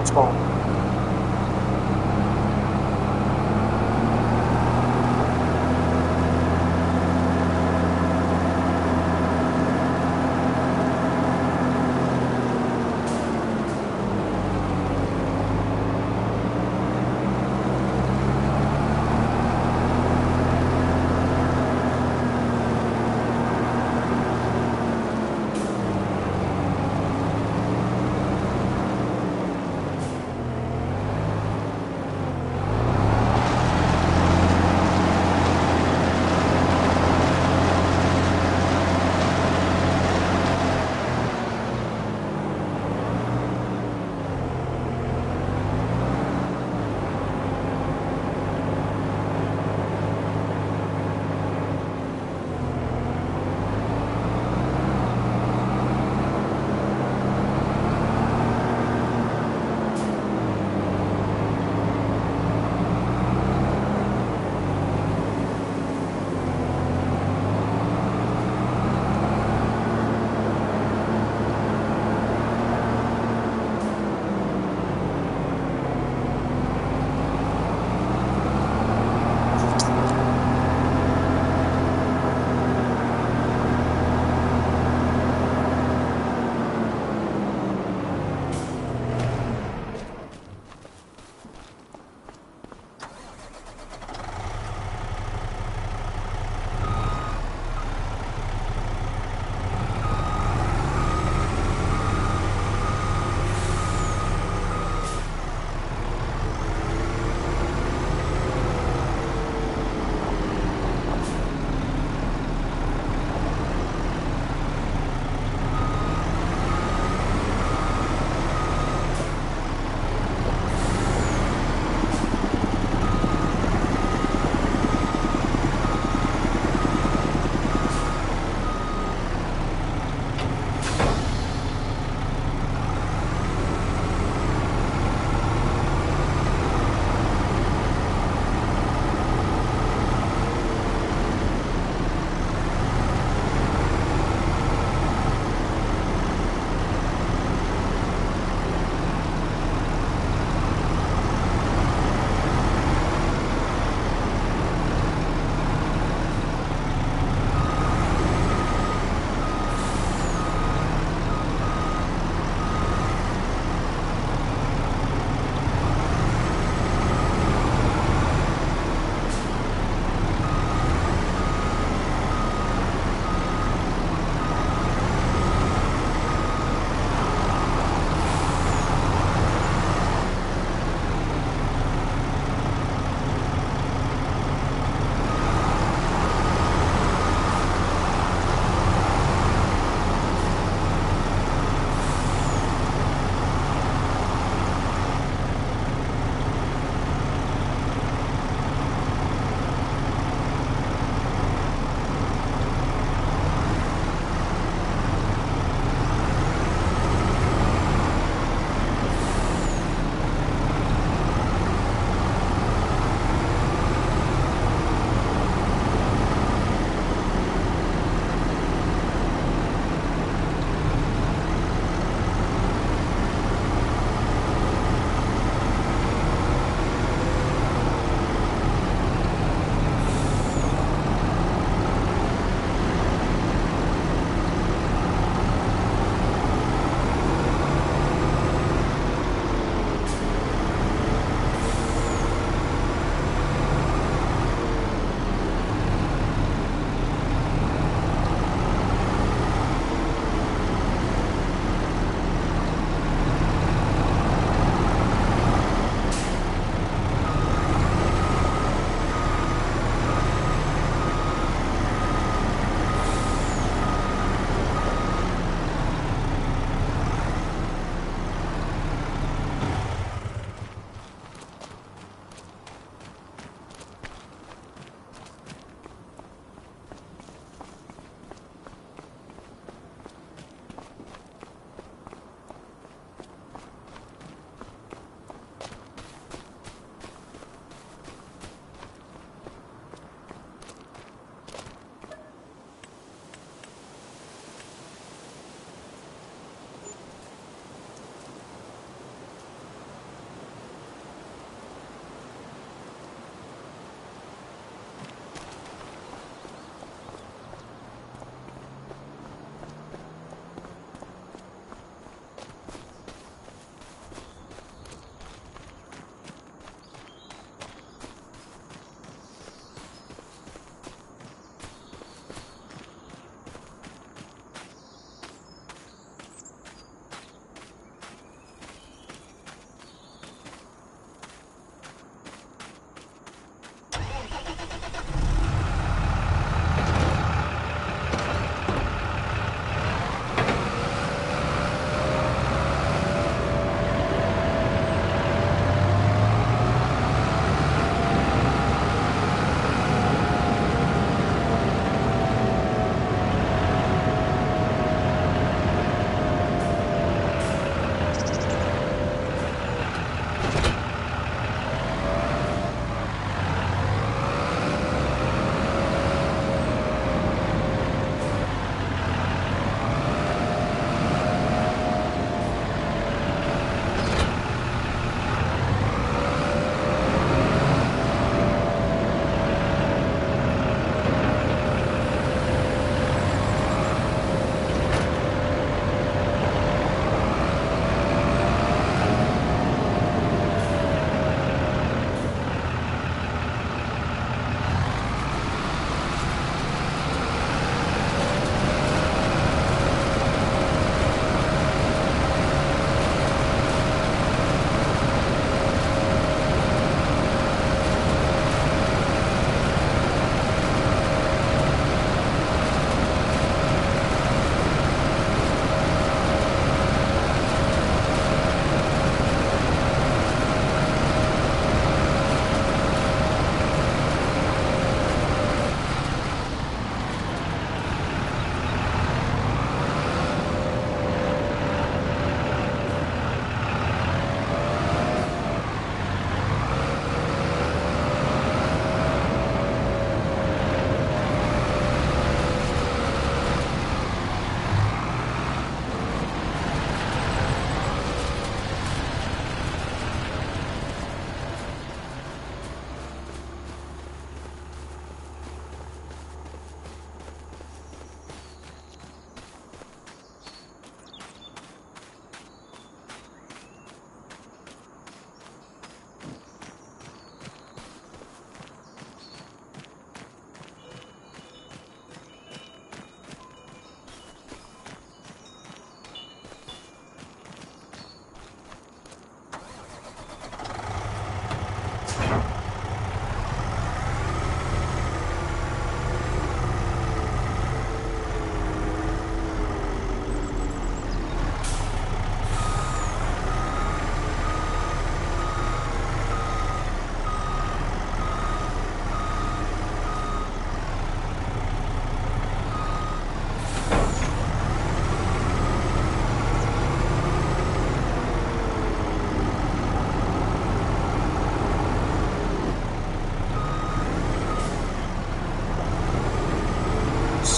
Let's go.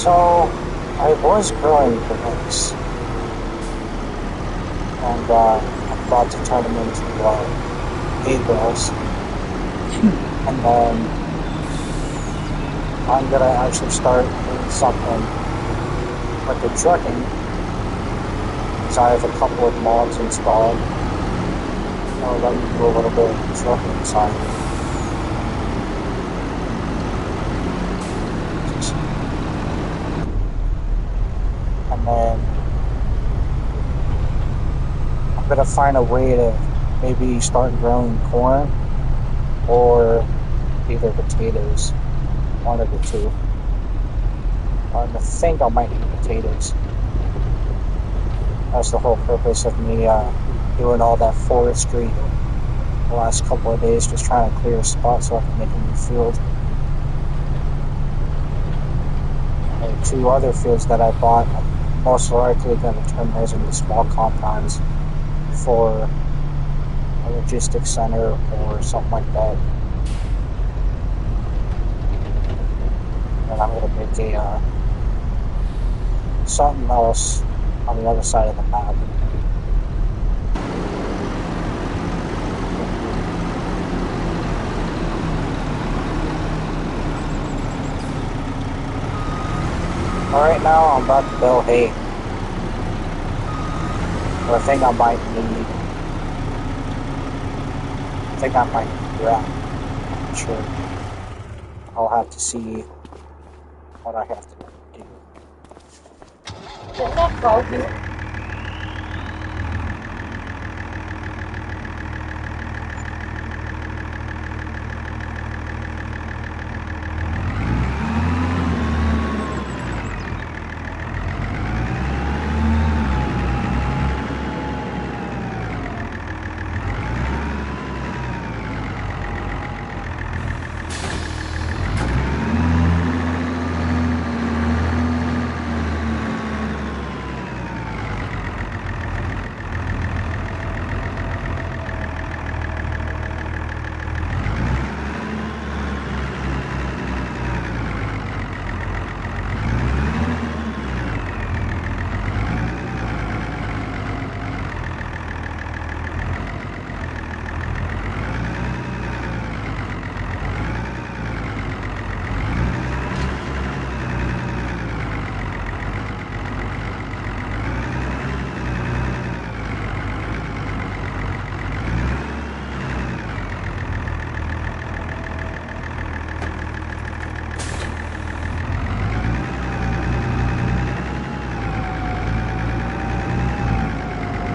So, I was growing bananas, and I'm about to turn them into hay bales, and then I'm gonna actually start doing something with the trucking, because I have a couple of mods installed. I'll let me do a little bit of trucking side. And then I'm gonna find a way to maybe start growing corn or either potatoes, one of the two. I think I might do potatoes. That's the whole purpose of me doing all that forestry the last couple of days, just trying to clear a spot so I can make a new field. And two other fields that I bought, I'm most likely going to turn those into small compounds for a logistics center or something like that. And I'm going to make a something else on the other side of the map. Right now, I'm about to bale hay. Or I think I might need wrap. I'm not sure. I'll have to see what I have to do.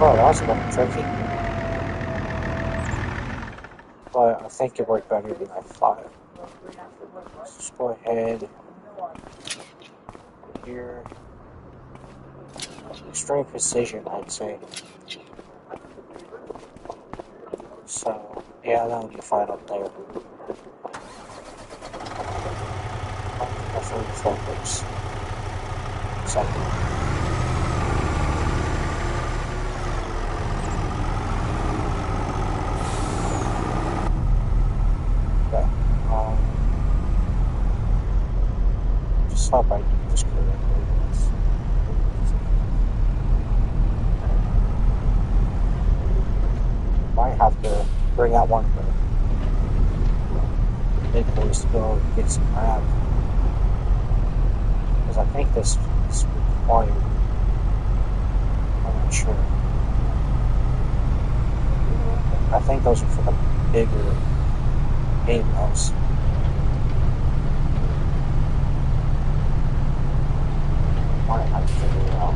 Oh, that was a little tricky. But I think it worked better than I thought. Let's just go ahead here. Extreme precision, I'd say. So, yeah, that'll be fine up there. Definitely focus. Second. Hope I do this correctly. Might have to bring out one of the big boys to go get some crab. Because I think this is required. I'm not sure. I think those are for the bigger hay bales. I have to figure it out.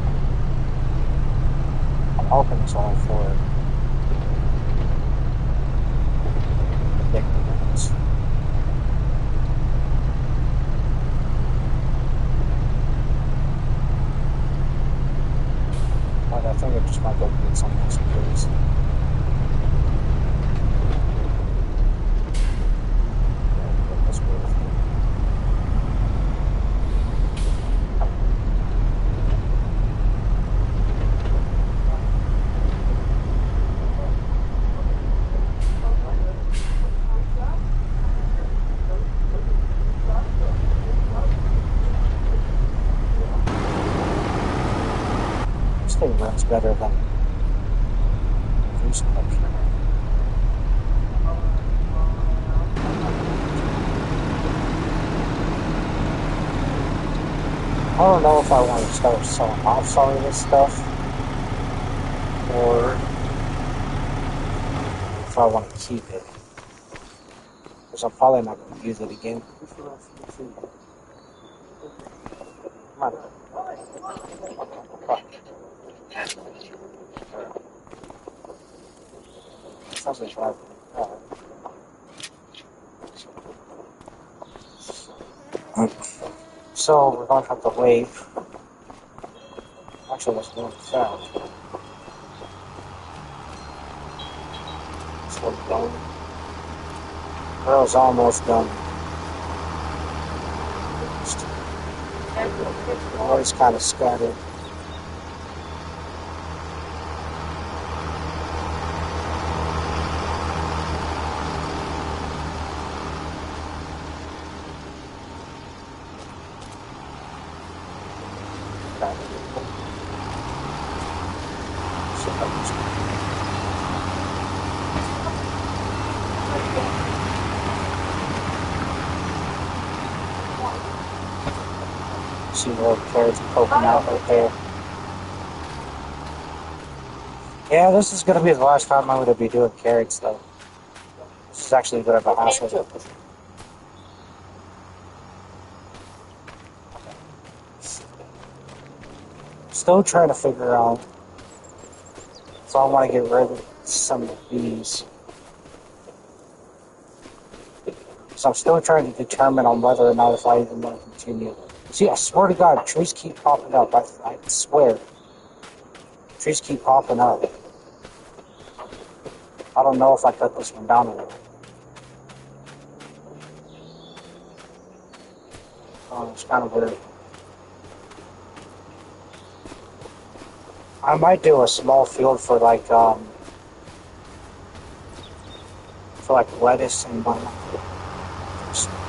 I'm hoping it's only for the big ones. But I think I just might go get some of those. thing runs better than Facebook. I don't know if I want to start selling off some of this stuff, or if I want to keep it, because I'm probably not going to use it again. Come on. Sounds like driving. So we're going to have to wait. Actually, let's go south. So we're going. Girl's almost done. Always kind of scattered. See little carrots poking out right there. Yeah, this is going to be the last time I'm going to be doing carrots, though. This is actually a bit of a hassle. Still trying to figure out. So I want to get rid of some of these. So I'm still trying to determine on whether or not if I even want to continue. See, I swear to God, trees keep popping up. I swear. Trees keep popping up. I don't know if I cut this one down or not. Oh, it's kind of weird. I might do a small field for like lettuce and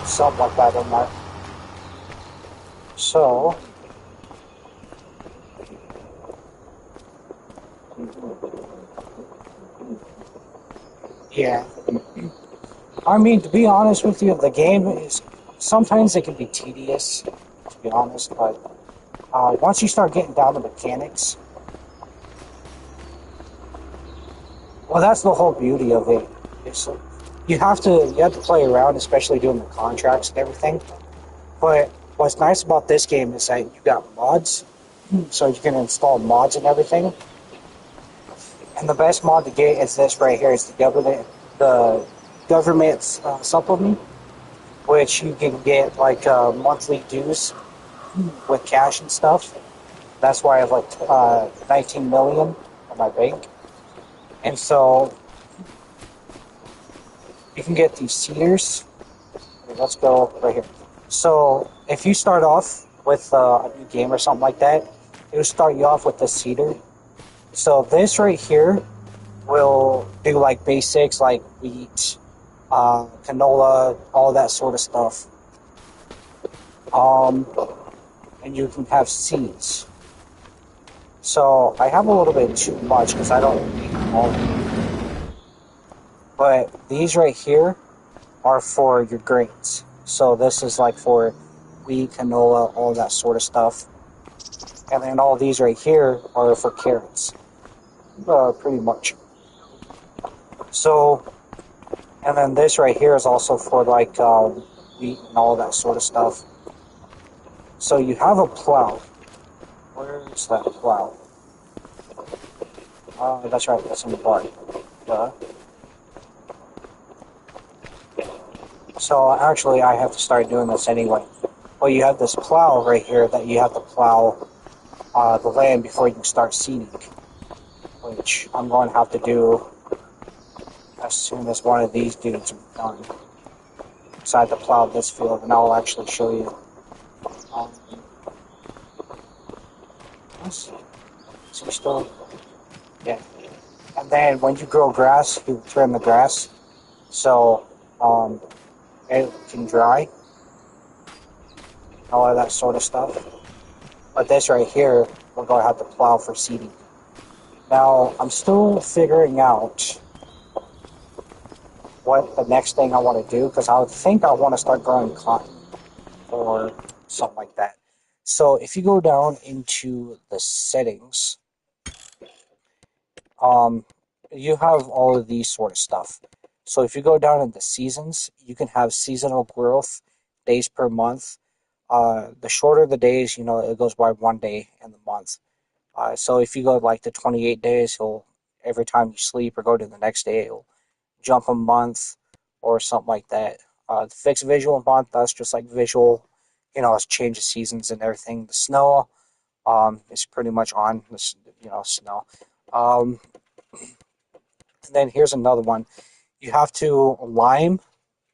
something like that in there. So yeah. I mean, to be honest with you, the game is sometimes it can be tedious, to be honest, but once you start getting down to mechanics, well, that's the whole beauty of it. It's, you have to play around, especially doing the contracts and everything. But what's nice about this game is that you got mods, so you can install mods and everything. And the best mod to get is this right here. It's the government's supplement, which you can get like monthly dues with cash and stuff. That's why I have like 19 million on my bank. And so you can get these cedars. Let's go right here. So if you start off with a new game or something like that, it'll start you off with the cedar. So this right here will do like basics like wheat, canola, all that sort of stuff. And you can have seeds. So I have a little bit too much because I don't need all of them. But these right here are for your grains. So this is like for wheat, canola, all that sort of stuff. And then all these right here are for carrots. Pretty much. So, and then this right here is also for like wheat and all that sort of stuff. So you have a plow. Where's that plow? That's right, that's in the barn. So actually I have to start doing this anyway. Well, you have this plow right here that you have to plow the land before you can start seeding. Which I'm going to have to do as soon as one of these dudes are done. So I have to plow this field, and I'll actually show you. Is he still? Yeah. And then when you grow grass, you trim the grass, so it can dry. All of that sort of stuff. But this right here we're going to have to plow for seeding. Now, I'm still figuring out what the next thing I want to do, because I think I want to start growing cotton or something like that. So if you go down into the settings, um, you have all of these sort of stuff. So if you go down into seasons, you can have seasonal growth, days per month. The shorter the days, it goes by 1 day in the month. So if you go like to 28 days, every time you sleep or go to the next day, it'll jump a month or something like that. The fixed visual month, that's just like visual, it's change of seasons and everything. The snow, is pretty much on, snow. Um, and then here's another one. You have to lime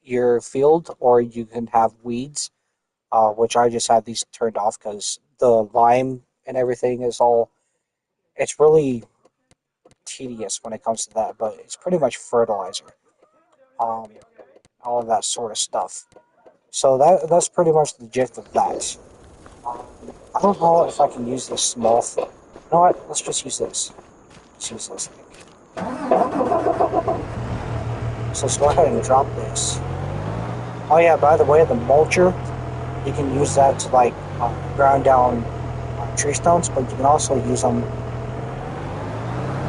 your field, or you can have weeds, which I just had these turned off because the lime and everything it's really tedious when it comes to that, but it's pretty much fertilizer, um, all of that sort of stuff. So that's pretty much the gist of that. Um, I don't know if I can use this small thing. You know what? Let's just use this. Let's use this thing. So let's go ahead and drop this. Oh yeah, by the way, the mulcher, you can use that to like ground down tree stumps, but you can also use them.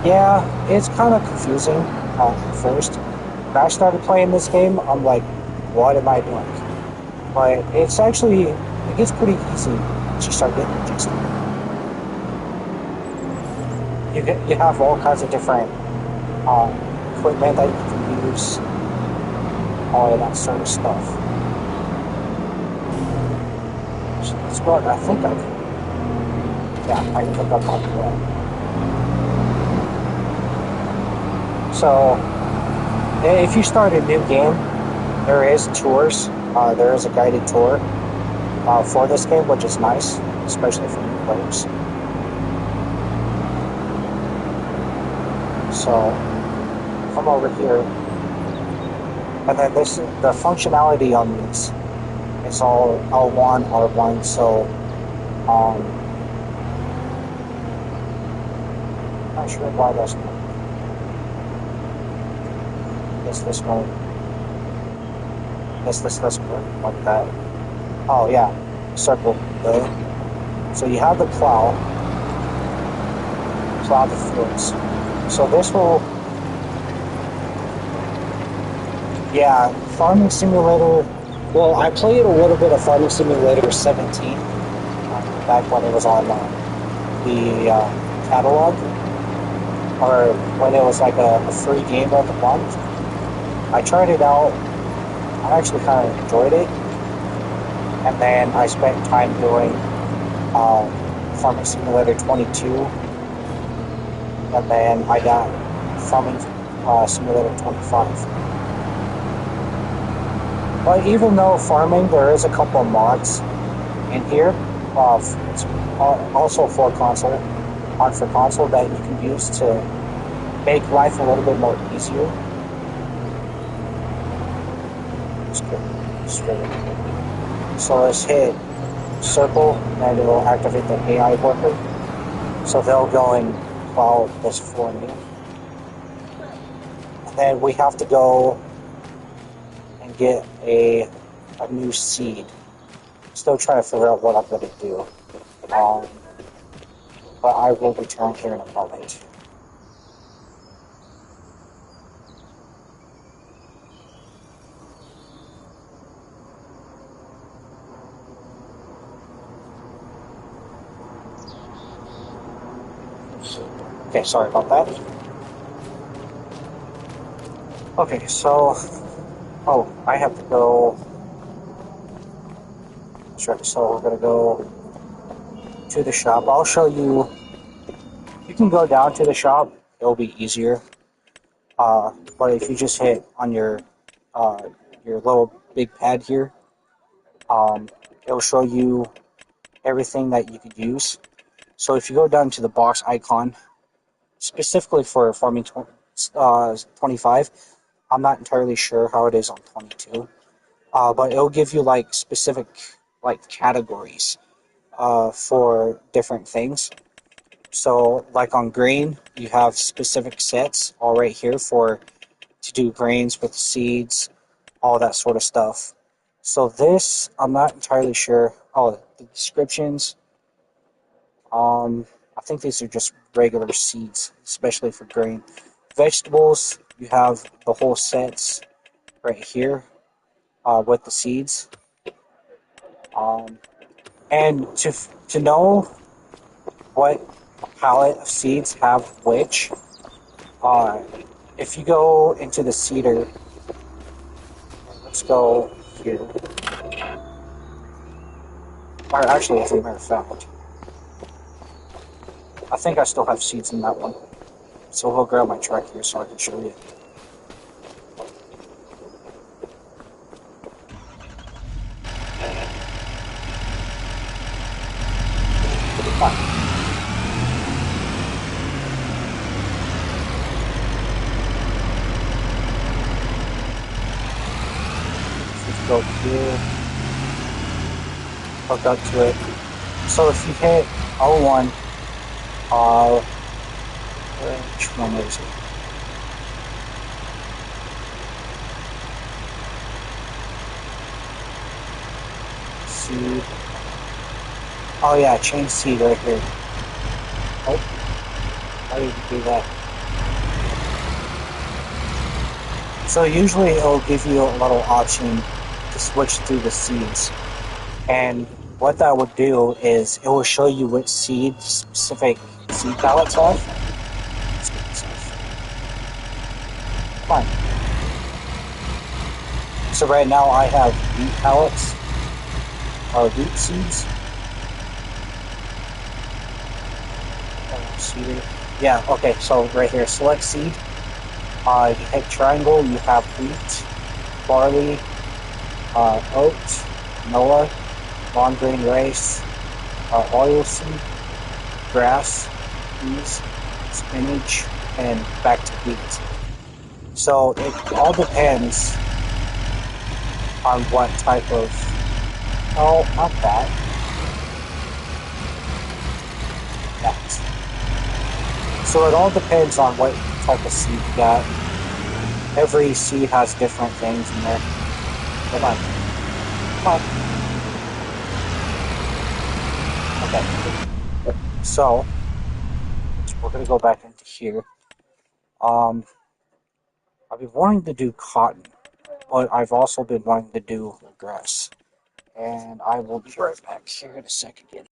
Yeah, it's kind of confusing at first. When I started playing this game, I'm like, what am I doing? But it gets pretty easy once you start getting the gist. You have all kinds of different equipment that you can use, all of that sort of stuff. So that's what I think I can. Yeah, I can pick up on that. So, if you start a new game, there is tours. There is a guided tour for this game, which is nice, especially for new players. So, come over here, and then the functionality on these, it's all L1, R1. So, I'm not sure why that's not. This one. This one, like that. Oh yeah, circle. So you have the plow the fields. So this will, yeah, Farming Simulator. Well, I played a little bit of Farming Simulator 17 back when it was on the catalog, or when it was like a free game of the month. I tried it out. I actually kind of enjoyed it, and then I spent time doing Farming Simulator 22, and then I got Farming Simulator 25. But even though farming, there is a couple of mods in here. It's also for console, that you can use to make life a little bit more easier. Straight. So let's hit circle, and it will activate the AI worker. So they'll go and plow this for me. And then we have to go and get a new seed. Still trying to figure out what I'm going to do. But I will return here in a moment. Okay, sorry about that. Okay, so... Oh, I have to go... Sure, so we're going to go to the shop. I'll show you... You can go down to the shop. It'll be easier. But if you just hit on your little big pad here, it'll show you everything that you could use. So if you go down to the box icon, specifically for Farming 25, I'm not entirely sure how it is on 22, but it'll give you like specific like categories for different things. So, like on grain, you have specific sets all right here for to do grains with seeds, all that sort of stuff. So this, I'm not entirely sure. Oh, the descriptions. I think these are just regular seeds, especially for grain. Vegetables, you have the whole sets right here with the seeds. Um, and to know what palette of seeds have which, uh, if you go into the seeder, let's go here. Or actually, as a matter of fact, I think I still have seeds in that one. So we'll grab my truck here so I can show you. Fine. Let's go here, hook up to it. So if you hit O1, which one is it? Seed. Oh yeah, change seed right here. Oh, how do you do that? So usually it'll give you a little option to switch through the seeds. And what that would do is it will show you which seed specific seed pallets have. Fine. So right now I have wheat pallets, or wheat seeds. Seeder. Yeah, okay, so right here, select seed. You hit triangle, you have wheat, barley, oat, Noah, long grain rice, oil seed, grass, peas, spinach, and back to wheat. So it all depends on what type of. Oh, not that. That. So it all depends on what type of seed you got. Every seed has different things in there. Come on. Come on. Okay. So we're gonna go back into here. I've been wanting to do cotton, but I've also been wanting to do grass. And I will be right back here in a second.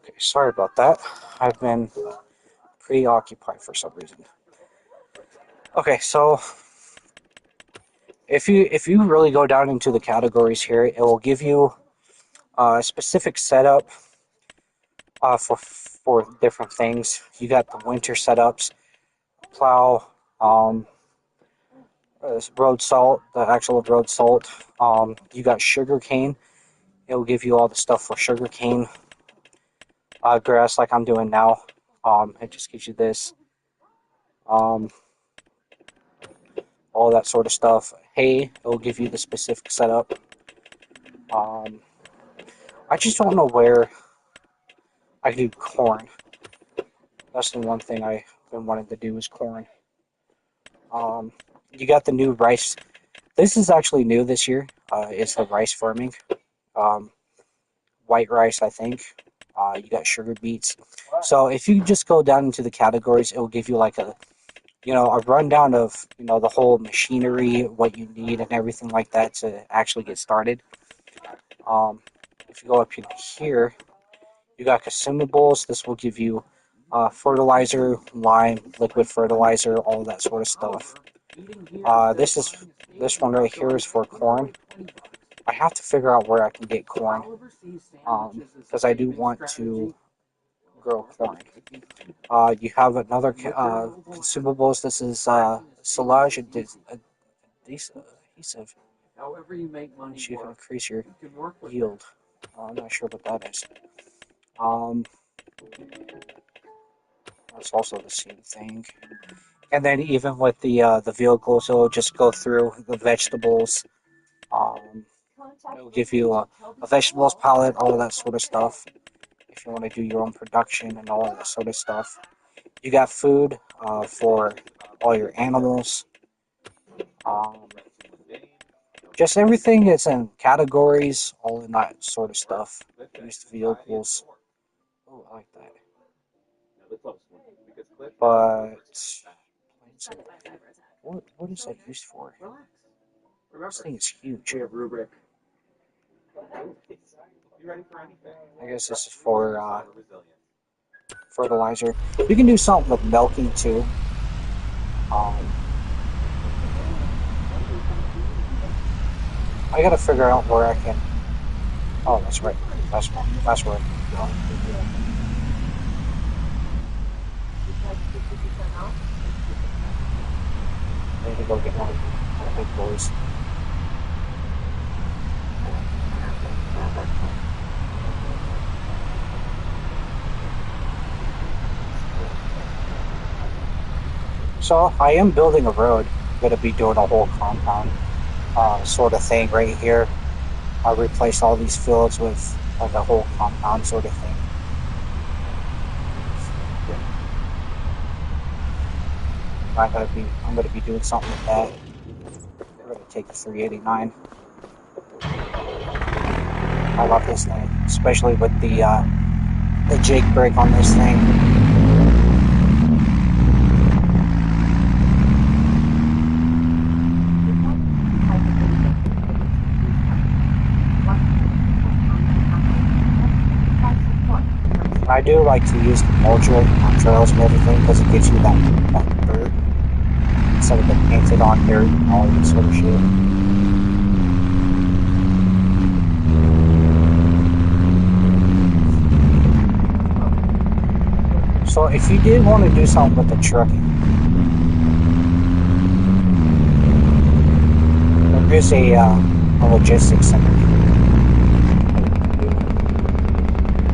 Okay, sorry about that. I've been preoccupied for some reason. Okay, so if you really go down into the categories here, it will give you a specific setup for different things. You got the winter setups, plow, road salt, the actual road salt. You got sugar cane. It will give you all the stuff for sugar cane. Grass, like I'm doing now. It just gives you this. Um, all that sort of stuff. Hay, it will give you the specific setup. Um, I just don't know where I do corn. That's the one thing I've been wanting to do is corn. You got the new rice. This is actually new this year. It's the rice farming. Um, white rice, I think. You got sugar beets. So if you just go down into the categories, it will give you like a rundown of the whole machinery, what you need, and everything like that to actually get started. Um, if you go up in here, you got consumables. This will give you fertilizer, lime, liquid fertilizer, all that sort of stuff. This one right here is for corn. I have to figure out where I can get corn, because I do want to grow corn. You have another consumables. This is silage adhesive. So you can increase your yield. I'm not sure what that is. Um, that's also the same thing. And then even with the vehicles, it'll just go through the vegetables. Um, it'll give you a vegetables palette, all of that sort of stuff. If you want to do your own production and all of that sort of stuff, you got food for all your animals. Um, just everything that's in categories, all in that sort of stuff. Used vehicles. Oh, I like that. But what is that used for? This thing is huge. I guess this is for fertilizer. You can do something with milking too. I gotta figure out where I can. Oh, that's right. That's right. I need to go get one of the big boys. So I am building a road. I'm gonna be doing a whole compound sort of thing right here. I'll replace all these fields with like a whole compound sort of thing. I'm gonna be doing something with that. We're gonna take the 389. I love this thing, especially with the Jake brake on this thing. I do like to use the mulcher on trails and everything because it gives you that dirt instead of the painted on dirt and all that sort of shit. So if you did want to do something with the trucking, there is a logistics center.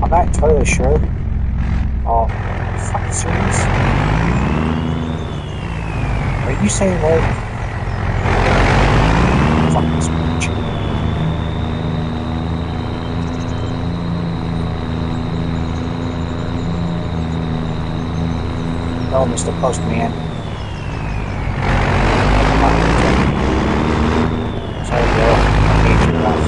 I'm not entirely sure. Oh, are you fucking serious? Are you saying that? Fuck this bitch. No, Mr. Postman. Sorry, Bill. I hate you out.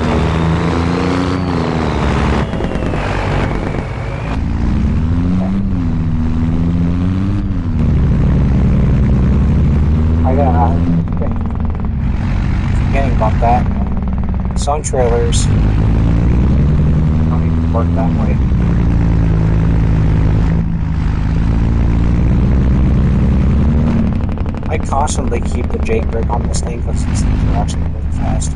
Forgetting about that. Some trailers don't even work that way. I constantly keep the Jake brake on this thing because these things are actually really fast.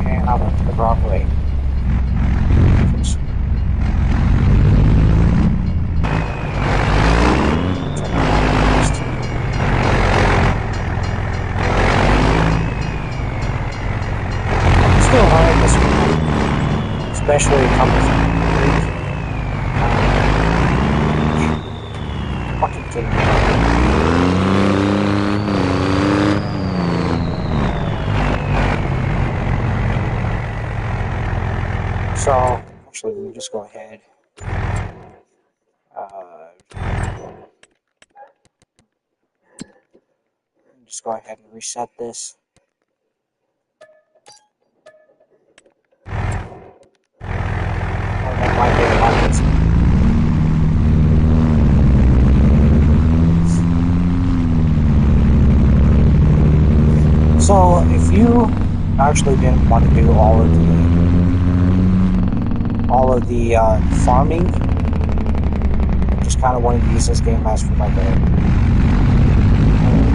And I went the wrong way. Especially coming from fucking kidding me. So actually, let me just go ahead. Just go ahead and reset this. So if you actually didn't want to do all of the farming, kind of wanted to use this game as for like a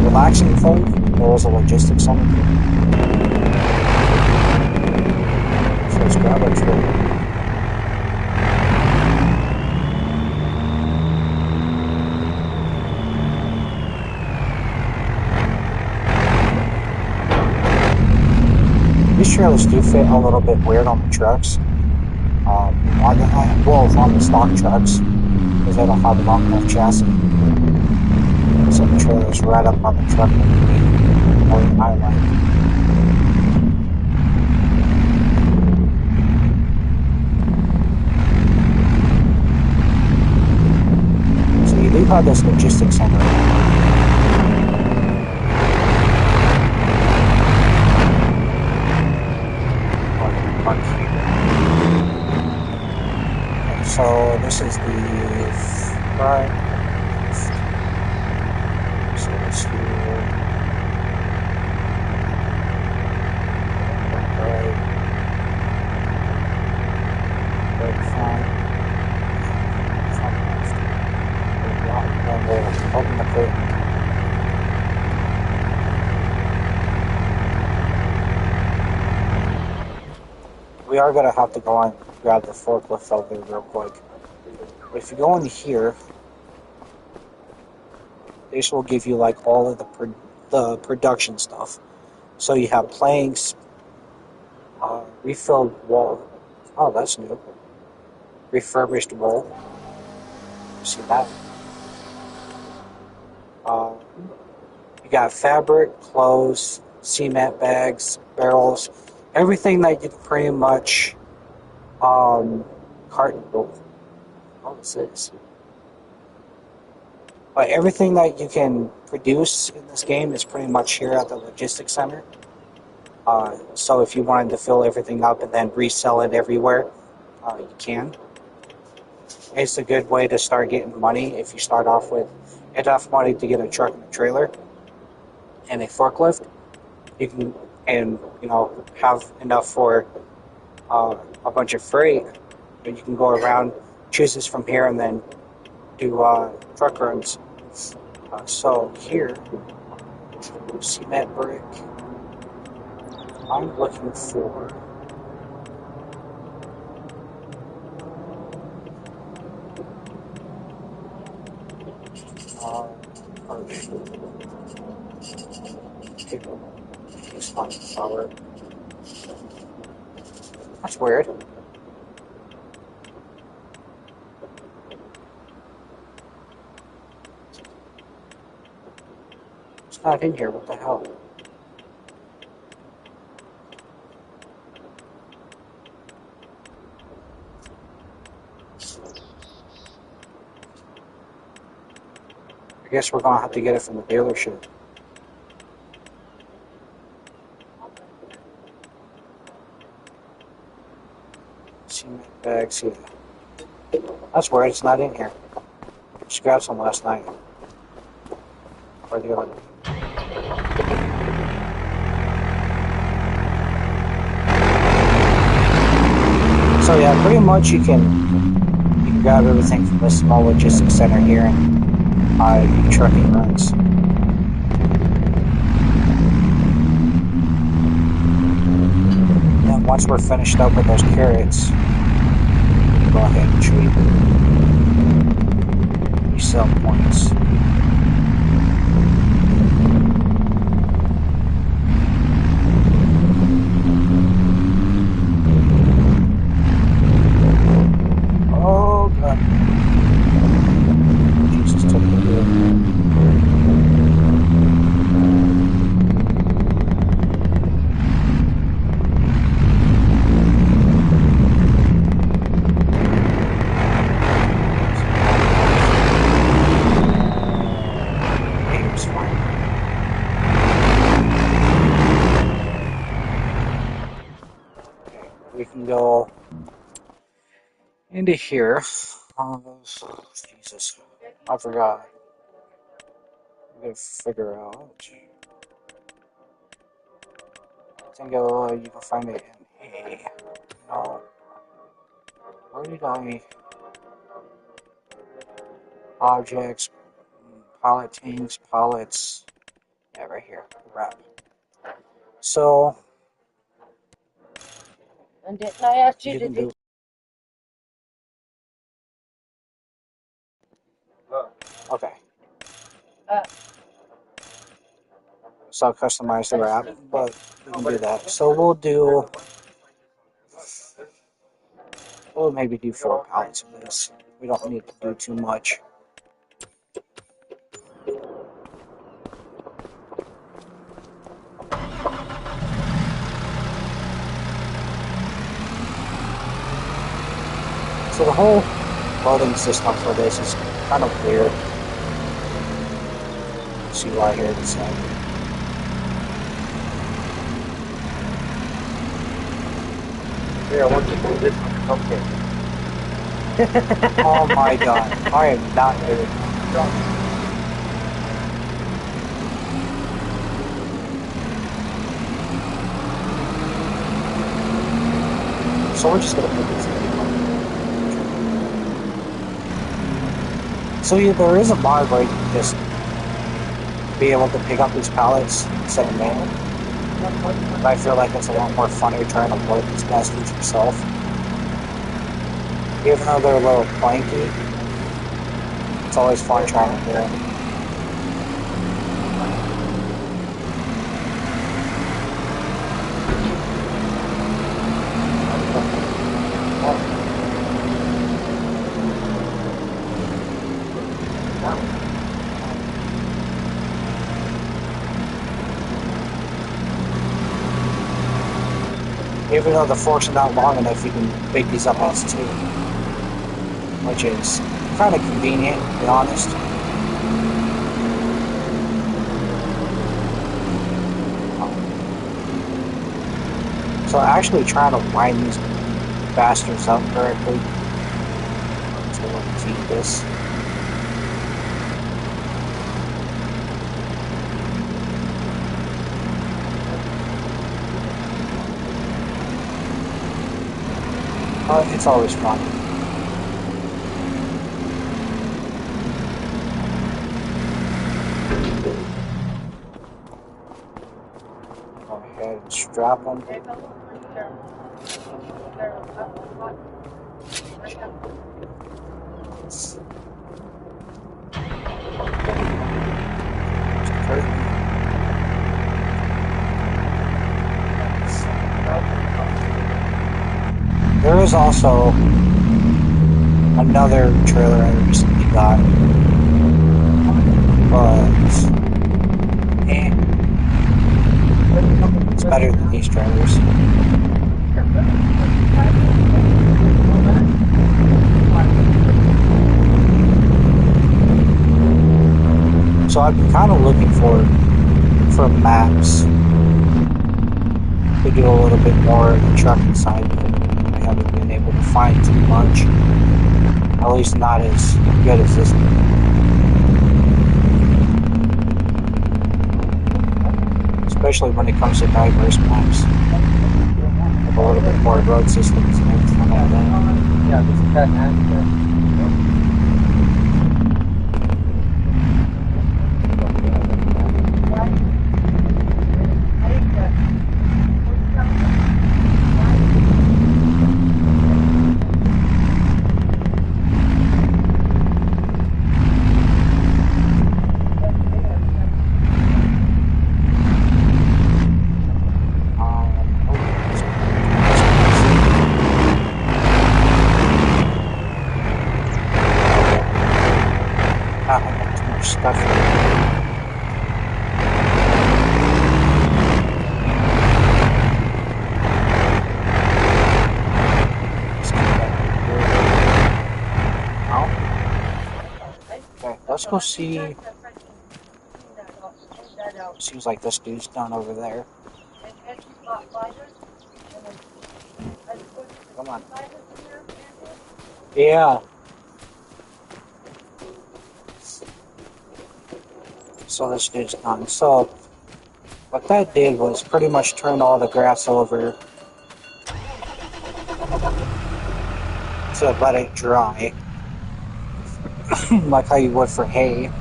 relaxing thing, there is a logistics center here. So let's grab our trailer. These trailers do fit a little bit weird on the trucks. On the stock trucks, because they don't have a long enough chassis. So the trailer's right up on the truck underneath, or I like. So you do have this logistics center. So this is the front. So let's do right front left. And we'll open the curtain. We are going to have to go and grab the forklift over there real quick. If you go in here, this will give you like all of the production stuff. So you have planks, refilled wool. Oh, that's new. Refurbished wool. You see that? You got fabric, clothes, cement bags, barrels, everything that you can pretty much carton. What is this? But everything that you can produce in this game is pretty much here at the logistics center. So if you wanted to fill everything up and then resell it everywhere, you can. It's a good way to start getting money if you start off with enough money to get a truck and a trailer and a forklift. You can, and have enough for a bunch of freight. And you can go around, choose this from here, and then do truck runs. So here, cement brick. I'm looking for power. That's weird. It's not in here. What the hell? I guess we're gonna have to get it from the dealership. Cement bags, yeah. That's weird. It's not in here. Just grabbed some last night. Or the other. So yeah, pretty much you can grab everything from this small logistics center here and do trucking runs. And then once we're finished up with those carrots, go ahead and trade. You sell points. We can go into here. Jesus, I forgot. I'm gonna figure out. I think you can find it in A. No. Where did I? Objects, pilot tanks, pilots. Yeah, right here. Wrap. So And didn't I ask you you to can do? do. Okay. So I'll customize the wrap, but we can do that. So we'll maybe do 4 pallets of this. We don't need to do too much. So the whole loading system for this is kind of weird. See right here in a second. Yeah, I want to do this one. Okay. Oh my god, I am not doing it. So we're just gonna put this in. So yeah, there is a mod where you can just be able to pick up these pallets instead of manual. But I feel like it's a lot more funny trying to load these bastards yourself. Even though they're a little clanky, it's always fun trying to do it. Even though the forks are not long enough, you can pick these up as two, which is kind of convenient, to be honest. So actually trying to line these bastards up correctly to feed this. It's always fun. Go ahead and strap them. There is also another trailer I recently got, but it's better than these trailers. So I've been kind of looking for maps to do a little bit more of the trucking side of it. I haven't been able to find too much, at least not as good as this one. Especially when it comes to diverse maps, with a little bit more road systems and everything like that. Yeah, this is that hand. Stuff. Okay, let's go see. Seems like this dude's done over there. Come on. Yeah. So this dude's done. So what that did was pretty much turn all the grass over to let it dry. like how you would for hay,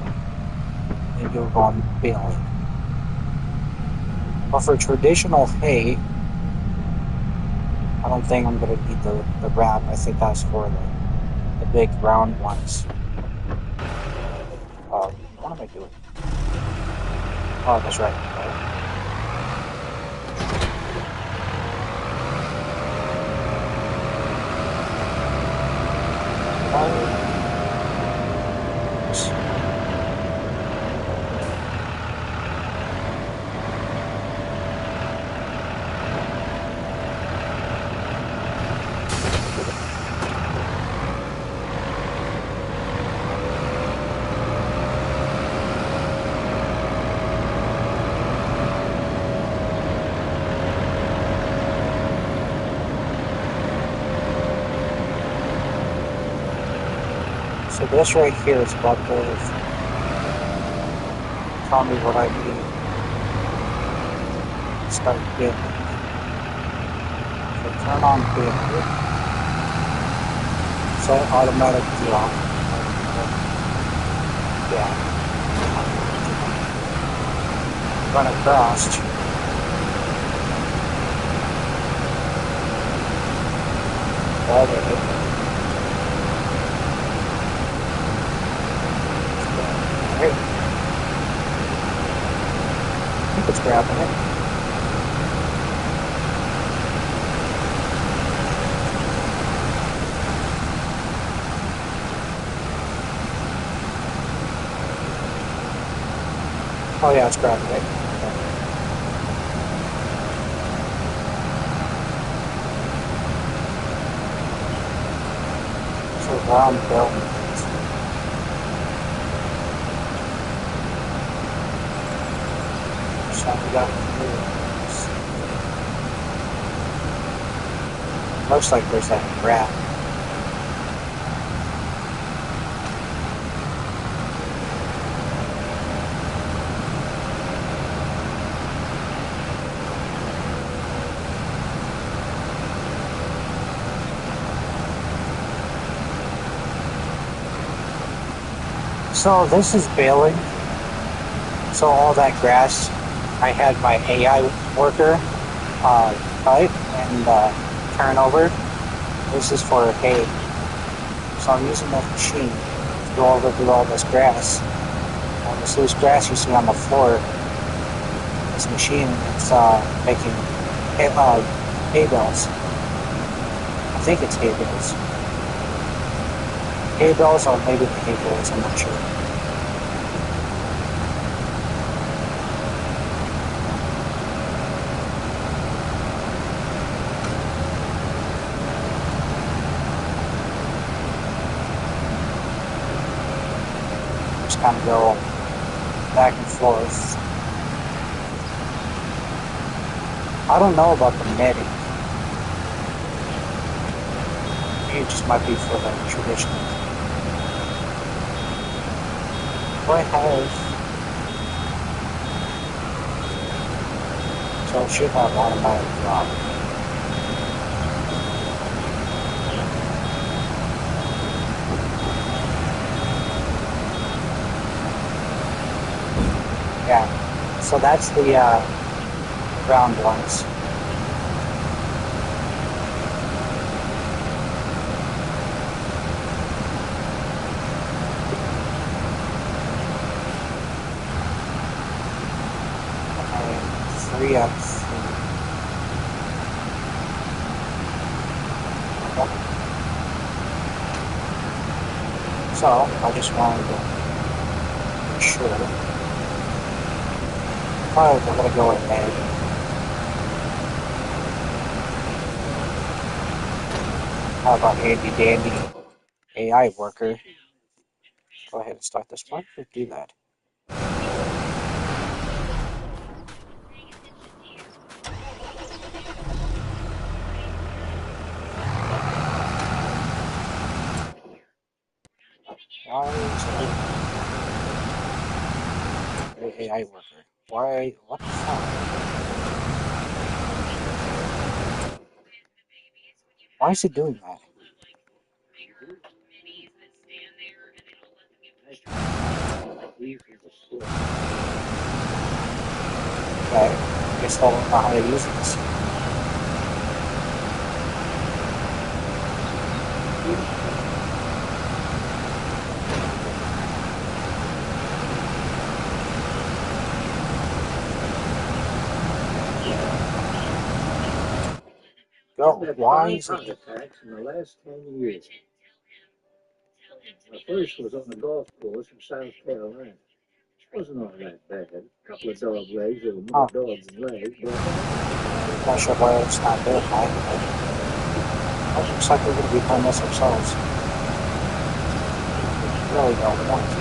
and you'll go on baling. But for traditional hay, I don't think I'm gonna need the wrap. I think that's for the big round ones. What am I doing? Oh, that's right. So this right here is about to tell me what I need to start baling. So turn on baling. Set automatic drop. Yeah. Run across. Already. Right. I think it's grabbing it. Oh yeah, it's grabbing it. Okay. So round bill. So we got looks like there's that grab. So this is baling. So all that grass, I had my AI worker cut and turn over. This is for hay. So I'm using that machine to go over through all this grass. All this loose grass you see on the floor. This machine is making hay bales. I think it's hay bales. Hay bales or maybe the hay bales, I'm not sure. Just kind of go back and forth. I don't know about the netting. Maybe it just might be for the traditional. I have, so it should have automatic drop. Yeah, so that's the round ones. And 3x. So I just wanted to make sure. Probably I'm gonna go ahead. How about handy dandy AI worker? Go ahead and start this one. Do that. Why is it AI worker? Why? What the fuck? Why is it doing that? But I guess I'll learn how to use this. Go. Why is it? Attacks in the last 10 years. The first was on the golf course in South Carolina. Wasn't all that bad. A couple of dog legs, there were more dogs than legs, but Not sure why it's not there, but it looks like we're going to be playing this ourselves. Really don't want to.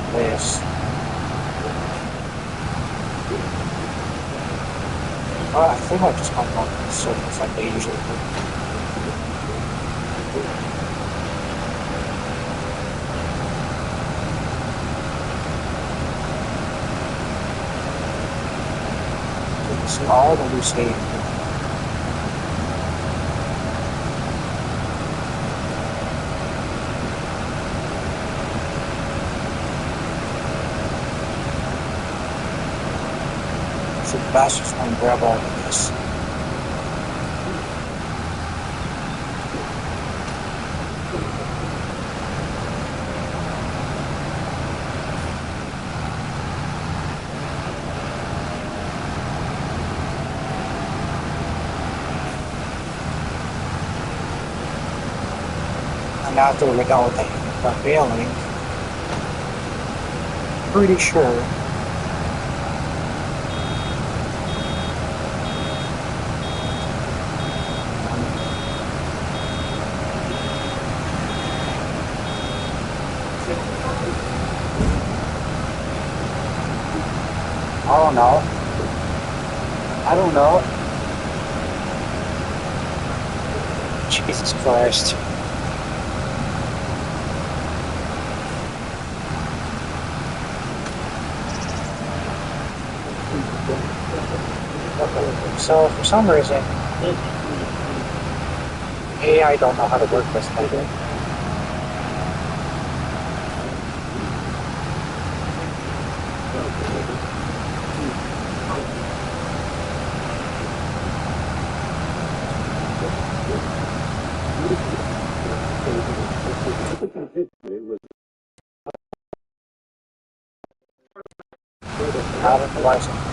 This. I think I just went on the surface like they usually do. See all the loose hay. So the bastards want to grab all of this. And after we got with the bailing, pretty sure I don't know. Jesus Christ. So for some reason, AI don't know how to work this thing. Out of the license.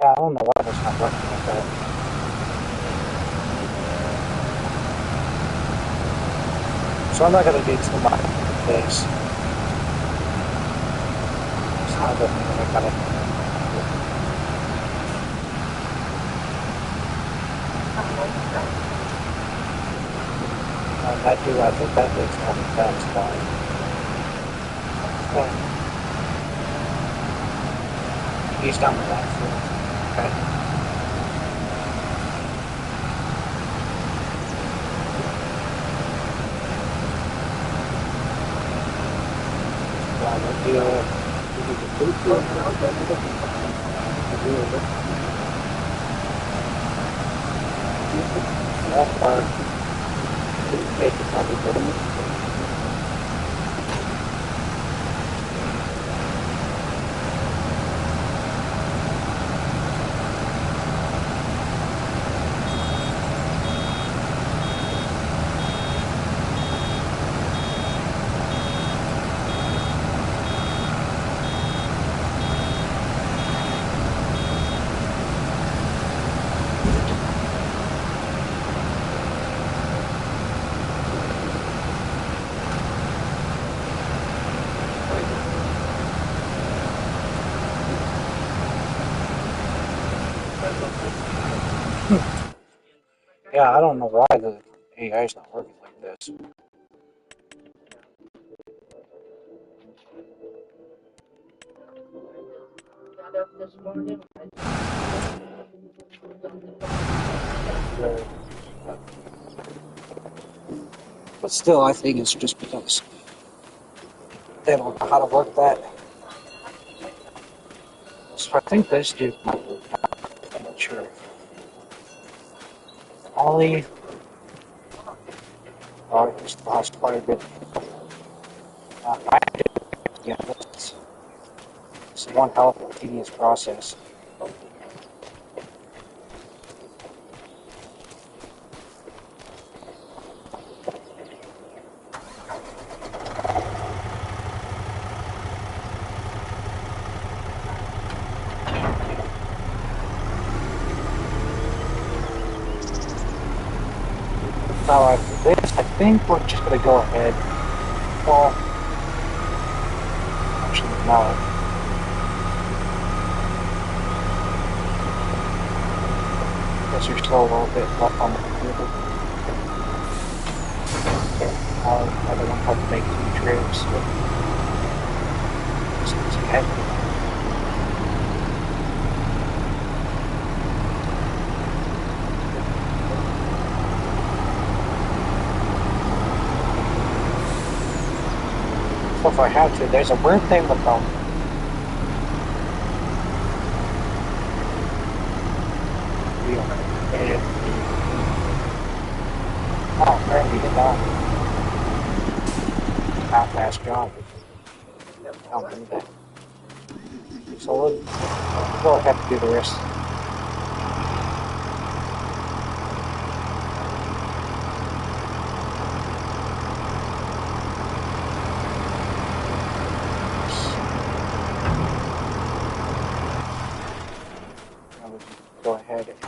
Yeah, I don't know why it's not working like that. So I'm not going to do too much with this. It's not good when I got it. I think that is coming back fine. He's down the back. Okay. That part, make it probably Yeah, I don't know why the AI is not working like this. But still, I think it's just because they don't know how to work that. So I think this dude might be sure. Ollie, oh, he's lost quite a bit. I yeah, it's one hell of a tedious process. Now after this, I think we're just gonna go ahead. Well, actually no. Guess there's still a little bit left on the computer. I don't have to make 2 trips. It's heavy. So if I had to, there's a weird thing with them. Oh, apparently you don't. Half-ass job. I'll do that. So we'll have to do the rest. Now we can go ahead and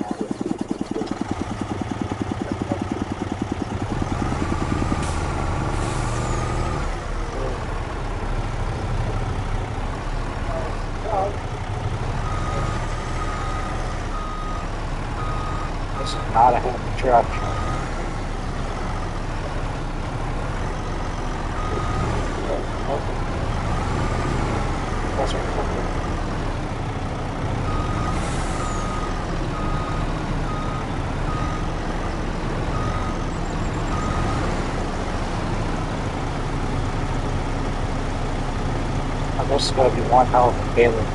this is not a heavy truck. That's right. This is going to be one hell of a failure.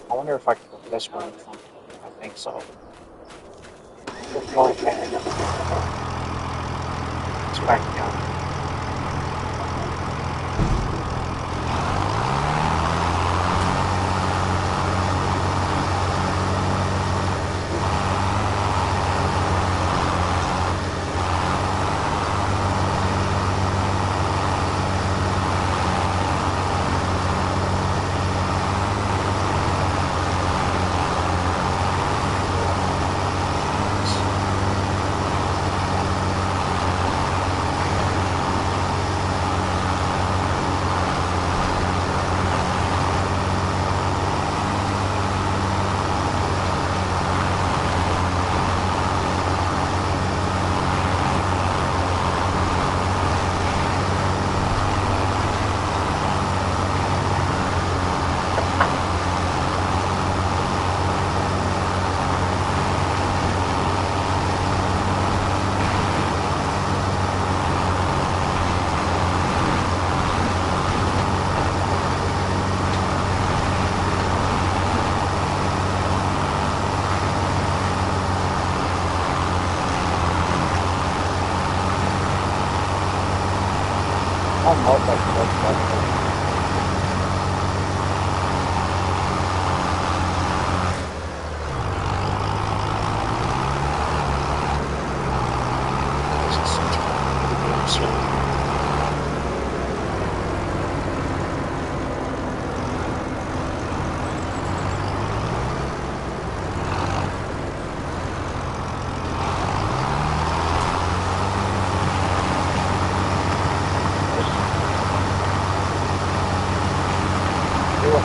I wonder if I can put this one. I think so. Let's go ahead. It's back down.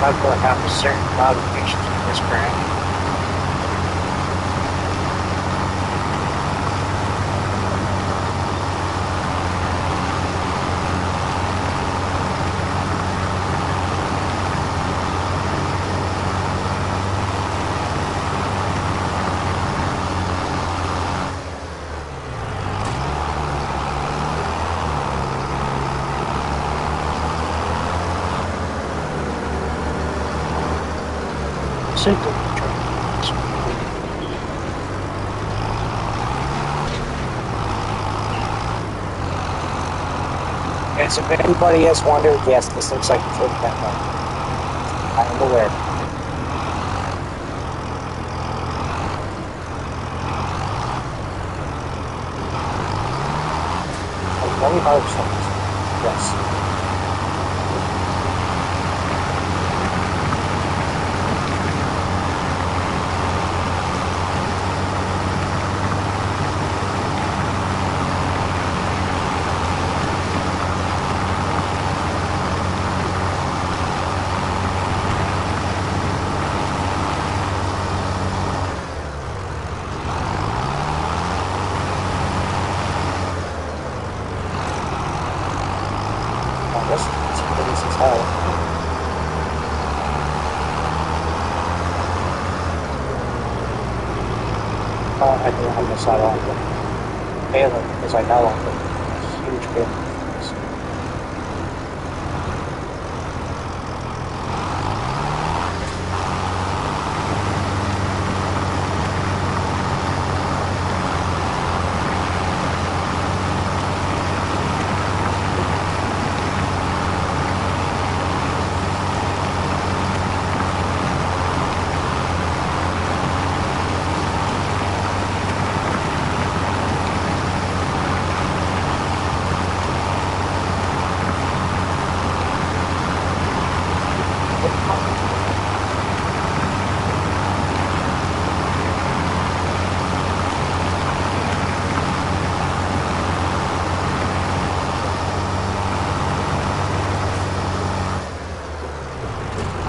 I will have a certain modifications in this brand. Simple Yes, if anybody has wondered, yes, this looks like a flip demo. I am aware. Very hard things. Yes. This is hell. I think I'm gonna start on the failing because I know I'm a huge failing.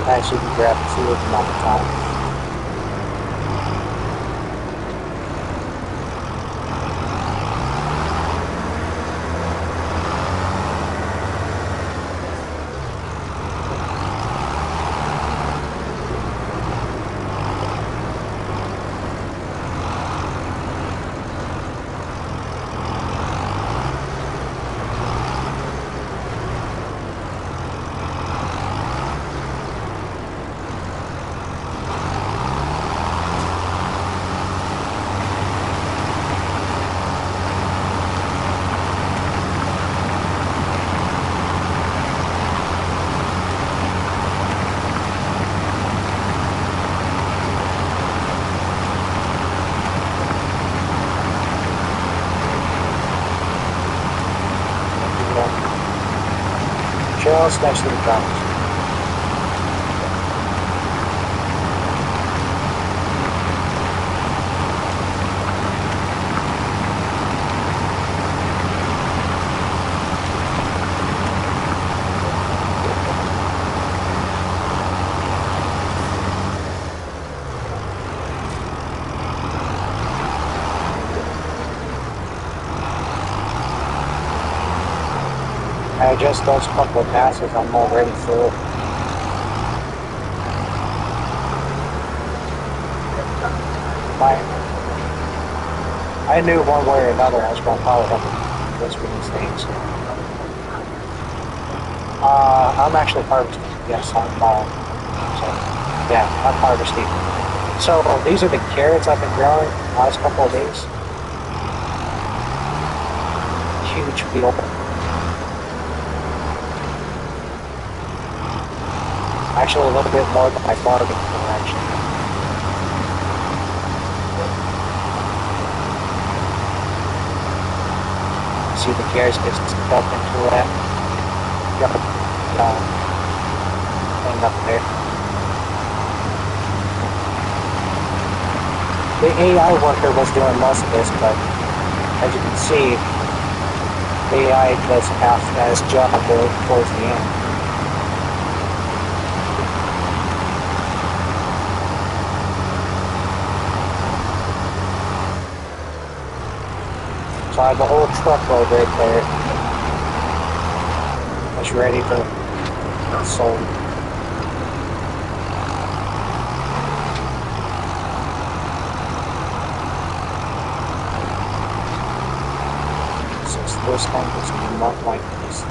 I actually can grab two of them at a time. Just next to the drums. I just those couple of passes, I'm already full. I knew one way or another I was going to probably have to go through these things. I'm actually harvesting. Yes, I'm so, yeah, I'm harvesting. So these are the carrots I've been growing the last couple of days. Huge field. Actually, a little bit more than I bargained for, actually. See the carrots get stuck into that. Thing up there. The AI worker was doing most of this, but as you can see, the AI does half as job towards the end. So I have a whole truckload right there that's ready for sold. Since this tank is not like this.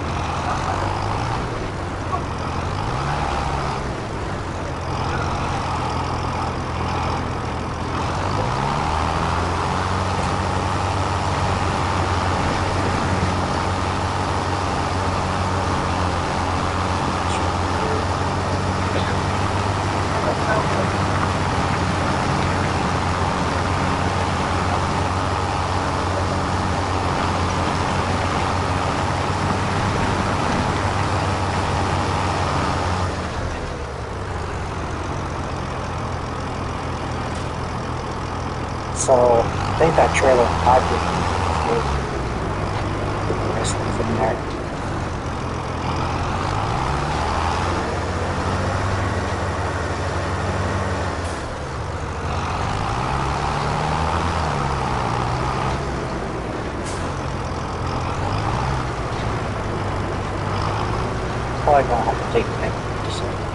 So I think that trailer might be the rest of in there. Probably gonna have to take the next one.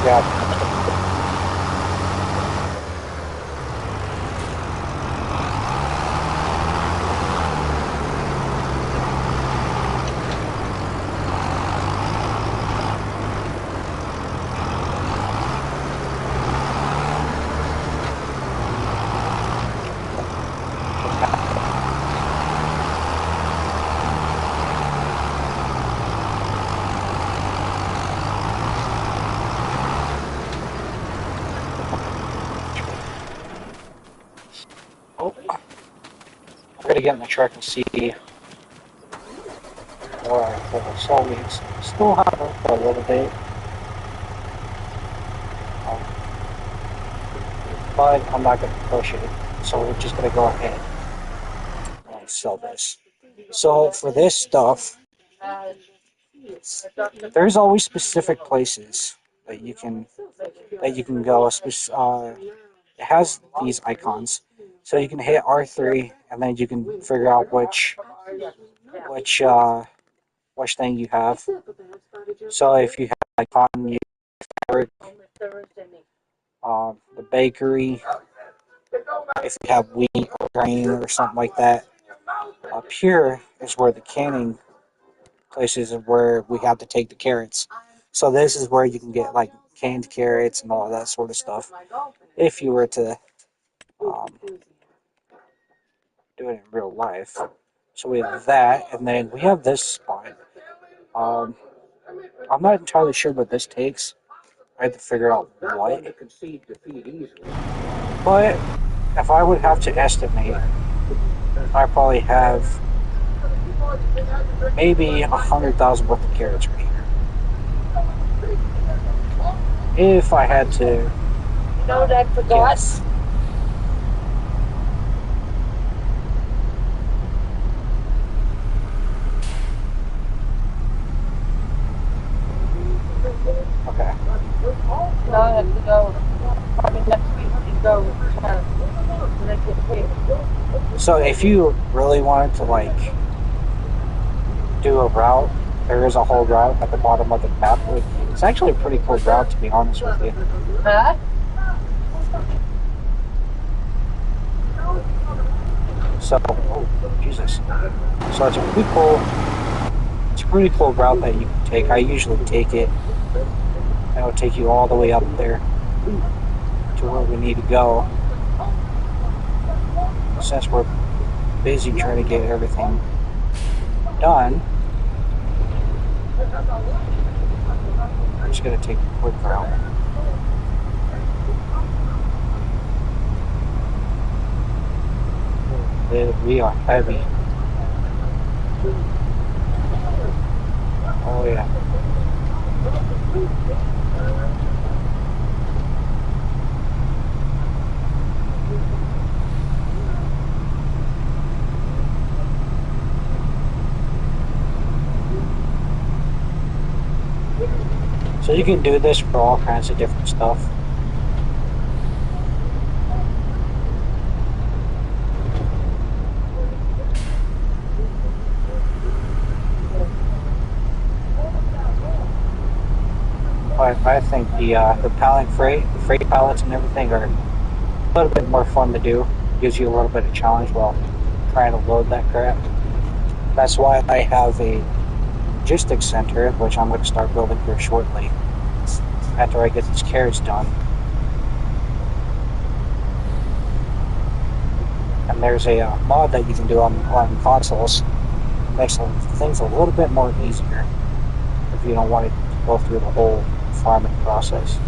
Yeah. Oh, I'm gonna get in the truck and see where I pull the soulmates. Still have them for a little bit, but I'm not gonna push it. So we're just gonna go ahead and sell this. So for this stuff, there's always specific places that you can go. It has these icons, so you can hit R3, and then you can figure out which which thing you have. So if you have like cotton, you the bakery. If you have wheat or grain or something like that, up here is where the canning places are where we have to take the carrots. So this is where you can get like canned carrots and all of that sort of stuff. If you were to um, do it in real life. So we have that, and then we have this spot. Um, I'm not entirely sure what this takes. I have to figure out what. But if I would have to estimate, I probably have maybe 100,000 worth of carrots right here. If I had to guess. Okay. No, I have to go. Probably next week to go when I get paid. So if you really wanted to like do a route, there is a whole route at the bottom of the map. It's actually a pretty cool route, to be honest with you. Huh? So, oh Jesus! So it's a pretty cool route that you can take. I usually take it. It'll take you all the way up there to where we need to go. Since we're busy trying to get everything done, I'm just gonna take a quick route. We are heavy. Oh yeah. So you can do this for all kinds of different stuff. But I think the pallet freight pallets and everything are a little bit more fun to do. Gives you a little bit of challenge while trying to load that crap. That's why I have a logistics center, which I'm going to start building here shortly after I get these carrots done. And there's a mod that you can do on consoles. It makes things a little bit more easier if you don't want to go through the whole farming process.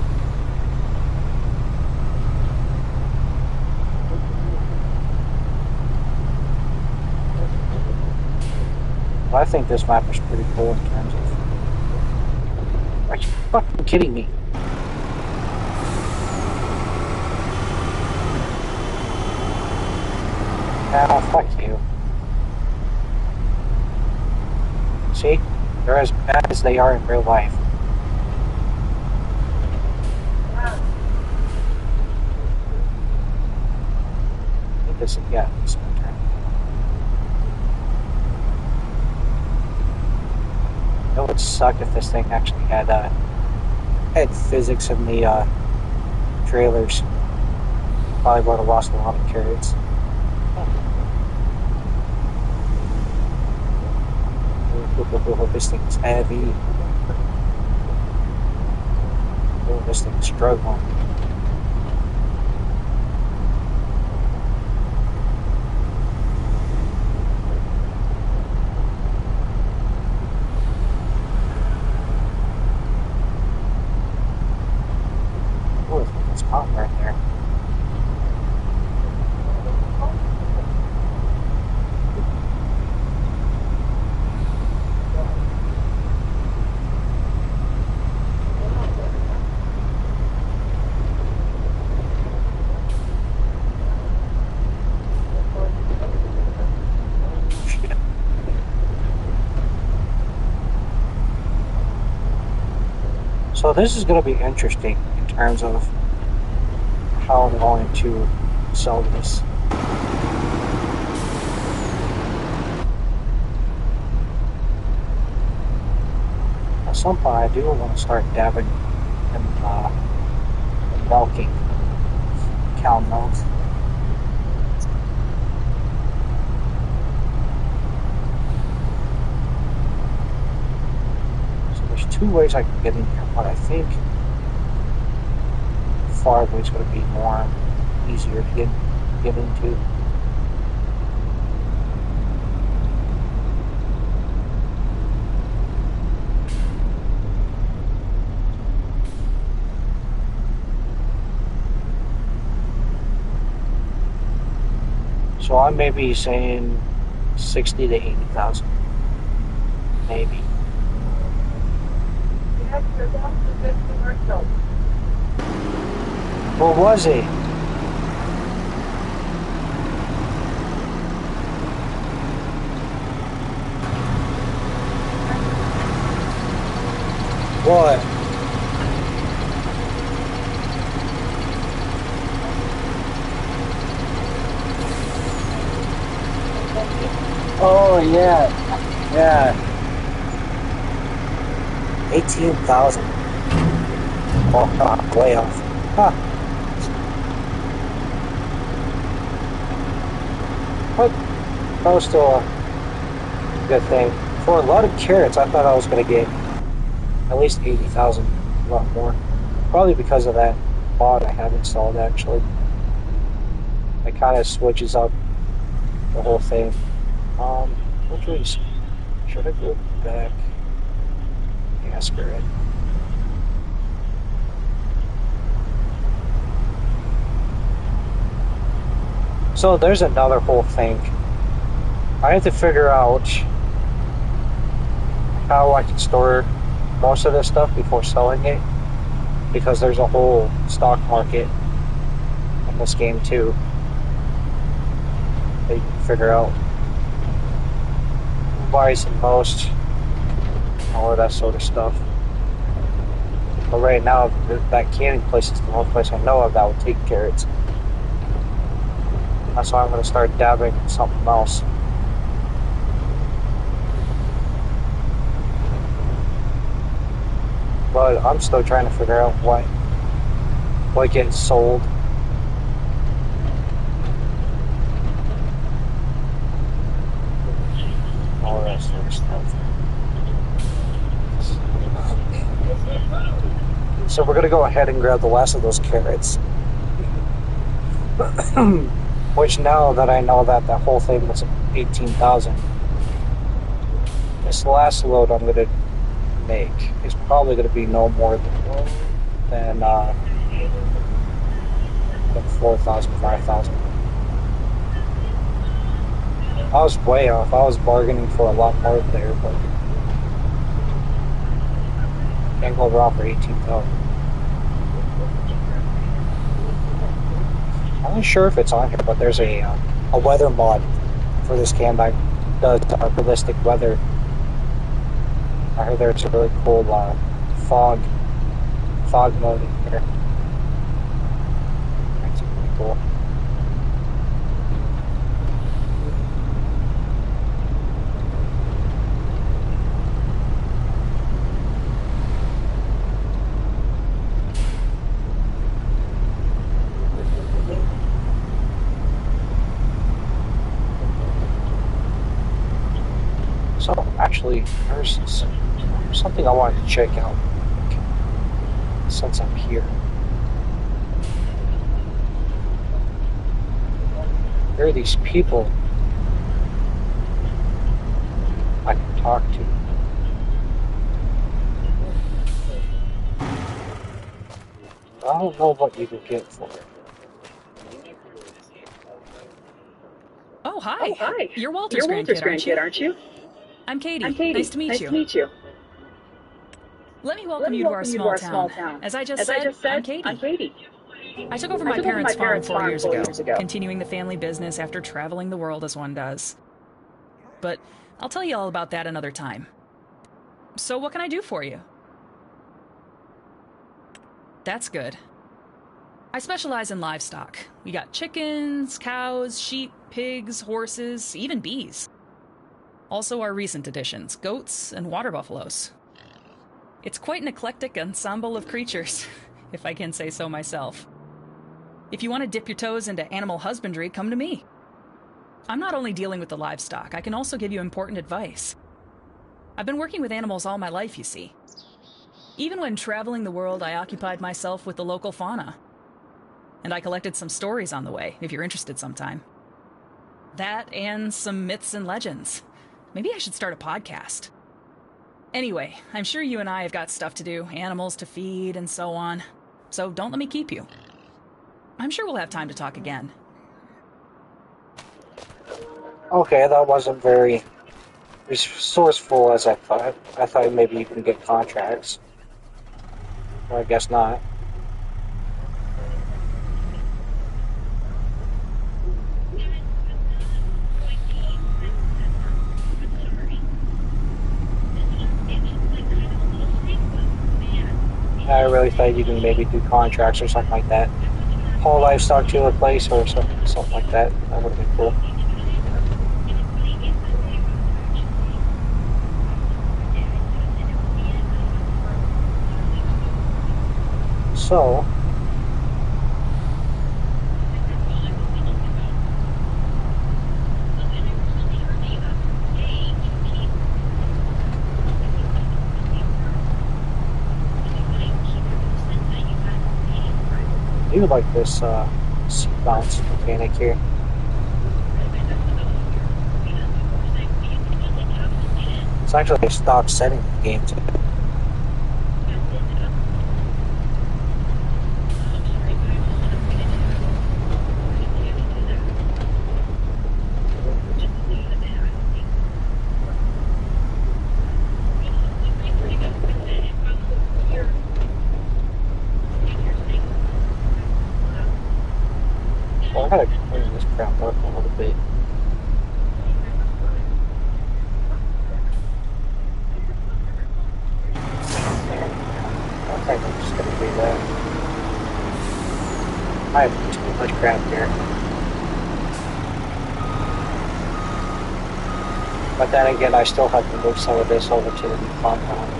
But I think this map is pretty cool in terms of... Are you fucking kidding me? Ah, fuck you. See? They're as bad as they are in real life. I think this is, yeah, it's my turn. It would suck if this thing actually had physics in the trailers. Probably would have lost a lot of carrots. This thing's heavy. Oh, this thing's struggling. Oh, it's hot right there. So this is going to be interesting in terms of how I'm going to sell this. At some point, I do want to start dabbing in milking cow milk. There's two ways I can get in here, but I think the far way is going to be more easier to get into. So I may be saying 60 to 80,000, maybe. What was it? What? Oh yeah, yeah. 18,000. Oh, God, way off. Huh. But that was still a good thing. For a lot of carrots, I thought I was going to get at least 80,000, a lot more. Probably because of that mod I have installed, actually. It kind of switches up the whole thing. Which was... Should I go back? Yeah, screw it. So there's another whole thing. I have to figure out how I can store most of this stuff before selling it, because there's a whole stock market in this game too that you can figure out who buys the most, all of that sort of stuff. But right now, that canning place is the only place I know of that will take carrots. That's why I'm going to start dabbing in something else. But I'm still trying to figure out what gets sold. All that sort of stuff. So we're going to go ahead and grab the last of those carrots. Which, now that I know that that whole thing was 18,000, this last load I'm going to make is probably going to be no more than 4,000, 5,000. I was way off. I was bargaining for a lot more there, but can't go wrong for 18,000. I'm not sure if it's on here, but there's a weather mod for this game that does realistic weather. I heard there's a really cool fog mode in here. That's pretty cool. So actually, there's something I wanted to check out since I'm here. There are these people I can talk to. I don't know what you can get for it. Oh, hi. Oh, hi. You're Walter's You're Walter's grandkid, aren't you? I'm Katie. I'm Katie. Nice to meet you. Let me welcome you to our small town. As I just said, I'm Katie. I took over my parents' farm 4 years ago, continuing the family business after traveling the world as one does. But I'll tell you all about that another time. So what can I do for you? That's good. I specialize in livestock. We got chickens, cows, sheep, pigs, horses, even bees. Also our recent additions, goats and water buffaloes. It's quite an eclectic ensemble of creatures, if I can say so myself. If you want to dip your toes into animal husbandry, come to me. I'm not only dealing with the livestock, I can also give you important advice. I've been working with animals all my life, you see. Even when traveling the world, I occupied myself with the local fauna. And I collected some stories on the way, if you're interested sometime. That and some myths and legends. Maybe I should start a podcast. Anyway, I'm sure you and I have got stuff to do, animals to feed and so on. So don't let me keep you. I'm sure we'll have time to talk again. Okay, that wasn't very resourceful as I thought. I thought maybe you can get contracts. Well, I guess not. I really thought you can maybe do contracts or something like that. Haul livestock to a place or something like that. That would have been cool. So, I do like this seat bounce mechanic here. It's actually a stock setting in the game too. crap here. But then again, I still have to move some of this over to the new compound.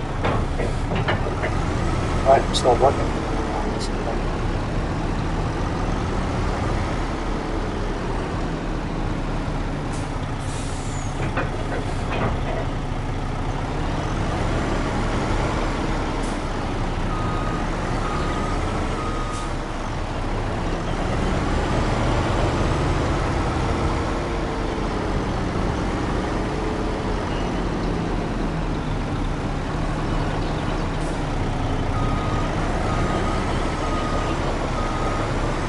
But I'm still working on this thing.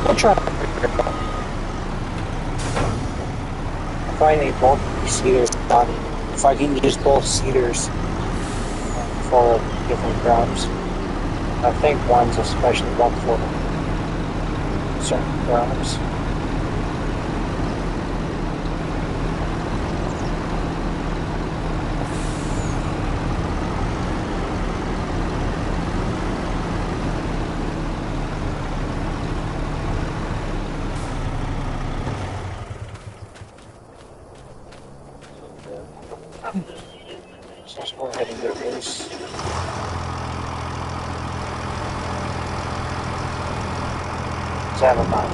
I'll try to figure it out. If I need both these seeders done, if I can use both seeders for different crops. I think one's especially one for certain crops. So let's go ahead and get this. Is that about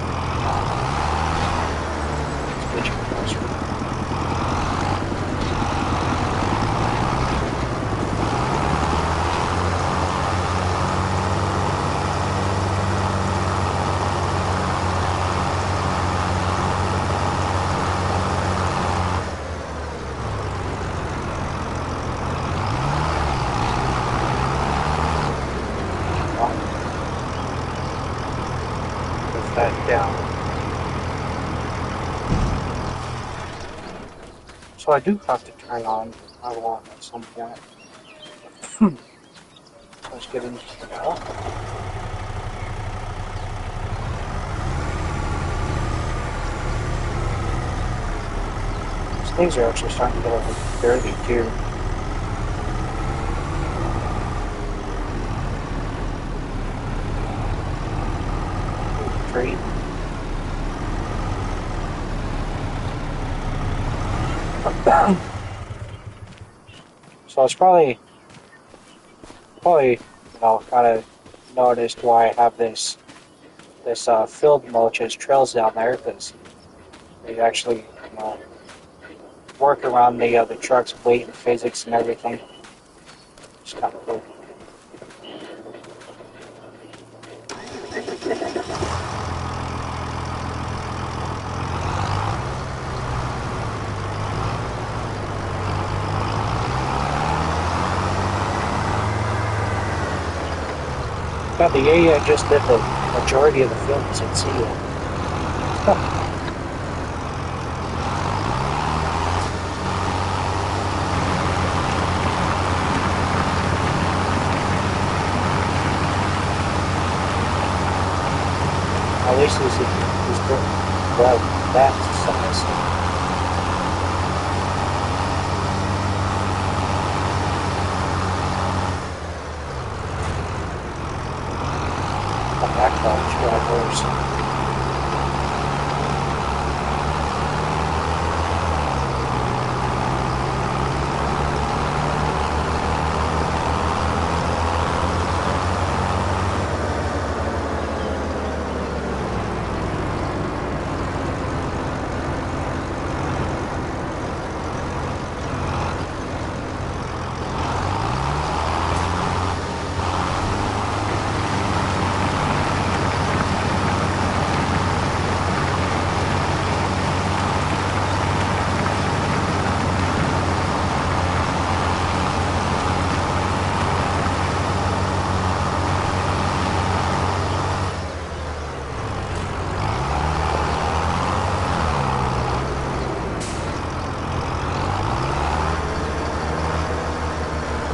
that down. So I do have to turn on my alarm at some point. Let's get into that. These things are actually starting to get a little dirty too. Great. So it's probably kind of noticed why I have this field mulch as trails down there, because they actually work around the truck's weight and physics and everything. It's kind of cool. But the area I just did the majority of the field was in seal. At least he's well, that size. Backbones, drivers.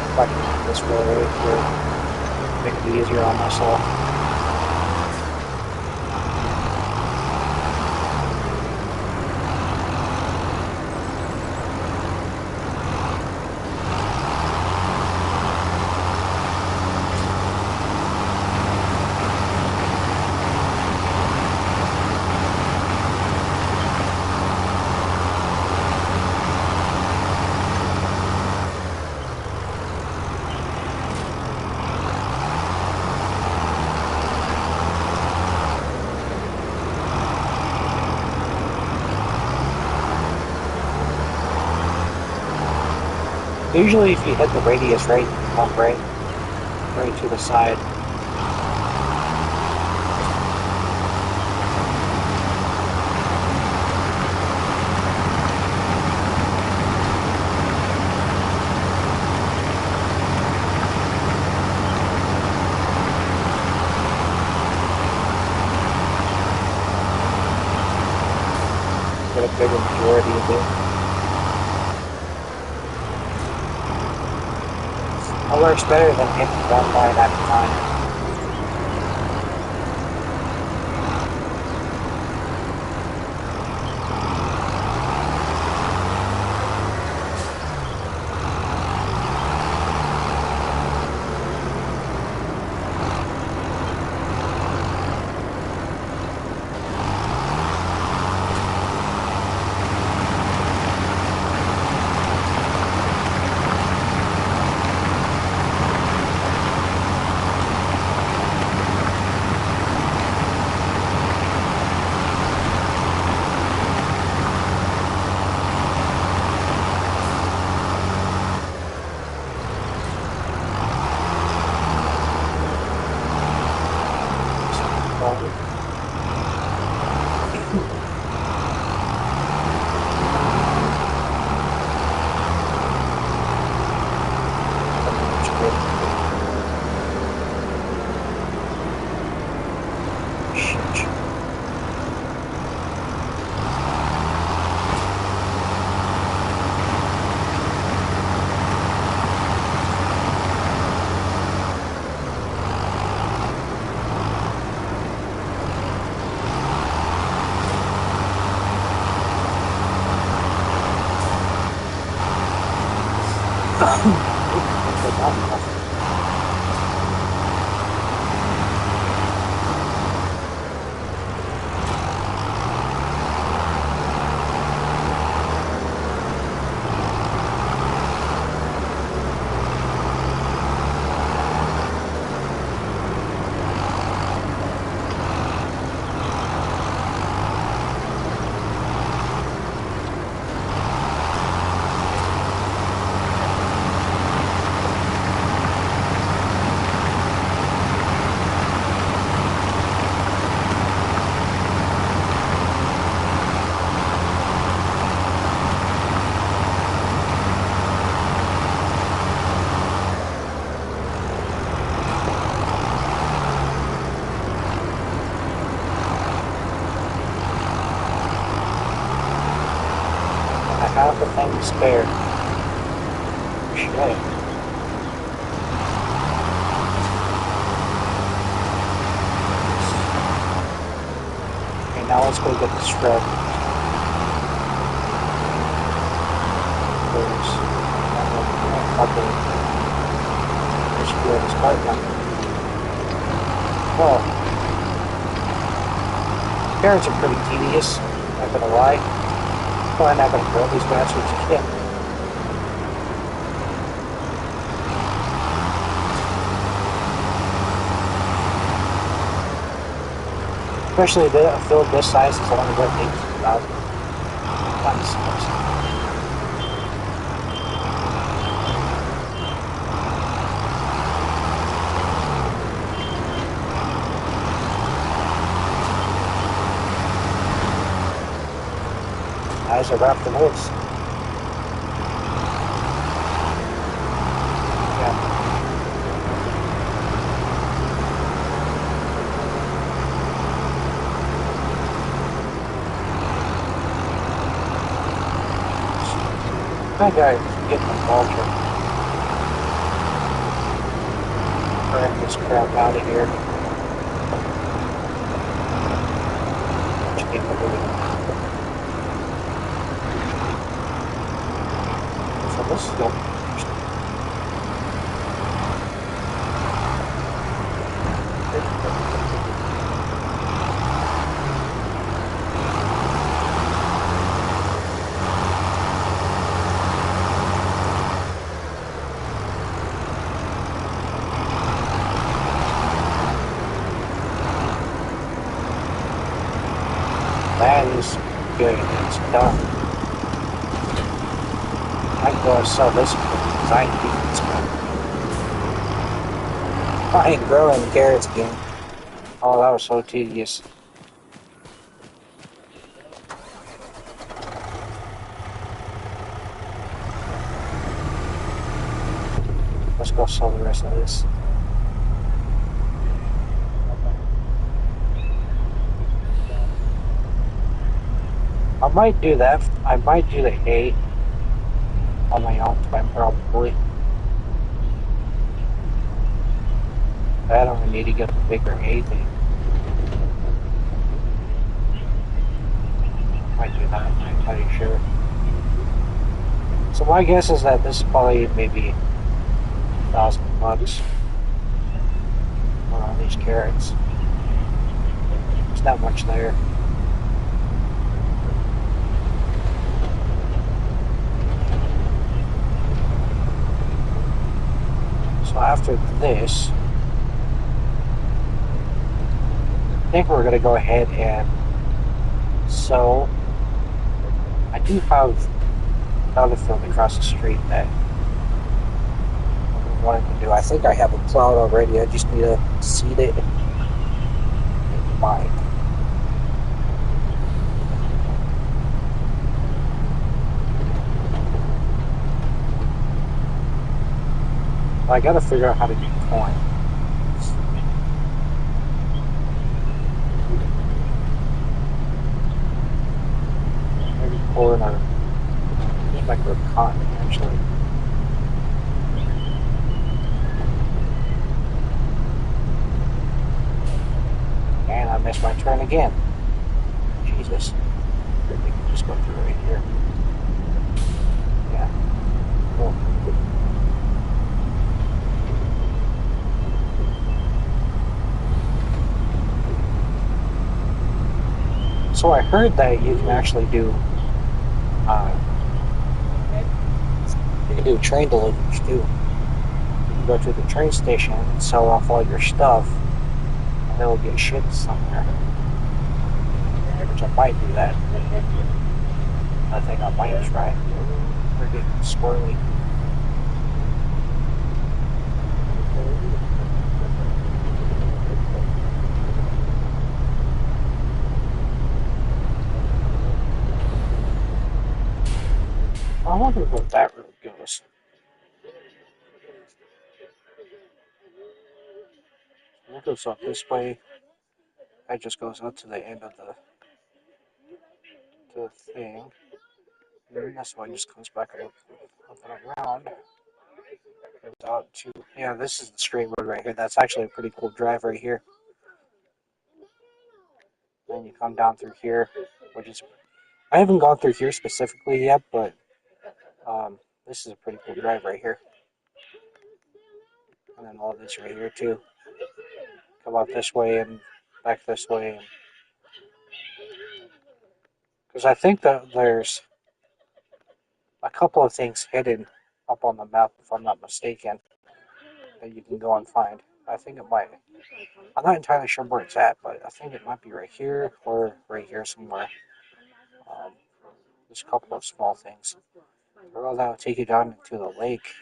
If I can get this way, make it easier on myself. Usually if you hit the radius right, come right to the side. Get a bigger majority of it. It works better than hitting one line at a time. Half a thing to spare. Shit. Okay, now let's go get the shred. There's this part now. Well, carrots are pretty tedious, not gonna lie. Probably not gonna grill these bastards again. Especially a field this size is only worth 18,000. Eyes are wrapped in hoods. That guy's getting involved here. Crank this crap out of here. Just keep moving. So this is going to be interesting. That is good. It's done. I go sell this design defense. I ain't growing carrots again. Oh, that was so tedious. Let's go sell the rest of this. I might do that. I might do the hay on my own time, probably. I don't really need to get a bigger hay thing. Might do that. I'm not really sure. So my guess is that this is probably maybe $1,000 on these carrots. There's not much there. So after this, I think we're going to go ahead and sow. I do have another field across the street that I wanted to do. I think I have it plowed already. I just need to seed it in mine. I gotta figure out how to do corn. Maybe corn or like with cotton, actually. And I missed my turn again. Jesus. I think we just go through right here. Yeah. Cool. So I heard that you can actually do train deliveries too. You can go to the train station and sell off all your stuff, and it'll get shipped somewhere. Which I might do that. I think I might try. We're getting squirrely. I wonder what that road goes. It goes up this way. That just goes up to the end of the thing. And this one just comes back up and around. Out to, yeah, this is the straight road right here. That's actually a pretty cool drive right here. Then you come down through here, which is, I haven't gone through here specifically yet, but this is a pretty cool drive right here. And then all this right here too. Come out this way and back this way. Because I think that there's a couple of things hidden up on the map, if I'm not mistaken, that you can go and find. I think it might. I'm not entirely sure where it's at, but I think it might be right here or right here somewhere. There's a couple of small things. Or that will take you down into the lake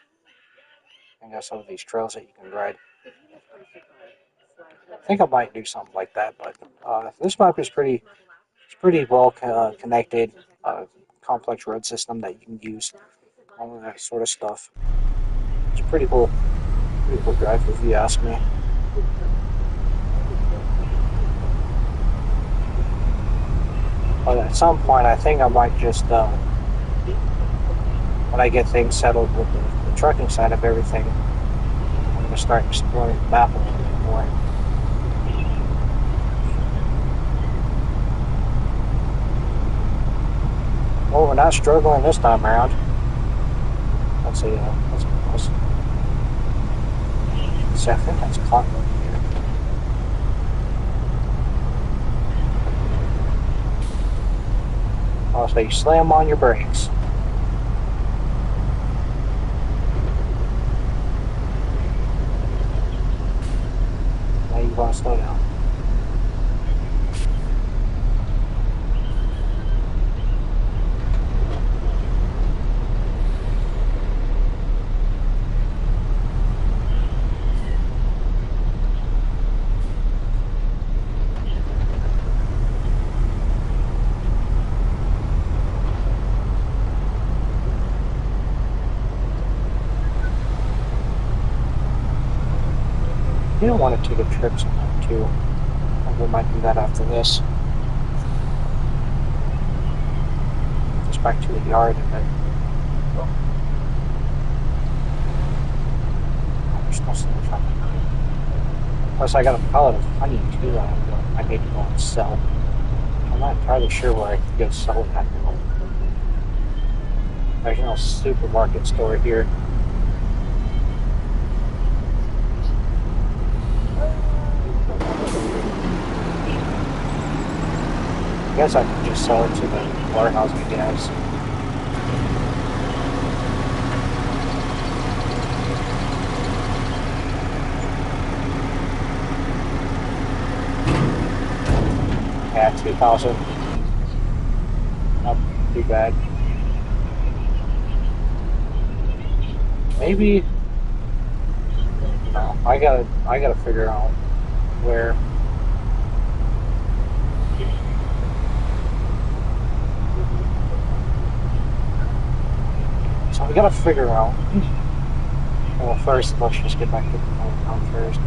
and got some of these trails that you can ride. I think I might do something like that, but this map is pretty well connected, complex road system that you can use, all of that sort of stuff. It's a pretty cool drive if you ask me. But at some point, I think I might just, when I get things settled with the trucking side of everything, I'm going to start exploring the map a little bit more. Well, we're not struggling this time around. Let's see, let's see, I think that's cotton over here. Oh, so you slam on your brakes. Now you want to slow down. do want to take a trip somewhere too. And we might do that after this. Just back to the yard and then. There's no sign from it. Plus, I got a pallet of honey too that I need to go and sell. I'm not entirely sure where I can go sell that now. There's no supermarket store here. I guess I can just sell it to the warehouse, I guess. Yeah, 2,000. Not too bad. Maybe. No, I gotta figure out where. So we gotta figure out. Well, first, let's just get back to the town first.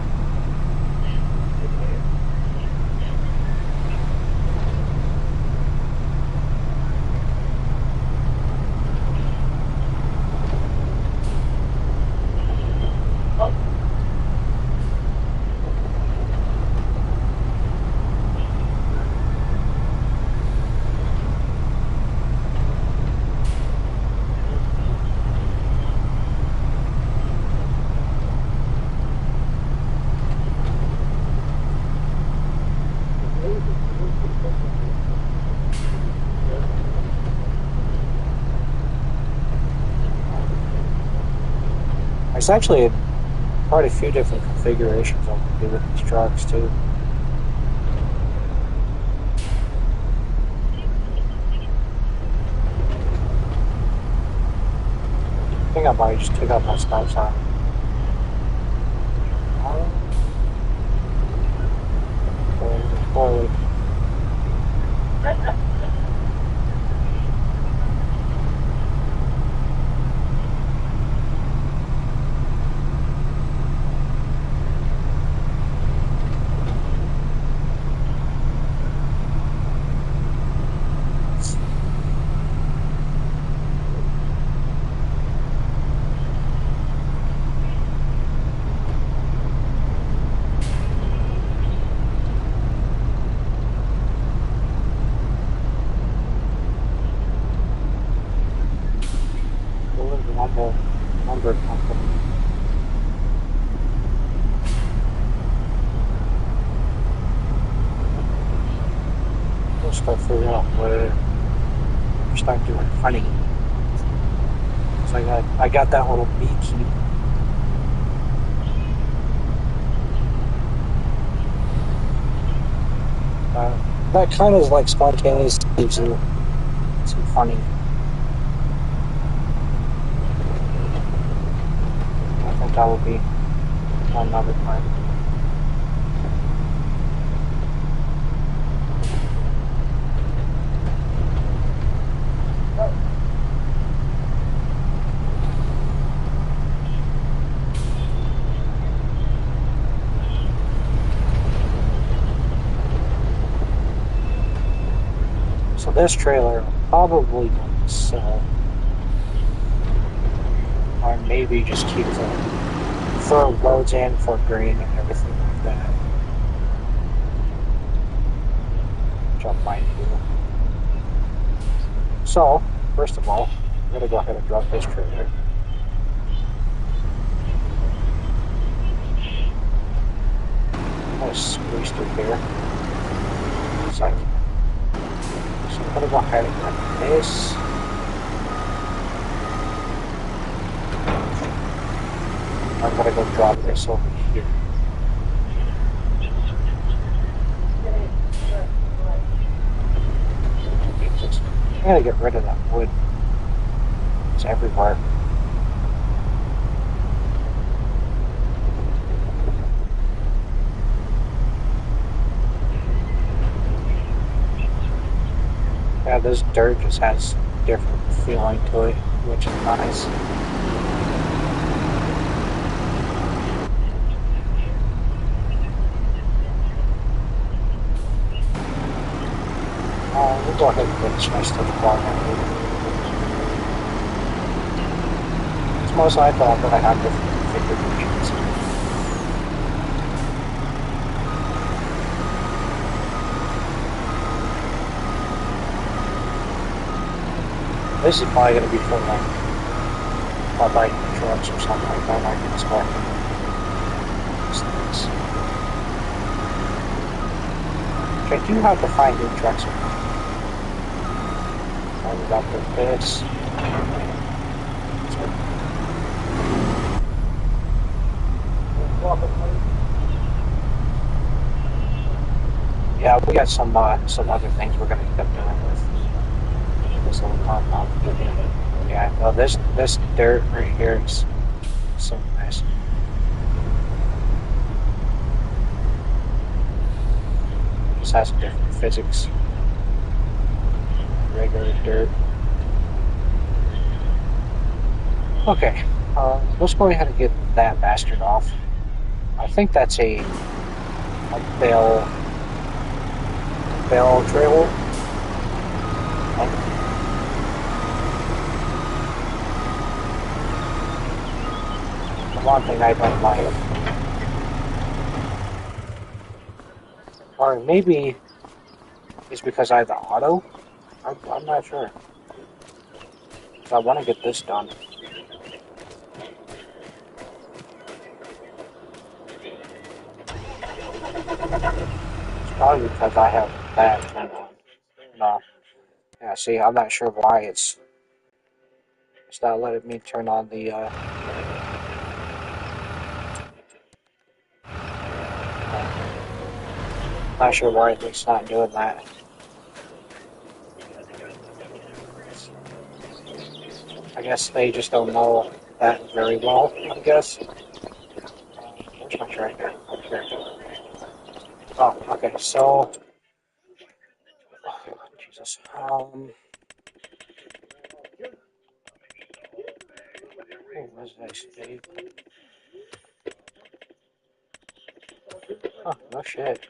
There's actually quite a few different configurations I can do with these trucks too. I think I might just take out my stop sign. Forward. Lumber company. We'll start figuring out where we start doing honey. So I got that little beekeep. That kind of is like spontaneous gives you some honey. That will be another time. So this trailer probably going to sell, or maybe just keep the throw loads in for grain and everything like that. Which I might do. So, first of all, I'm going to go ahead and drop this trailer. I'm going to squeeze through here. So I'm going to go ahead and grab this. I'm gonna go drop this over here. I gotta get rid of that wood. It's everywhere. Yeah, this dirt just has a different feeling to it, which is nice. go ahead and finish my stuff while it's most likely I'm going to have different configurations. This is probably going to be for like trucks or something like that. I can expect these things. Which I do have to find new trucks. I've got this. Yeah, we got some other things we're going to end up doing with this little compound. Yeah, no, this dirt right here is so nice. This has different physics. Regular dirt. Okay, let's go ahead and get that bastard off. I think that's a bell trailer. The one thing I don't like. Or maybe it's because I have the auto. I'm not sure. So I want to get this done. It's probably because I have that turned on. No. Yeah, see, I'm not sure why it's not letting me turn on the not sure why it's not doing that. I guess they just don't know that very well, I guess. Where's my tractor? Oh, here. Oh, okay, so... Oh, Jesus. Oh, where's that save? Oh, no shit.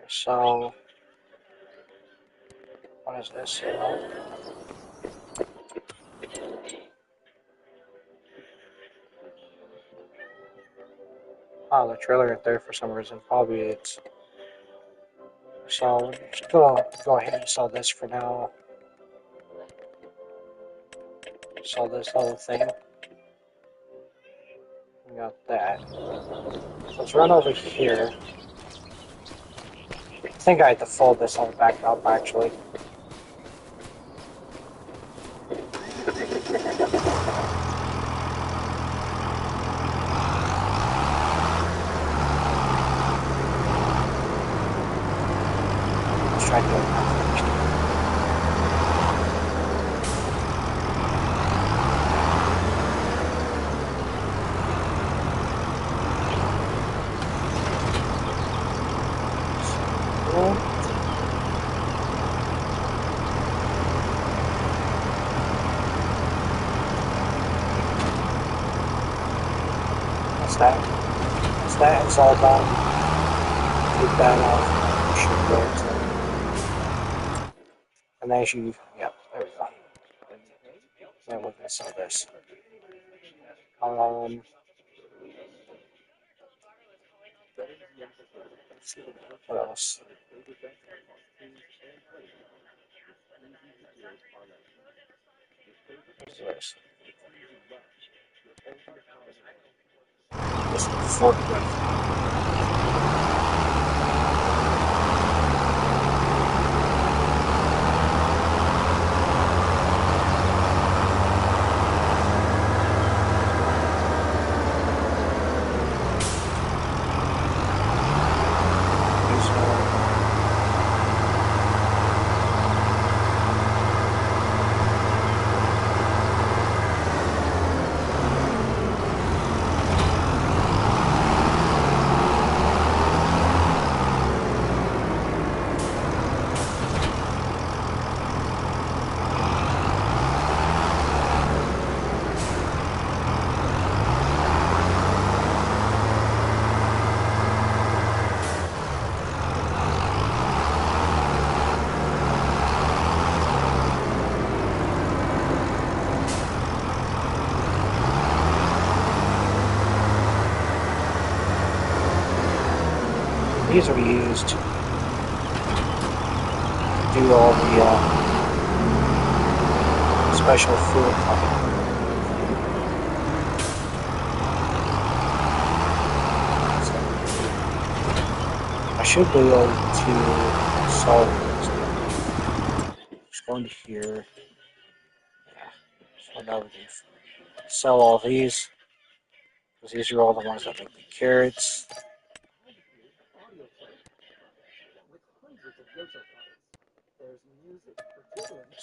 So... What is this? Oh, the trailer right there for some reason. Probably it's... So, just go ahead and sell this for now. Sell this whole thing. We got that. Let's run over here. I think I had to fold this all back up, actually. Let's try doing that first. That's that. It's all done. Take that off. Should go to. And as you, yep, there we go. Now we're gonna sell this. What else? What's this? This is forklift. These are used to do all the special food cooking. So I should be able to solve this. Just go into here. Yeah. So now we can sell all these. Because these are all the ones that make the carrots.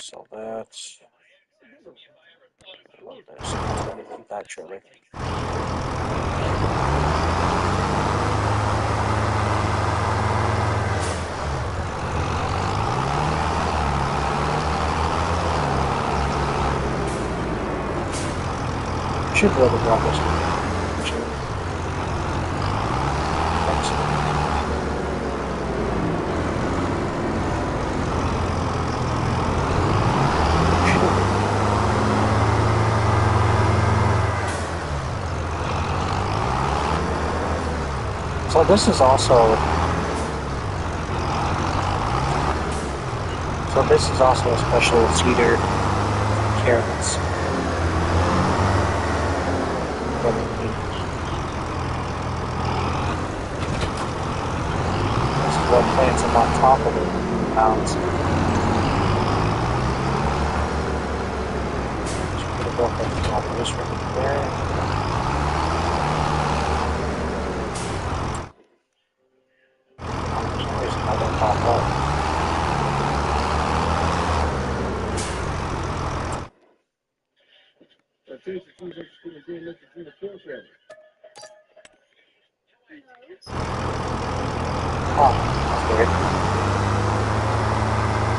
So that's. Keep that chili. Should be able to drop this one. Thanks. So this is also a special cedar carrots. This is what plants them on top of the mounds. Just put a book on top of this right there. There's another pop up. Oh, that's weird.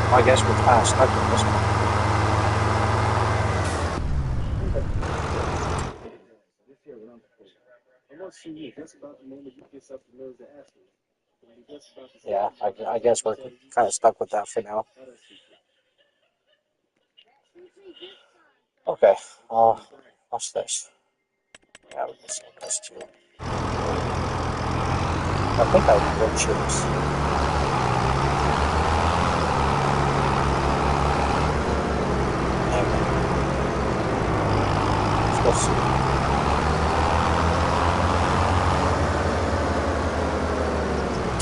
Well, I guess we're kind of stuck with this one. Yeah, I guess we're kind of stuck with that for now. Okay, what's this? Yeah, we can sell this too. I think I would choose. Let's go see.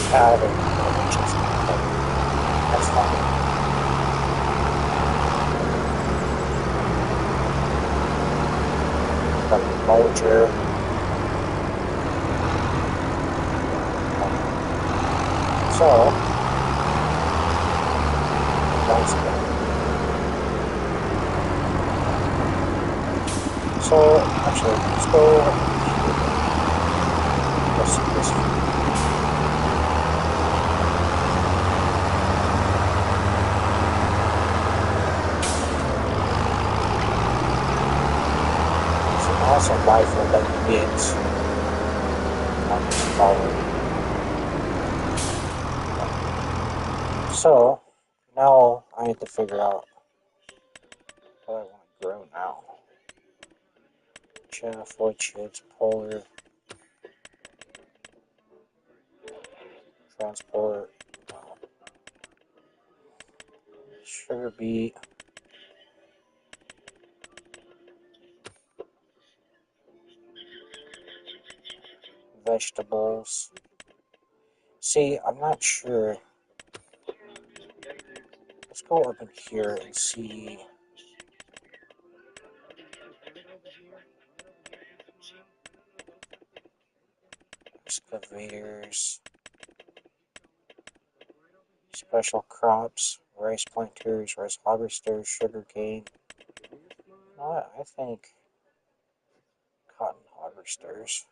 I don't know. That's fine. Got a mulcher. So, once again. So, actually, let's go. Let's see this. Awesome rifle that you get on this follower. So now I need to figure out what I want to grow now. Chaff, white chips, polar, transport, sugar beet, vegetables. See, I'm not sure. Let's go up in here and see. Excavators, special crops, rice planters, rice harvesters, sugar cane. You know what? I think cotton harvesters,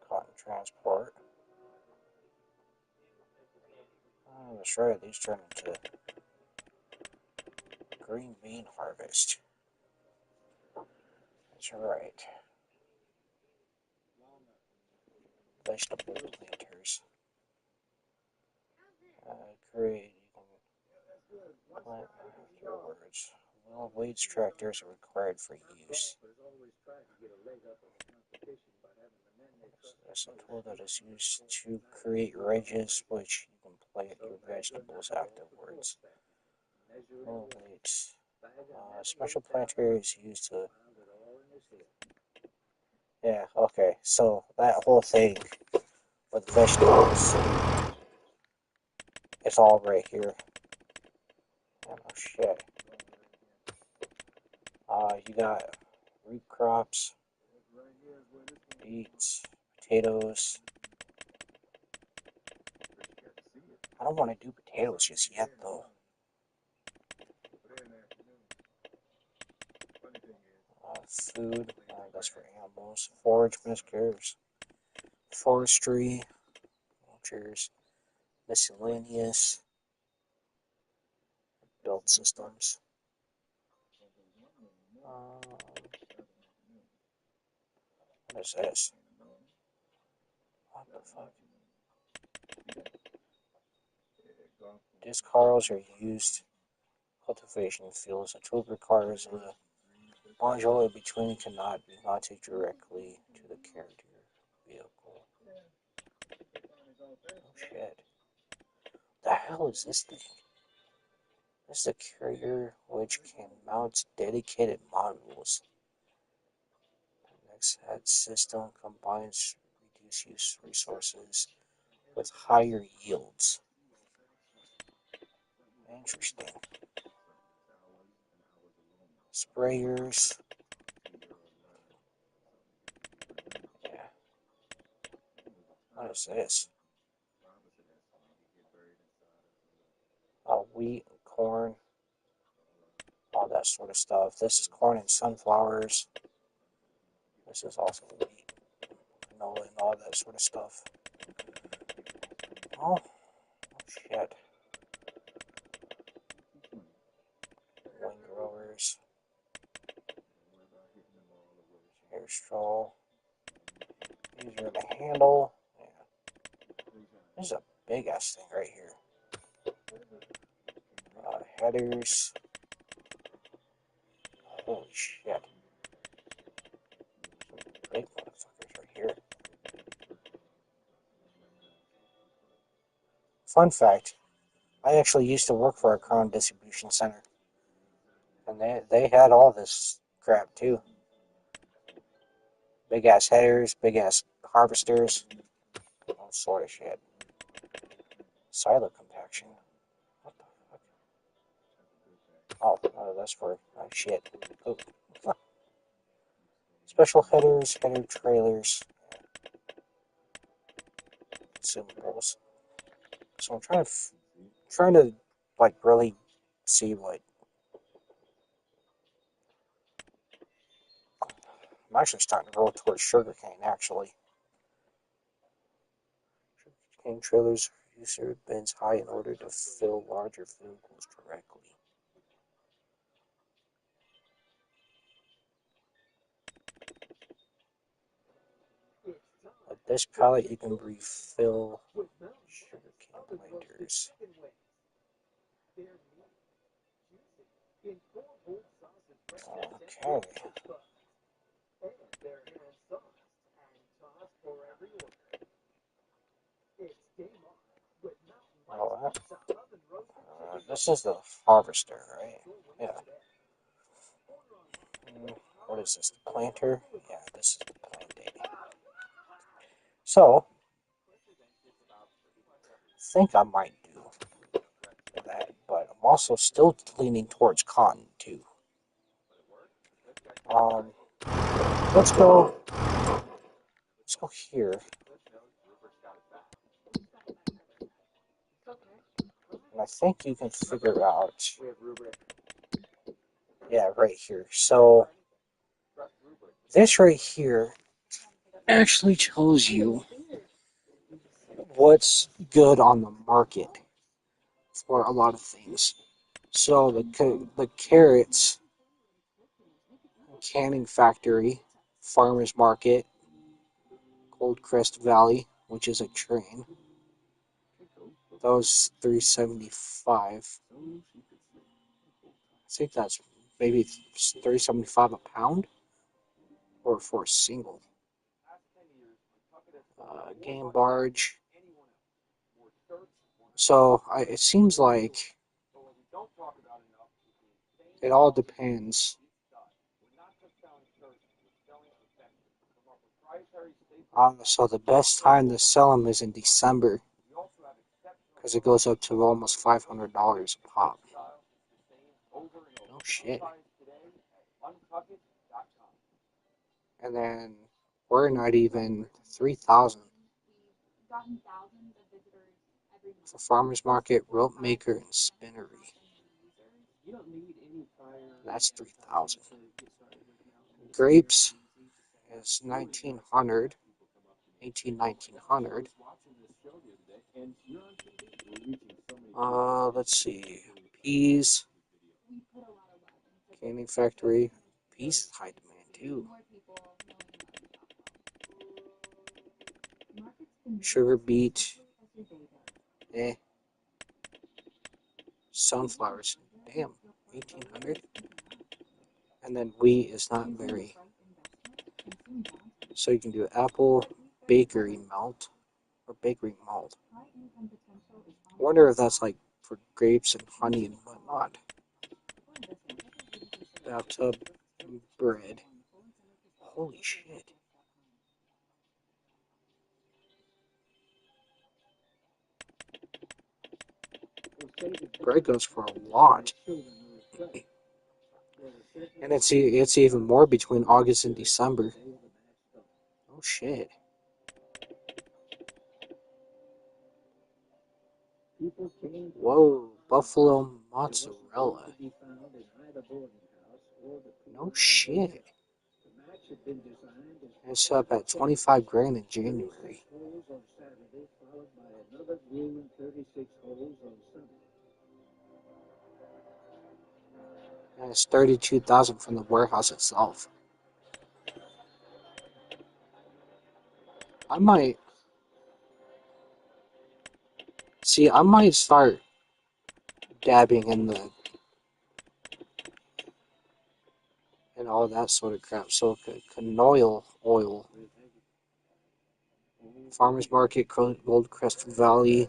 cotton transport. Oh, that's right, these turn into green bean harvest. That's right. Vegetable planters. Great. You can plant afterwards. Well, weeds tractors are required for use. is a tool that is used to create ridges which you can plant your vegetables afterwards. Oh, wait. Special planter is used to... Yeah, okay. So, that whole thing with vegetables is all right here. Oh, shit. You got root crops, beets, potatoes. I don't want to do potatoes just yet, though. Food, that's for animals. Forage miscares. Forestry, vultures, miscellaneous, build systems. What is this? What the fuck? Discards are used cultivation fields. A tool requires a module in between cannot be mounted directly to the character vehicle. Oh shit. The hell is this thing? This is a carrier which can mount dedicated modules. The next head system combines reduced use resources with higher yields. Interesting. Sprayers. Yeah. What is this? Wheat, corn, all that sort of stuff. This is corn and sunflowers. This is also wheat, canola, and all that sort of stuff. Oh shit. Wing growers. Hair straw. Easier to handle. Yeah. This is a big ass thing right here. Headers. Holy shit. Some big motherfuckers right here. Fun fact, I actually used to work for a Crown distribution center. And they had all this crap too. Big ass headers, big ass harvesters, all sort of shit. Silo compaction. What the fuck? Oh, that's for shit. Oh. Special headers, header trailers, consumables. So I'm trying to like really see what. I'm actually starting to roll towards sugarcane. Actually, sugarcane trailers use their bins high in order to fill larger vehicles directly. With this pallet, you can refill sugarcane planters. Okay. Oh, this is the harvester, right? Yeah. What is this? The planter? Yeah, this is the planter. So, I think I might do that, but I'm also still leaning towards cotton too. Um, let's go. Let's go here. And I think you can figure out. Yeah, right here. So this right here actually tells you what's good on the market for a lot of things. So the carrots canning factory, farmers market, Gold Crest Valley, which is a train. That was $3.75. I think that's maybe $3.75 a pound, or for a single. Game barge. So it seems like it all depends. So the best time to sell them is in December because it goes up to almost $500 a pop. Oh shit. And then we're not even 3,000 for farmers market, rope maker, and spinnery. That's 3,000. Grapes is 1900, 1900. Let's see. Peas, canning factory. Peas is high demand too. Sugar beet. Eh. Sunflowers. Damn. 1800. And then wheat is not very. So you can do apple bakery malt or bakery malt. I wonder if that's like for grapes and honey and whatnot. Bathtub bread. Holy shit. Bread goes for a lot. And it's even more between August and December. Oh shit. Whoa, buffalo mozzarella. No shit. It's up at 25 grand in January. And it's 32,000 from the warehouse itself. I might start dabbing in all that sort of crap. So canola oil, farmers market, Goldcrest Valley,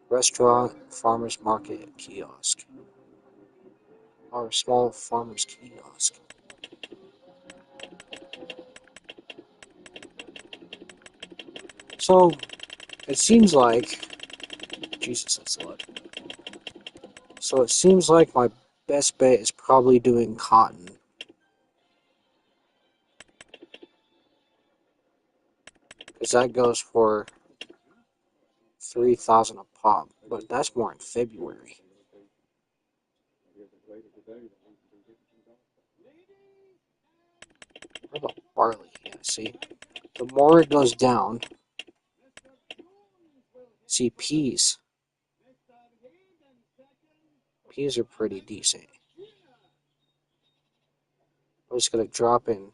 restaurant, farmers market kiosk, or small farmers kiosk. So it seems like Jesus, that's a lot. So it seems like my best bet is probably doing cotton. Because that goes for 3,000 a pop, but that's more in February. What about barley? Yeah, see, the more it goes down, see peas. Peas are pretty decent. I'm just gonna drop in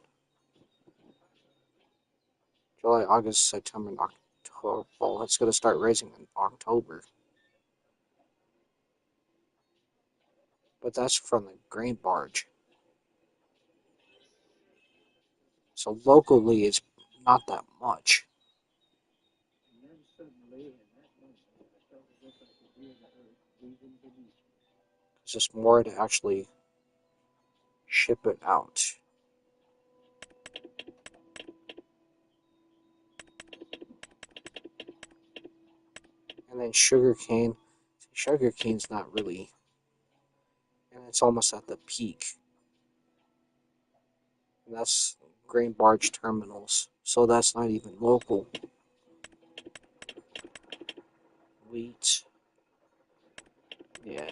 July, August, September, and October. Well, it's gonna start raising in October. But that's from the grain barge. So locally, it's not that much. It's just more to actually ship it out. And then sugarcane. Sugarcane's not really, and it's almost at the peak. And that's grain barge terminals, so that's not even local. Wheat. Yeah.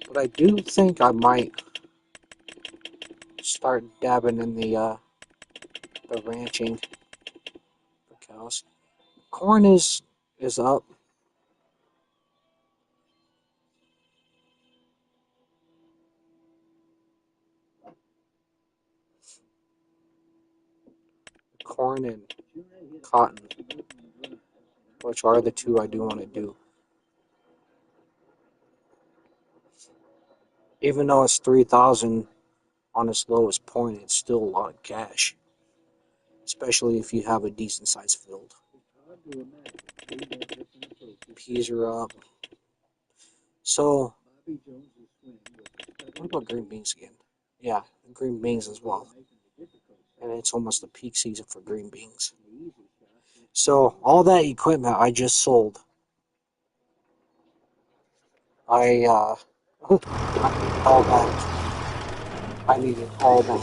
But I do think I might start dabbing in the ranching for cows. Corn is up. Corn and cotton, which are the two I do want to do. Even though it's 3,000 on its lowest point, it's still a lot of cash. especially if you have a decent sized field. Peas are up. So, what about green beans again? Yeah, green beans as well. And it's almost the peak season for green beans. So, all that equipment I just sold, I need all back. I need it all back.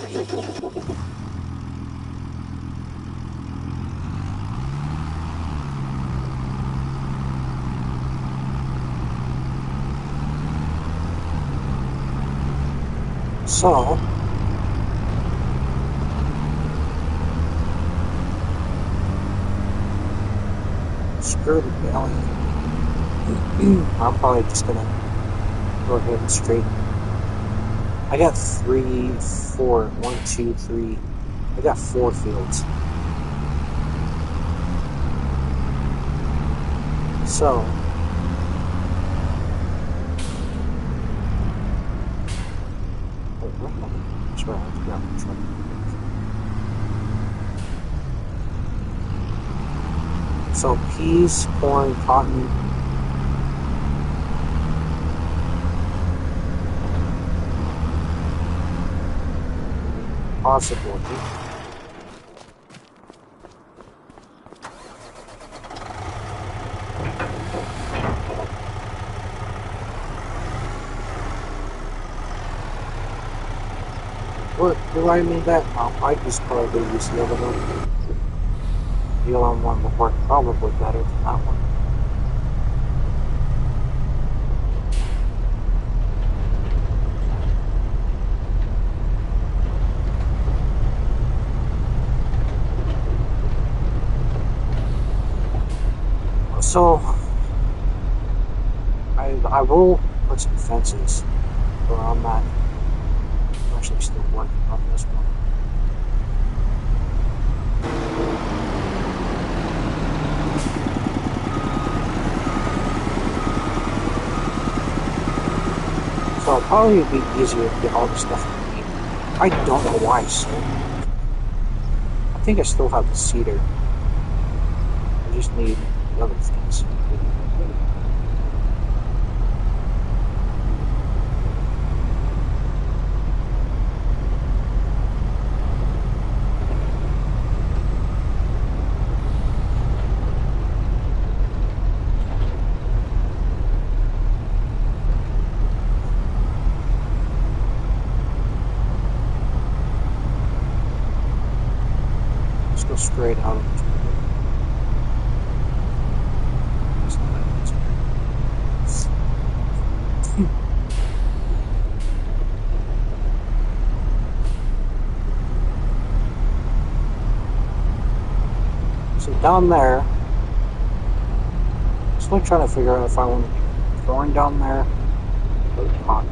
So, screw the belly. I'm probably just gonna go ahead and straighten. I got 3, 4, 1, 2, 3. I got 4 fields. So, that's right, I forgot which one. So, peas, corn, cotton. Possibly. What do I mean that? I just probably use the other one. The other one will work probably better than that one. So, I will put some fences around that. I'm actually still working on this one. So it'll probably be easier to get all the stuff I need. I don't know why I sold it. I think I still have the cedar. I just need the other things. Let's go straight out. So down there, I'm still trying to figure out if I want to do corn down there or cotton.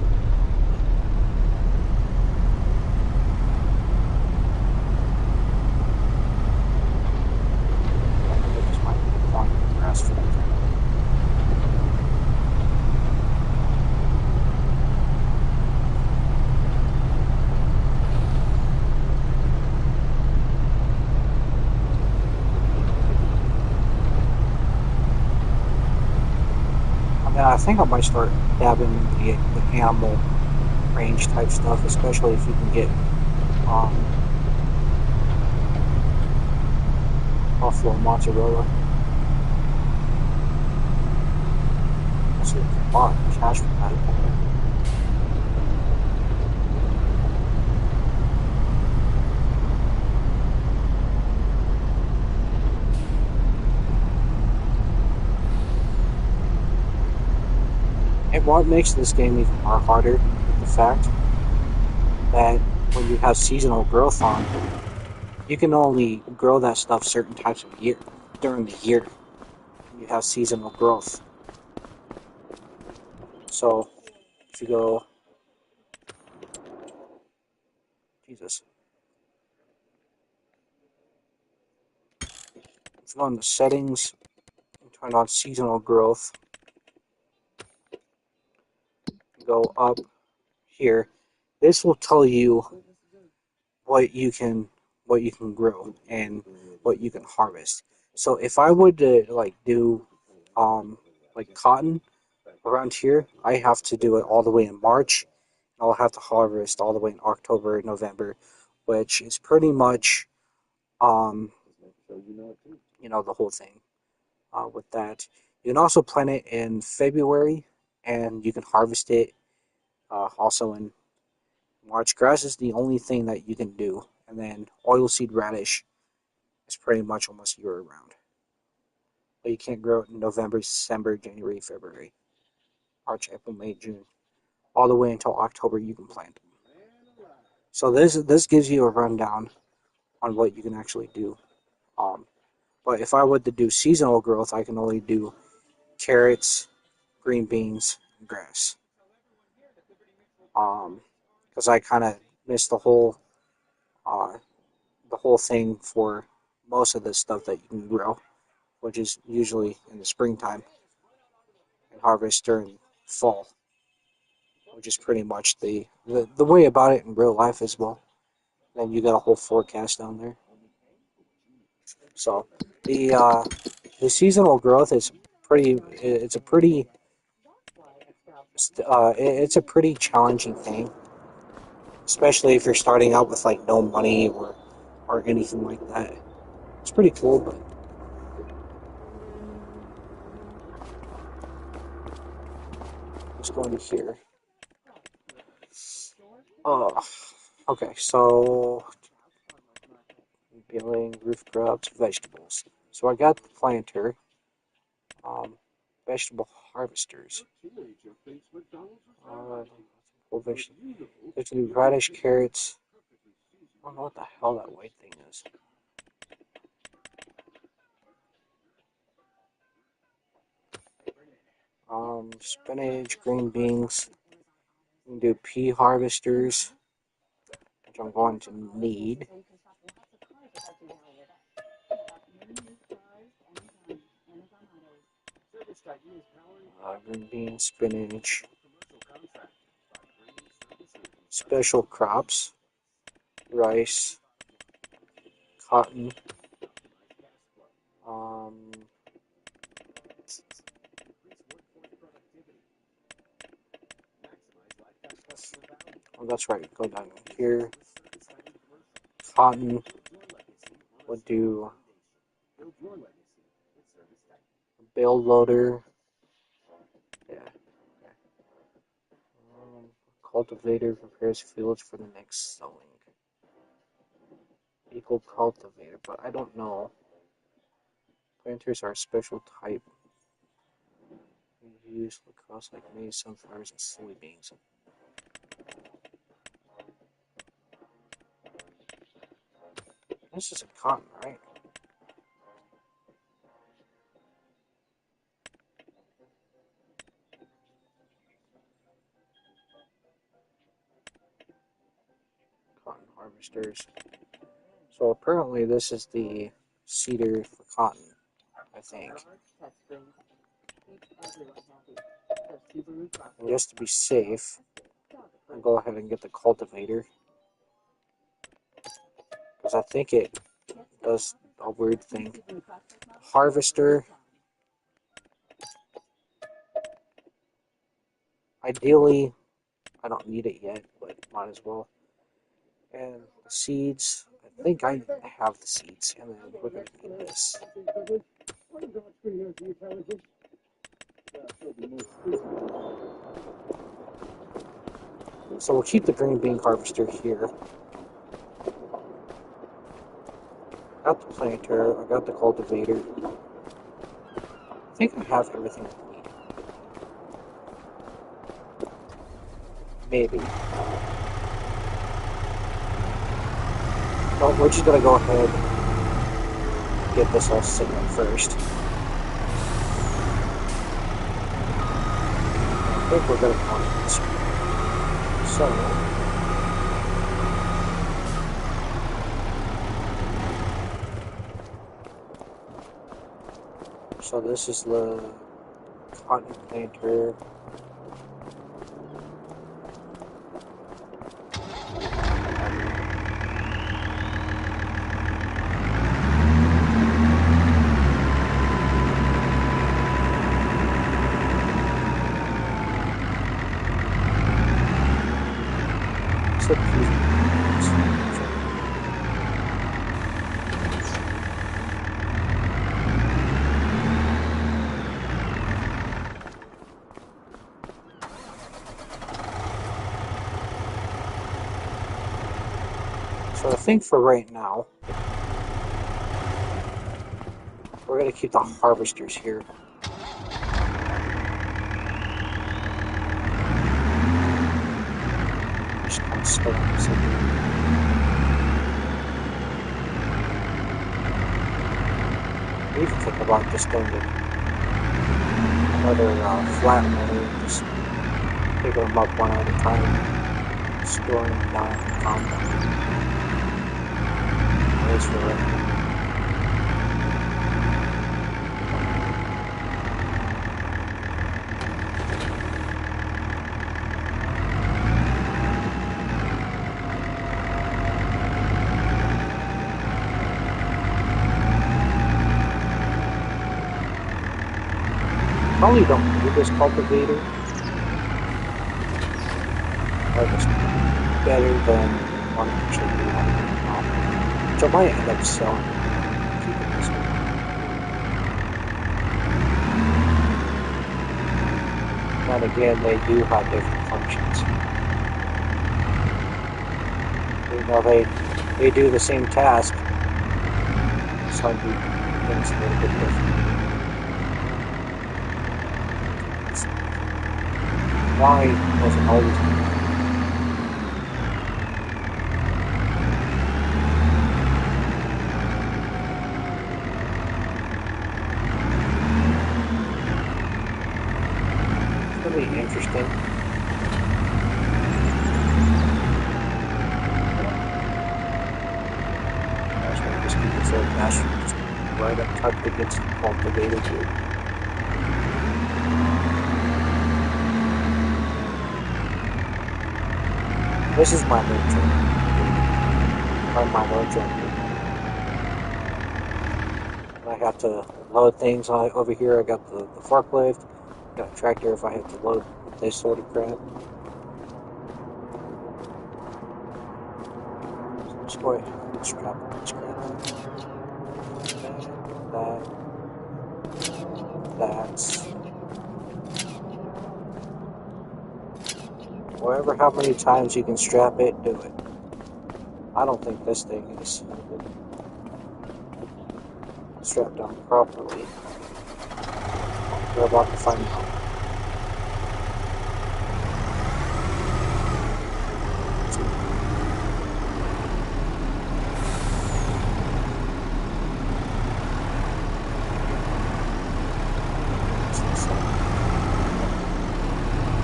I think I just might do corn and grass field. I think I might start dabbing in the animal range type stuff, especially if you can get buffalo mozzarella. That's a lot of cash for that. And what makes this game even more harder is the fact that when you have seasonal growth on, you can only grow that stuff certain times of year during the year. You have seasonal growth. So if you go, Jesus, if you go in the settings and turn on seasonal growth, go up here, this will tell you what you can what you can grow and what you can harvest. So if I would like do like cotton around here, I have to do it all the way in March. I'll have to harvest all the way in October, November, which is pretty much um, the whole thing with that. You can also plant it in February, and you can harvest it also in March. Grass is the only thing that you can do, and then oilseed radish is pretty much almost year round. But you can't grow it in November, December, January, February, March, April, May, June, all the way until October. You can plant them. So this gives you a rundown on what you can actually do. Um, but if I were to do seasonal growth, I can only do carrots, green beans, and grass. Because I kind of missed uh, the whole thing for most of the stuff that you can grow, which is usually in the springtime and harvest during fall, which is pretty much the way about it in real life as well. Then you got a whole forecast down there. So the seasonal growth is pretty. It's a pretty challenging thing, especially if you're starting out with like no money or anything like that. It's pretty cool, but let's go into here. Oh, okay. So peeling, roof grubs, vegetables. So I got the planter, vegetable harvesters. Full vegetable. There's the radish, carrots. I don't know what the hell that white thing is. Spinach, green beans. We can do pea harvesters, which I'm going to need. Green beans, spinach. Special crops, rice, cotton. Oh, that's right. Go down here. Cotton. We'll do bale loader. Yeah. Cultivator prepares fields for the next sowing. Equal cultivator, but I don't know. Planters are a special type. Used across like maize, sunflowers, and soybeans. This is a cotton, right? Cotton harvesters. So apparently this is the seeder for cotton, I think. And just to be safe, I'll go ahead and get the cultivator. Because I think it does a weird thing. Harvester. Ideally, I don't need it yet, but might as well. And the seeds. I think I have the seeds. And then we're going to need this. So we'll keep the green bean harvester here. I got the planter, I got the cultivator. I think I have everything I need. Maybe. Well, we're just gonna go ahead and get this all set up first. I think we're gonna count this one. So this is the cotton planter. think for right now, we're going to keep the harvesters here. Just kind of storms. We even think about just going to another flat layer and just picking them up one at a time, storing them down in the compound. At least for right now. Probably don't need this cultivator. But it's better than one actually one. Which I might end up selling. Keeping this one. And again, they do have different functions. You know, they do the same task. Some do things a little bit different. Why wasn't always it's really interesting. Actually, just keep it so casual, just right up tucked against the cultivator here. This is my nurture. My nurture. I have to load things over here. I got the forklift. Got a tractor if I have to load this sort of crap. Just go ahead and strap this crap. That's. However, how many times you can strap it, do it. I don't think this thing is strapped down properly. We're about to find out.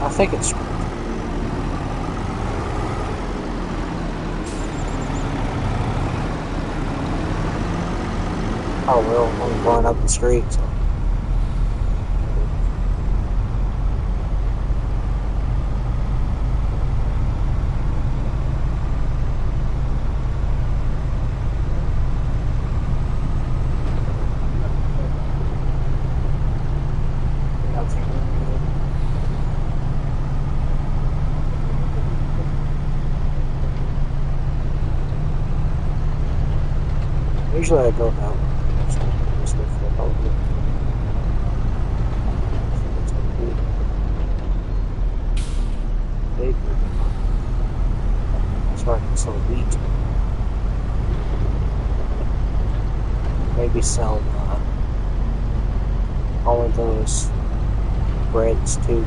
I think it's strapped. Oh, we're only going up the street, so. Usually I go that way. So I can sell wheat. Maybe sell all of those breads too.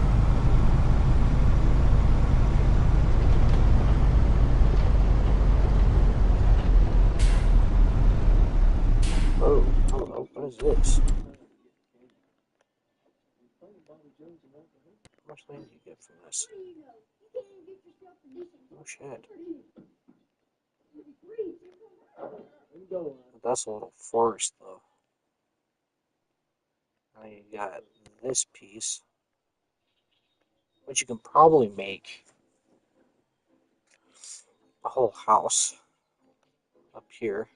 Oh, hello, what is this? How much land do you get from this? Oh shit. That's a little forest though. Now you got this piece, which you can probably make a whole house up here.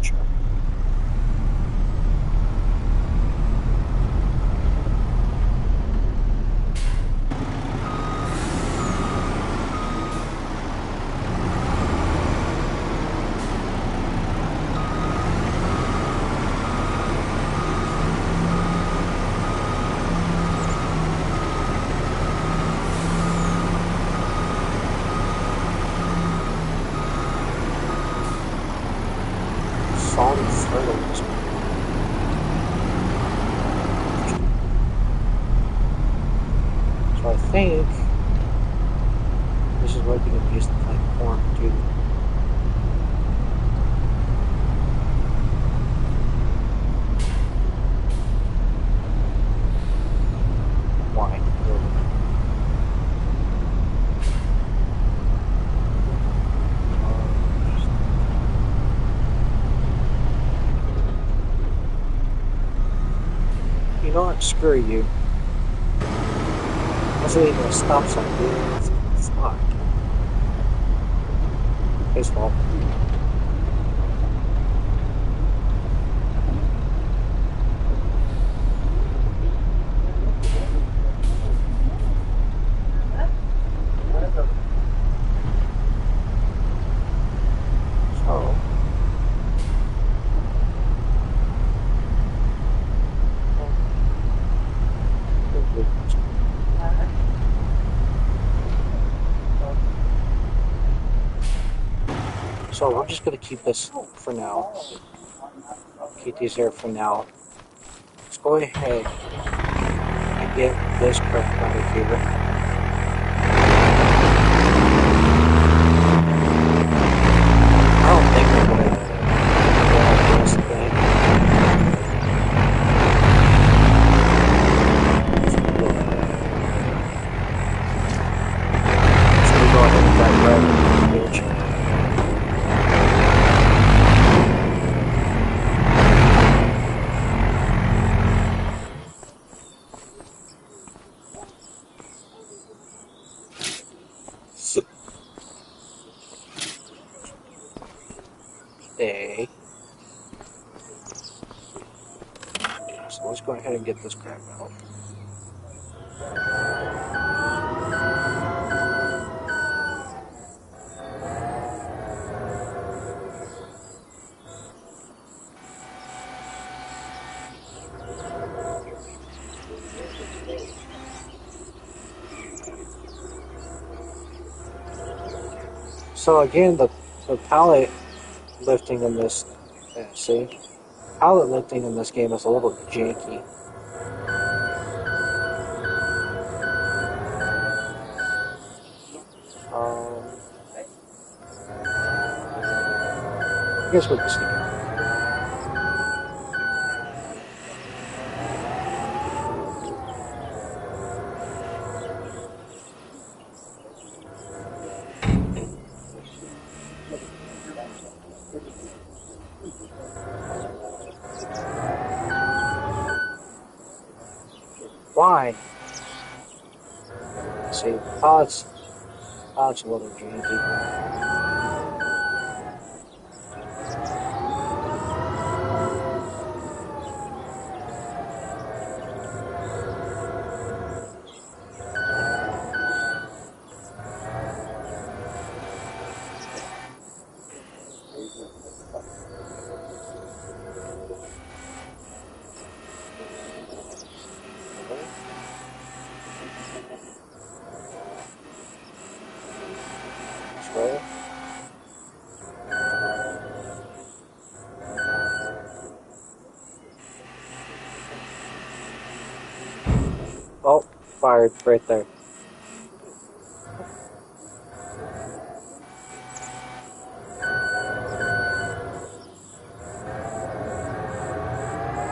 Sure. would be going to use to plant corn too. Why? You know what? Screw you. I wasn't even a stop sign, dude. Fuck. His fault. So we're just going to keep this for now. Keep these here for now. Let's go ahead and get this crap out of here. I don't think we're going to grab this thing. Let's go ahead and grab that bitch. Okay. So let's go ahead and get this crap out. So again, the pallet lifting in this, see, pallet lifting in this game is a little janky. I guess we'll just stick Why? See, pallet's a little janky. Oh, fired right there.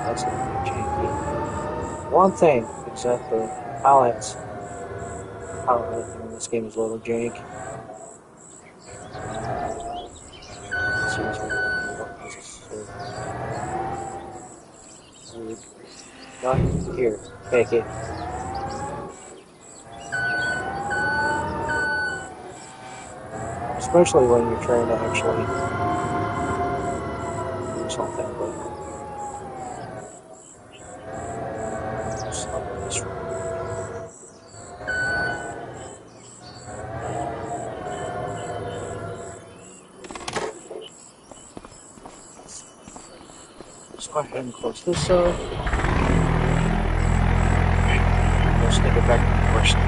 That's a little janky. One thing, except for pallets. Pallet lifting in this game is a little jank. Not here. Take it. Especially when you're trying to actually do something, but let's go ahead and close this up. Let's take it back to the stage.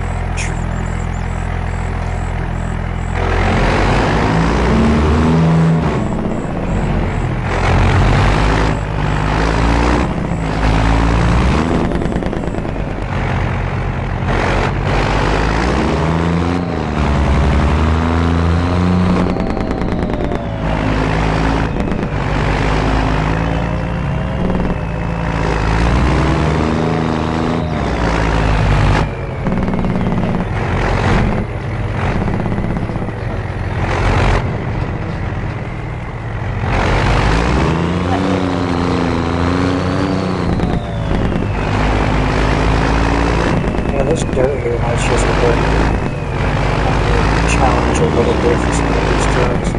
charge a little bit for some of these trucks.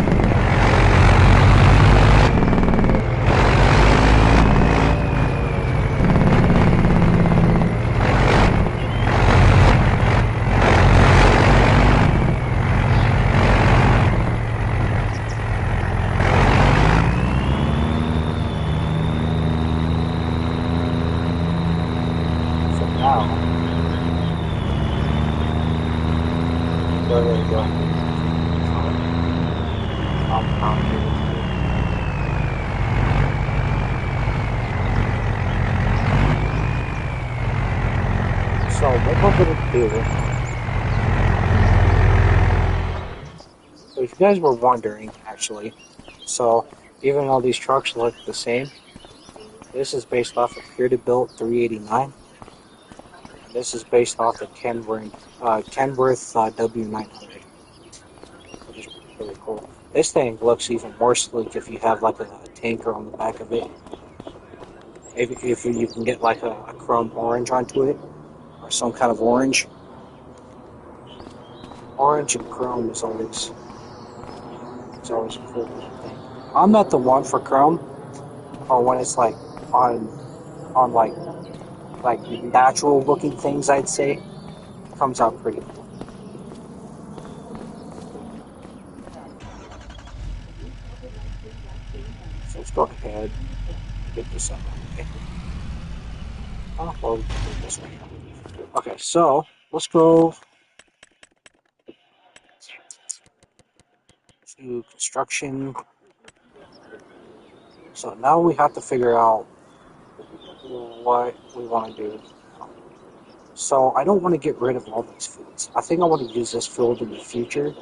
So what we're going to do, so if you guys were wondering, actually, so even though these trucks look the same, this is based off of Peterbilt 389, and this is based off the Kenworth W900, which is really cool. This thing looks even more sleek if you have like a tanker on the back of it. If you can get like a chrome orange onto it, or some kind of orange. Orange and chrome is always a cool thing. I'm not the one for chrome, or when it's like on like natural looking things, I'd say it comes out pretty cool. So let's go ahead and get this out of the way. Oh, well, we can do this way. Okay, so let's go to construction. So now we have to figure out what we want to do. So I don't want to get rid of all these fields. I think I want to use this field in the future.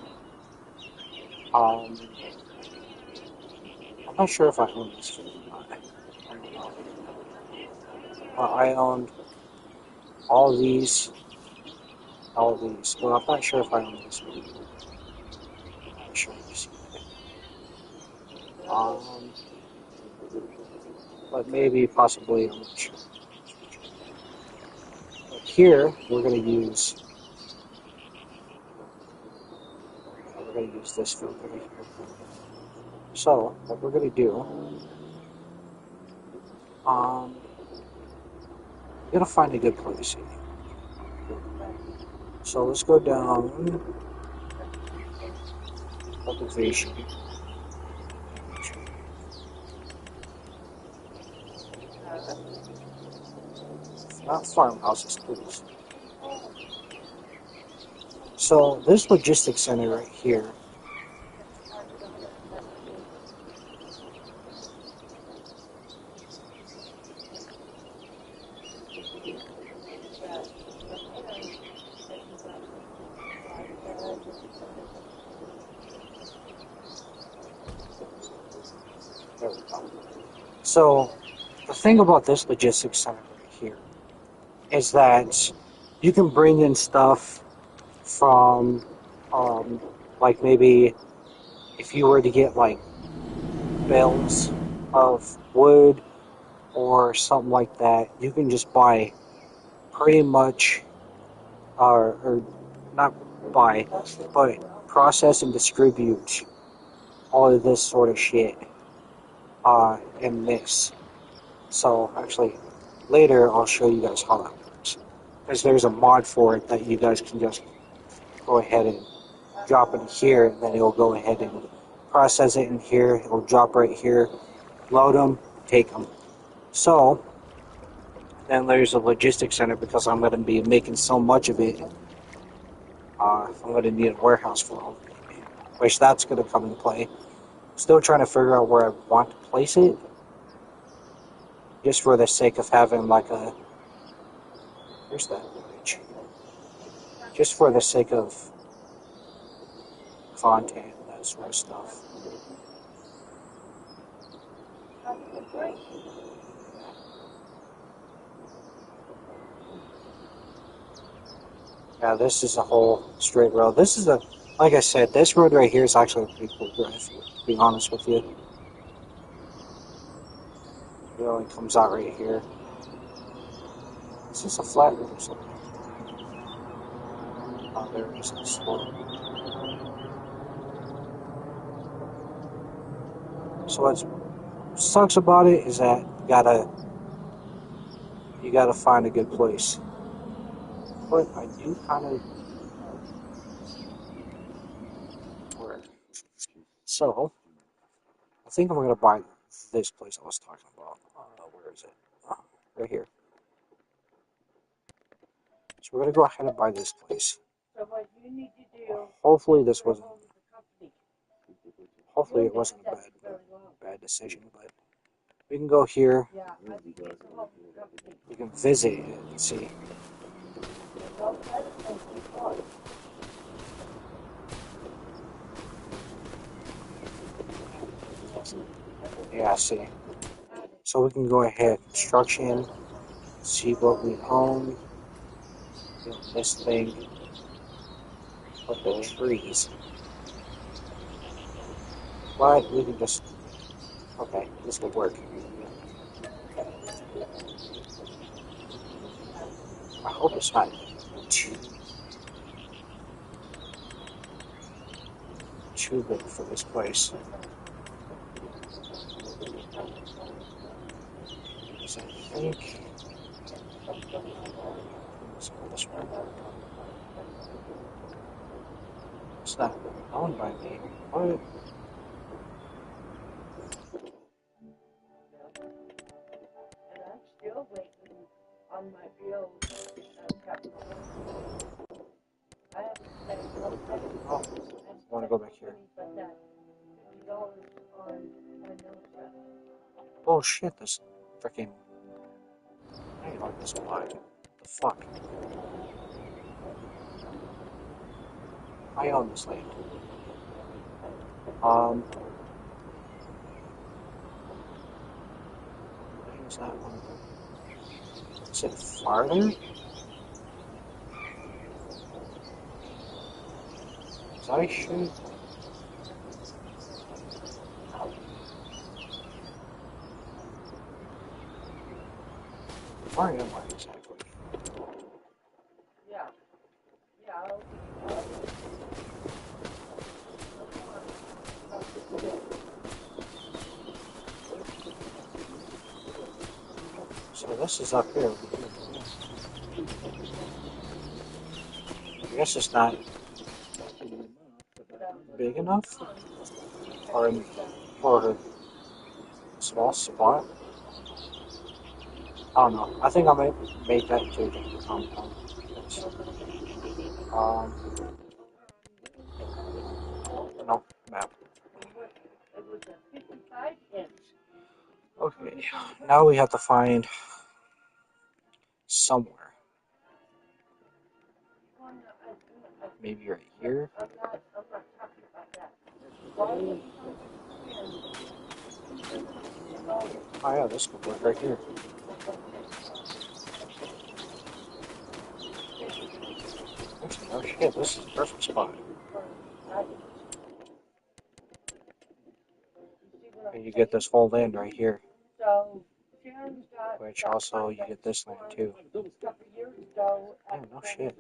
I'm not sure if I own this field or not. I don't know. I owned all of these. Well, I'm not sure if I own this one. I'm not sure. But maybe, possibly, I'm not sure. But here, we're going to use this field over here. So, what we're going to do, we're going to find a good place here. So let's go down cultivation. Not farmhouses, please. So this logistics center right here. There we go. So the thing about this logistics center right here is that you can bring in stuff from, like maybe if you were to get like bales of wood or something like that, you can just buy pretty much, or not buy, but process and distribute all of this sort of shit in this. So actually, later I'll show you guys how that works. Because there's a mod for it that you guys can just go ahead and drop it here, and then it'll go ahead and process it in here. It'll drop right here, load them, take them. So then there's a logistics center because I'm going to be making so much of it. I'm going to need a warehouse for all of it, which that's going to come into play. Still trying to figure out where I want to place it, just for the sake of having like a. Where's that bridge? Just for the sake of content, that sort of stuff. Yeah, this is a whole straight road. This is like I said, this road right here is actually a pretty cool drive, to be honest with you. It only comes out right here. Is this a flat road or something? Oh, there it is. So what sucks about it is that you gotta find a good place. But I do kind of where. So I think I'm gonna buy this place I was talking about. Where is it? Right here. So we're gonna go ahead and buy this place. So what you need to do, Hopefully this wasn't. Hopefully it wasn't a bad decision, but we can go here. yeah, I think it's a home company. We can visit it and see. Well, that's what we thought. Yeah, see. So we can go ahead construction, see what we own. This thing with the trees. But we can just okay, this will work. I hope it's not too big for this place. So I think let's go this way. It's not owned by me. What? And I'm still waiting on my bill. I haven't spent no penny. Oh, I want to go back here. But that $50 on my notes. Oh shit! This freaking. I ain't like this block. The fuck? I own this land. Where's that one? Is it farther? Is I should. Where am I exactly? Yeah. Yeah. So this is up here. I guess it's not big enough for a small spot. I don't know. I think I might make that into a compound. Um, no, map. It was a 55-inch. Okay, now we have to find somewhere. Maybe right here. I'm not talking about that. Oh yeah, this could work right here. Oh shit, this is a perfect spot. And you get this whole land right here. Which also you get this land too. Yeah, no shit.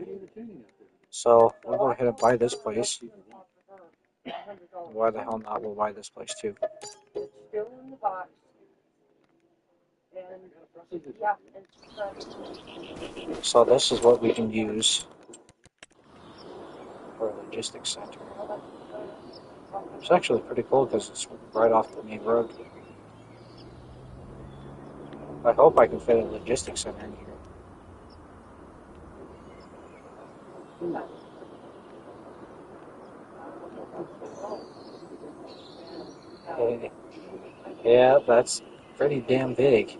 So we'll go ahead and buy this place. Why the hell not? We'll buy this place too. It's still in the box. And yeah, so this is what we can use for a logistics center. It's actually pretty cool because it's right off the main road. I hope I can fit a logistics center in here. Yeah, that's pretty damn big.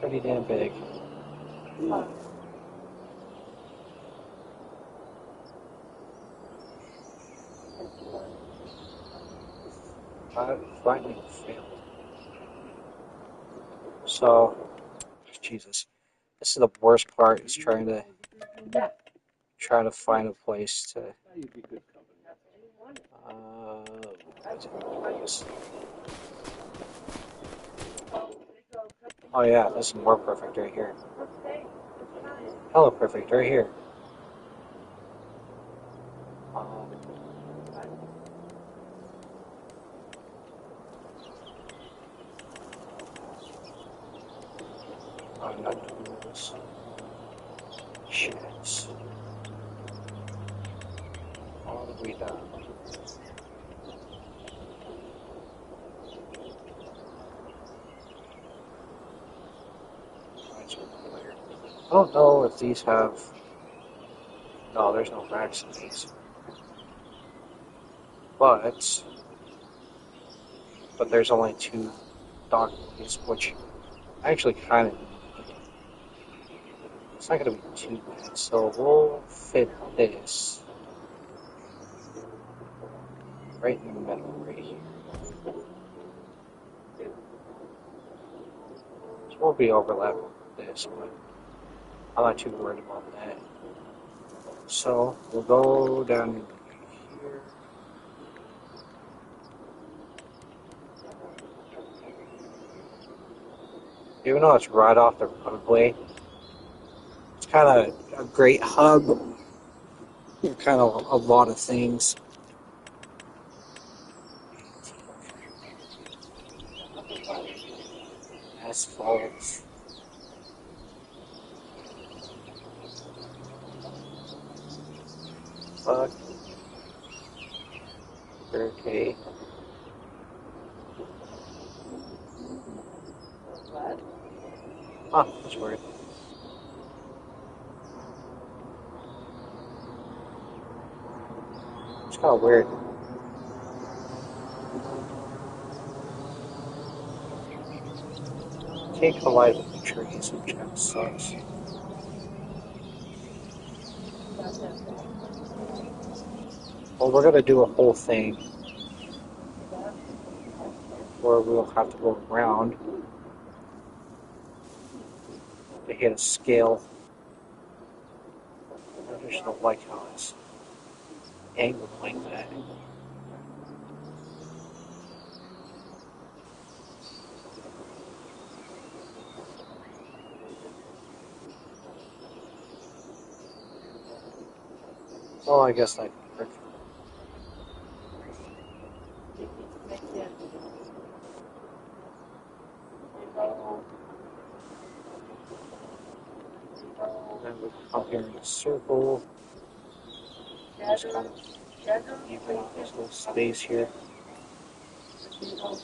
Pretty damn big. Finally failed. So, Jesus, this is the worst part. Is trying to find a place to. Oh yeah, this is more perfect right here. Hello, perfect right here. I'm not doing this. Shit. All the way down. I don't know if these have. No, there's no racks in these. But there's only 2 documents, which I actually kind of need. It's not going to be too bad, so we'll fit this right in the middle, right here. So we'll be overlapping with this, but I'm not too worried about that. So we'll go down here. Even though it's right off the roadway, it's kind of a great hub. Kind of a lot of things. Asphalt. Fuck. Okay. Huh, that's weird. It's kind of weird. Can't collide with the trees, which kind of sucks. Well, we're gonna do a whole thing where we'll have to go around to hit a scale. I just don't like how it's angled like that. Well, I guess that could work. And then we come here in a circle. Just kind of even out this little space here. There you go.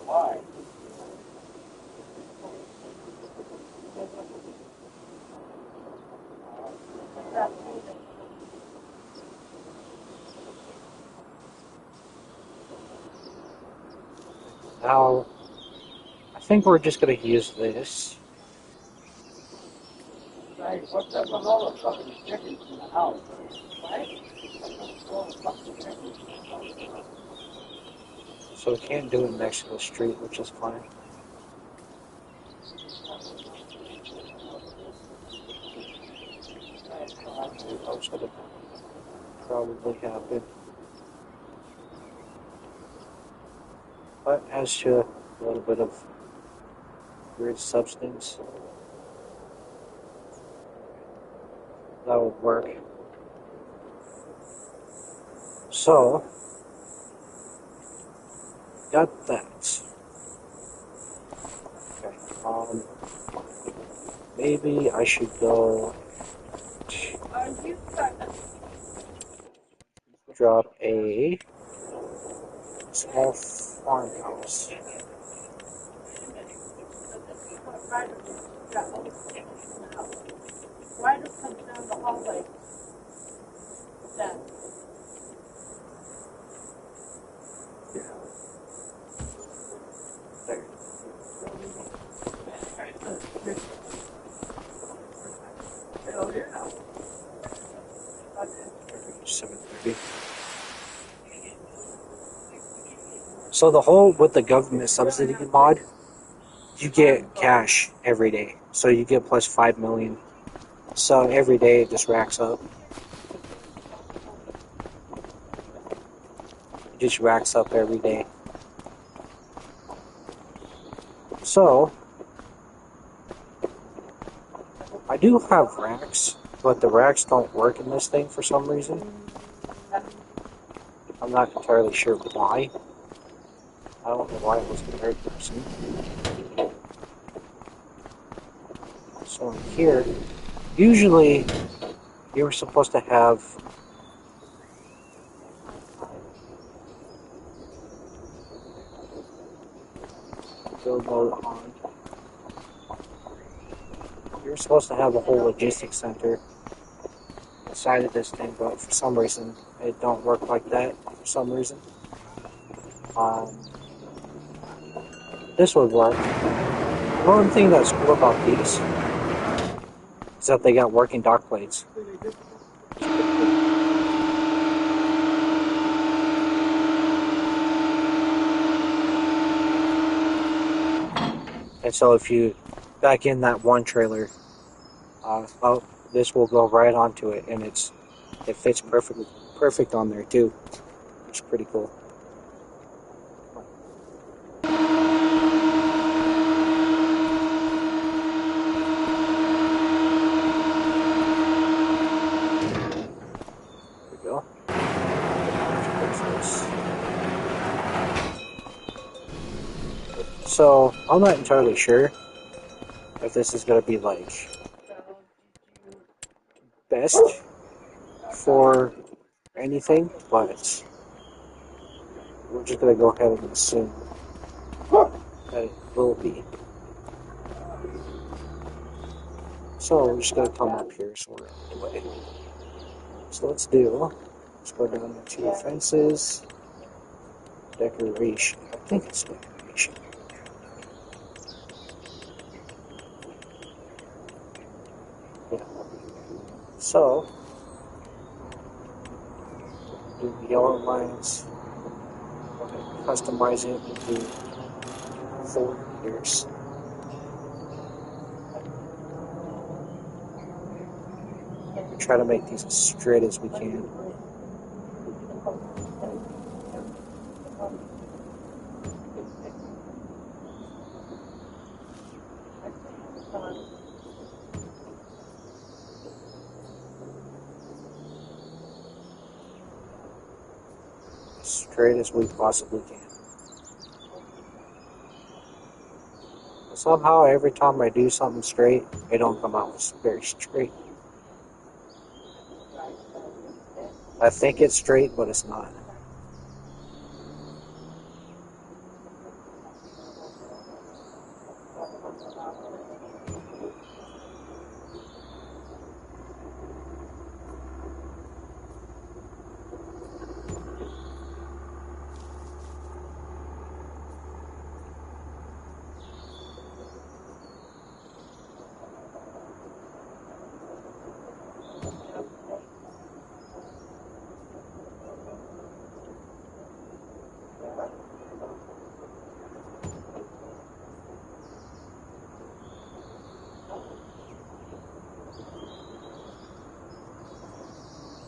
Why? Now, I think we're just going to use this. What's up with all the fucking chickens in the house? So we can't do it next to the street, which is fine. That's going to probably happen. But as to a little bit of weird substance, that would work. So, got that. Okay, maybe I should go drop a small farmhouse. Right up comes down the hallway. That. Yeah. There. 7:30. So the whole with the government subsidy mod, you get cash every day. So you get plus 5 million. So every day it just racks up. It just racks up every day. So I do have racks, but the racks don't work in this thing for some reason. I'm not entirely sure why. I don't know why it was the third person. So in here, usually you're supposed to have build mode on. You're supposed to have a whole logistics center inside of this thing, but for some reason it don't work like that. For some reason, this would work. One thing that's cool about these is that they got working dock plates. And so if you back in that one trailer, this will go right onto it, and it fits perfect on there too. It's pretty cool. There we go. So I'm not entirely sure if this is gonna be like best for anything, but we're just gonna go ahead and assume that it will be. So we're just gonna come up here so we're out of the way. So let's go down to fences, decoration. I think it's decoration. Yeah. So do the yellow lines, go ahead and customize it into 4 meters. Try to make these as straight as we can. Straight as we possibly can. Somehow, every time I do something straight, it don't come out very straight. I think it's straight, but it's not.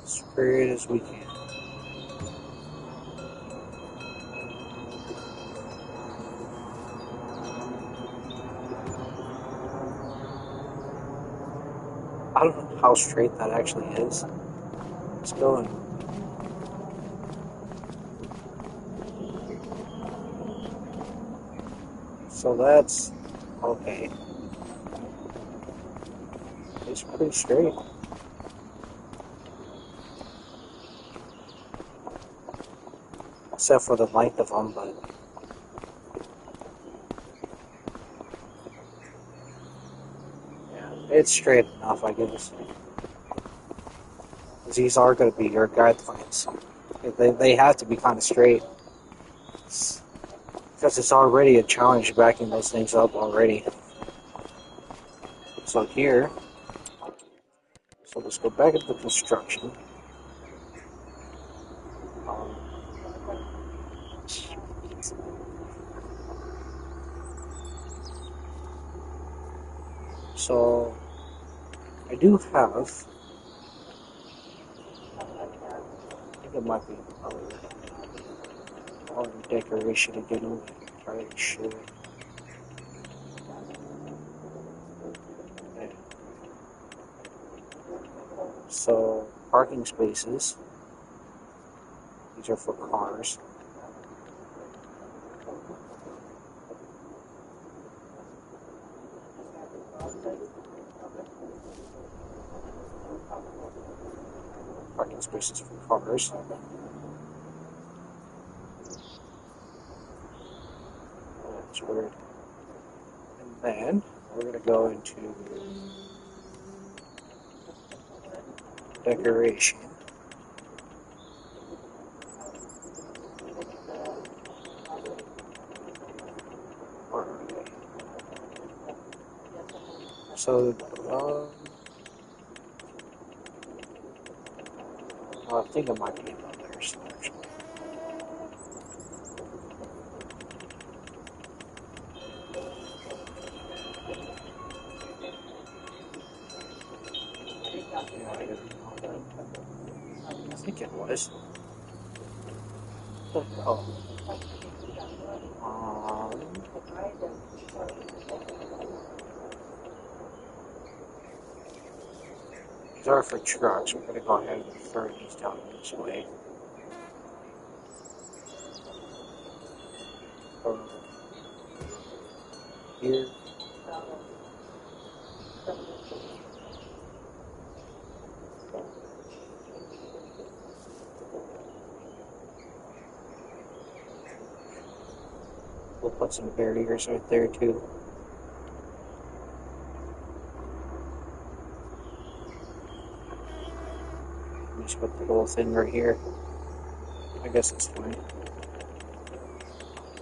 Straight as we can. I don't know how straight that actually is. It's going. So that's okay. It's pretty straight. Except for the length of them, but yeah, it's straight enough, I guess. These are going to be your guidelines. They have to be kind of straight. Because it's already a challenge backing those things up already. So here, so let's go back into construction. So I do have, I think it might be color decoration again. I'm not entirely sure. Yeah. So, parking spaces. These are for cars. Parking spaces for cars. Oh, that's weird. And then we're going to go into decoration. Where are they? So, I think it might be about there, actually. Yeah, I think it was. Oh. These are for trucks. We're going to go ahead and throw these down this way. Here. We'll put some barriers right there too. Just put the little thing right here. I guess it's fine.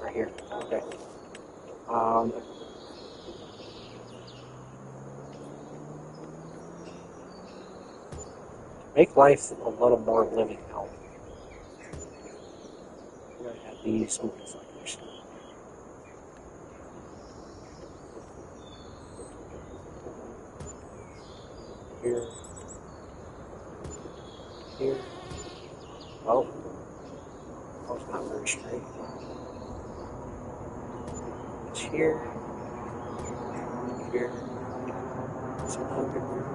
Right here. Okay. Make life a little more living hell. We're gonna have these motherfuckers. Here. Here. Oh. That was not very straight. It's here. Here. It's another here.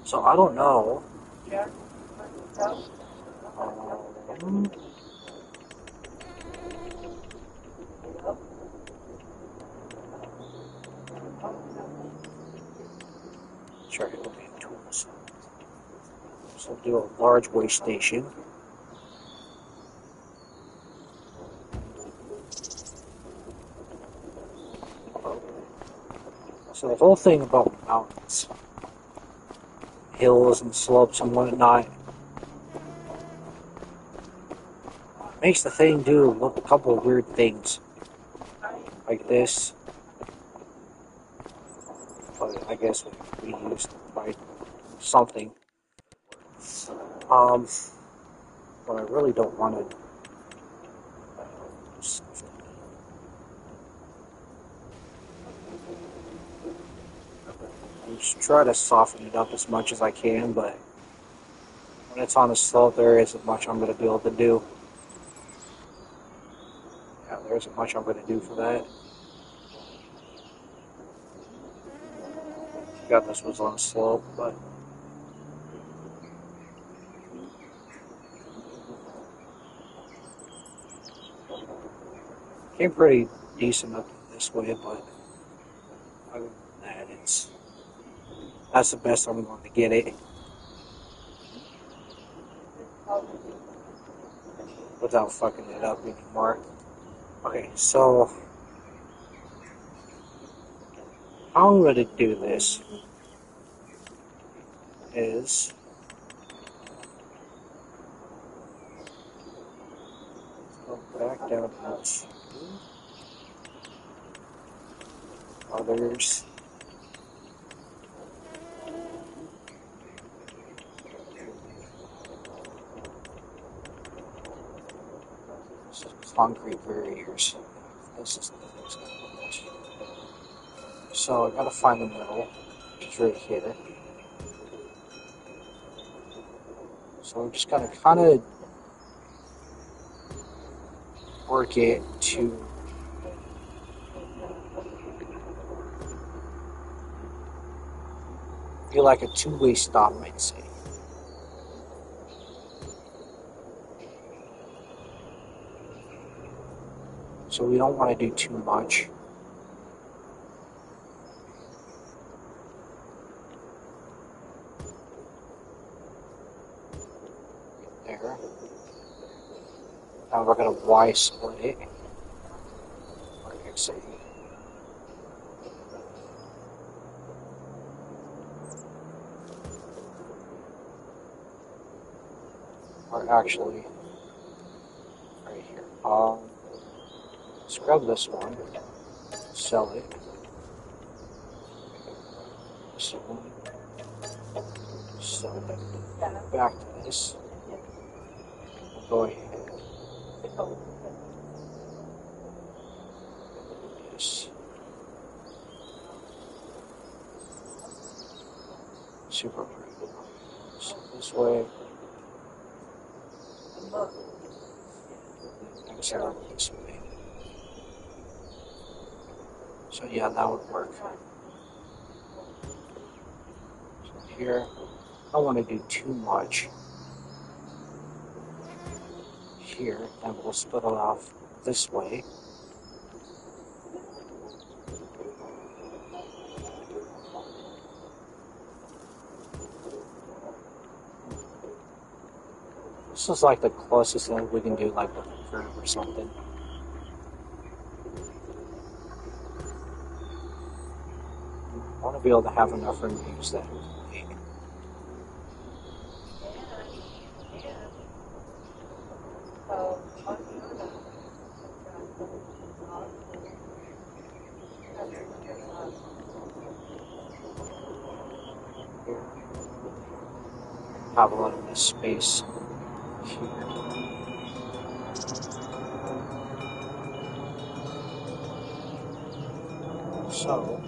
So I don't know. Sorry, looking at tools. So do a large waste station. So the whole thing about mountains, hills and slopes and whatnot, makes the thing do a couple of weird things. Like this. But I guess we used by something. But I really don't want to. Just try to soften it up as much as I can, but when it's on a slope, there isn't much I'm going to be able to do. Yeah, there isn't much I'm going to do for that. Got this was on a slope, but came pretty decent up this way, but other than that, that's the best I'm going to get it without fucking it up anymore. Okay, so how I'm going to do this is go back down to others. Concrete barriers. This is the next one. So I gotta find the middle, which is right here. So we're just gonna kind of work it to be like a two-way stop, I'd say. So we don't want to do too much. There. Now we're going to Y split it. Or exit. Or actually, right here. Scrub this one. Sell it. This one. Sell it. Back to this. Go ahead. Yes. Super pretty. So this way. Exit out this way. So yeah, that would work. So here, I don't want to do too much. Here, and we'll split it off this way. This is like the closest thing we can do, like with a curve or something. I want to be able to have enough room to use that. Have a lot of this space here. So,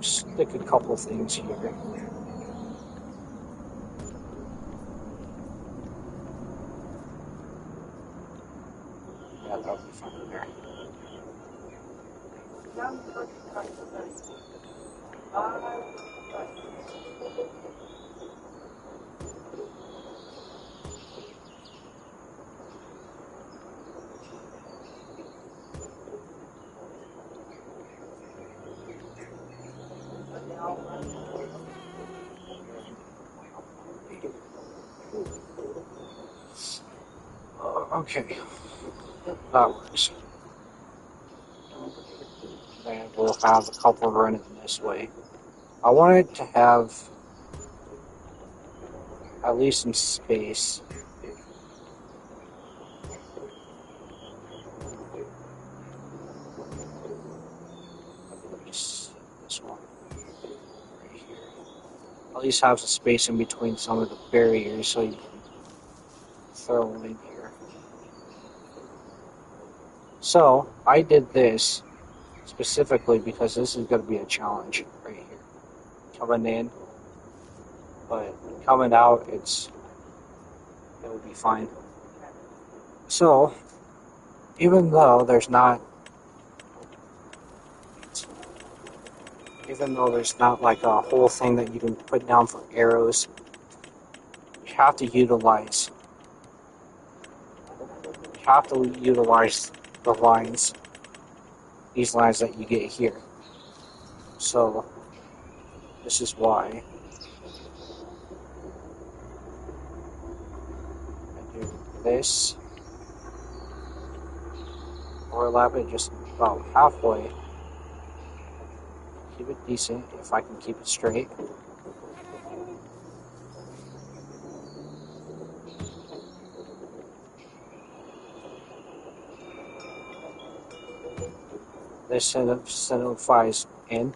stick a couple things here. Yeah, that'll be fine there. Okay, that works. And we'll have a couple running this way. I wanted to have at least some space. This one right here. At least have some space in between some of the barriers so you can throw them in here. So I did this specifically because this is going to be a challenge right here. Coming in, but coming out, it will be fine. So even though there's not like a whole thing that you can put down for arrows, you have to utilize the lines, these lines that you get here. So this is why I do this, overlap it just about halfway, keep it decent if I can keep it straight. This solidifies in.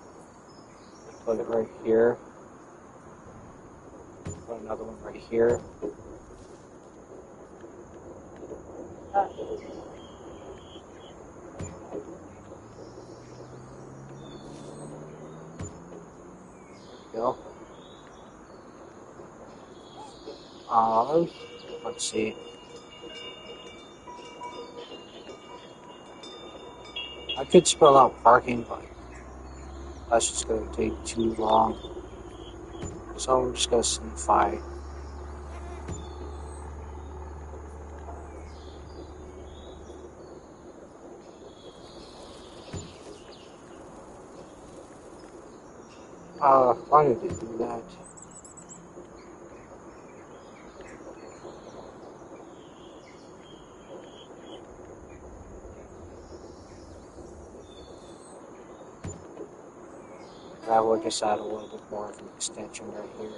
Put it right here. Put another one right here. There we go. Let's see. I could spell out parking, but that's just going to take too long. So we're just going to simplify. Why did they do that? That would just add a little bit more of an extension right here.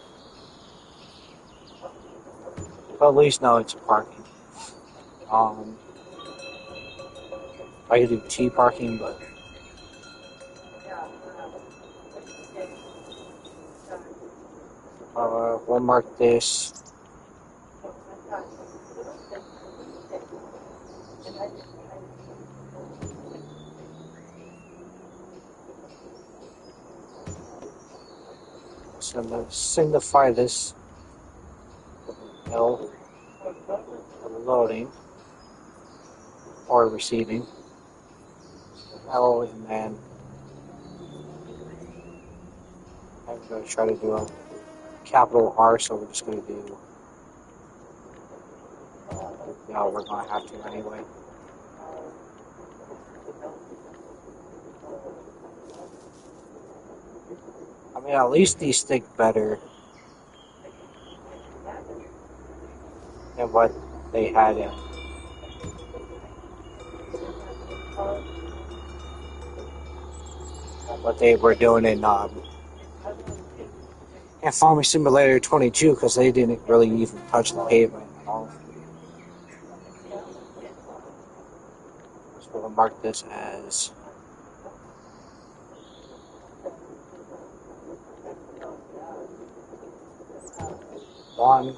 But at least now it's parking. I could do T parking, but we'll mark this. So I'm going to signify this with an L for loading or receiving. L, and then I'm going to try to do a capital R, so we're just going to do. No, we're going to have to anyway. I mean, at least these think better than what they had in. What they were doing in Farming Simulator 22, because they didn't really even touch the pavement at all. So we'll mark this as one.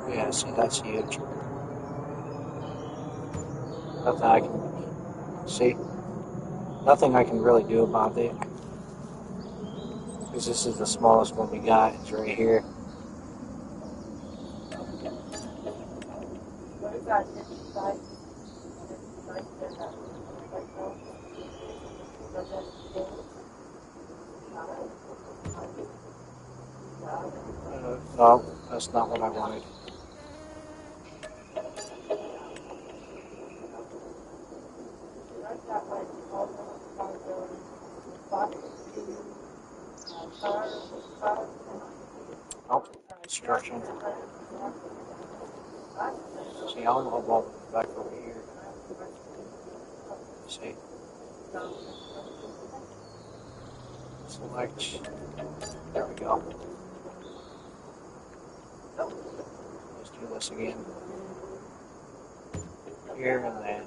Yeah, see, that's huge. Nothing I can see. Nothing I can really do about it. Because this is the smallest one we got. It's right here. No, that's not what I wanted. Oh, construction. See, I'll move back over here. See. Select. There we go. Let's do this again. Here and then.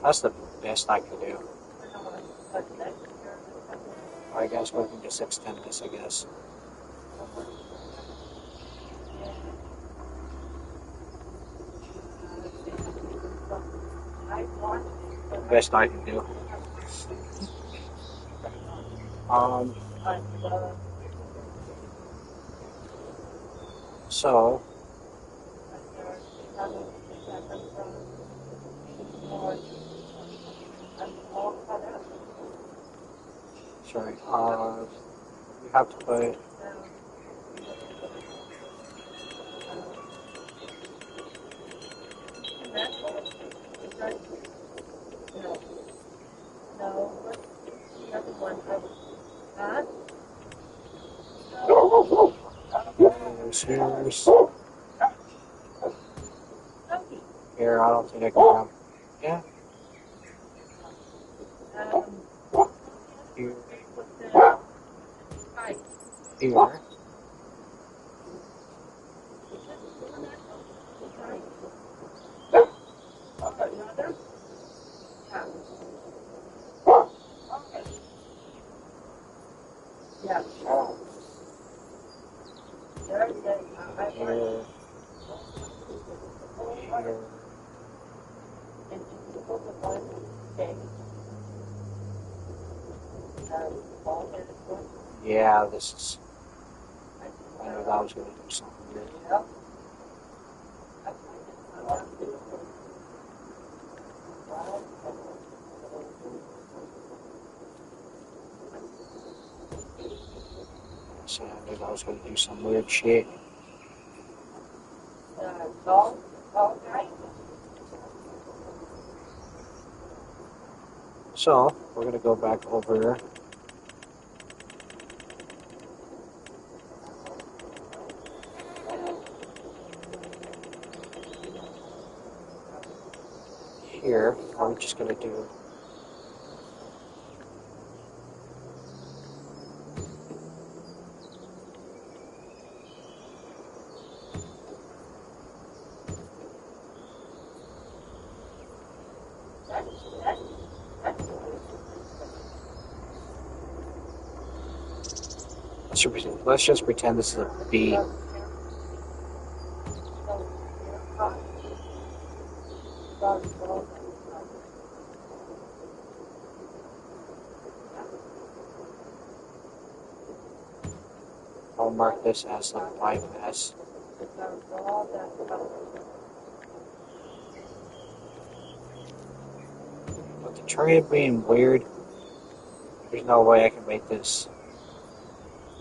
That's the best I can do. Alright guys, we can just extend this, I guess. The best I can do. So sorry, we have to put here's here, I don't think I can have. Yeah. Here. Here. here, here. Yeah, this is. I knew that I was going to do something weird. So I knew I was going to do some weird shit. So we're going to go back over. Here, I'm just going to do. Let's just pretend this is a B. I'll mark this as a bypass. With the train being weird, there's no way I can make this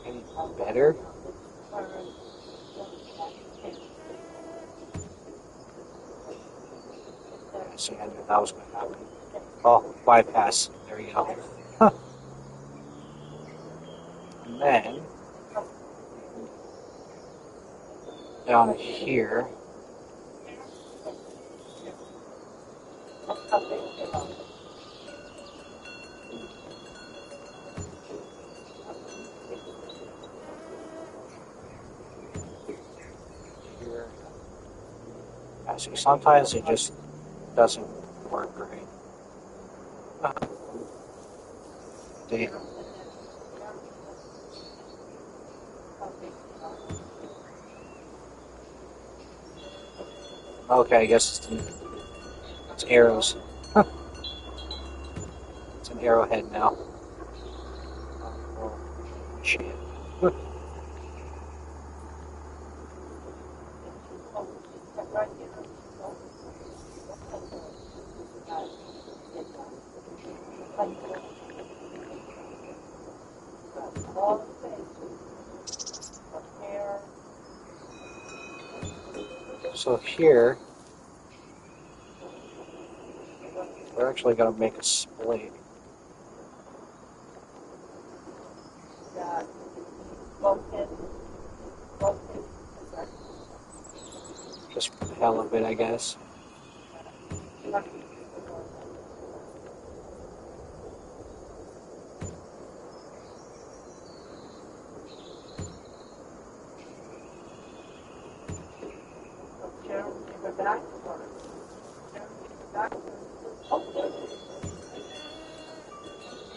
any better. See, I knew that was going to happen. Oh, bypass. There we go. And then, down here, here. Yeah, see, sometimes it just doesn't work right. Damn. Okay, I guess it's arrows. It's an arrowhead now. Oh, shit. So here, we're actually going to make a split. Just for the hell of it, I guess.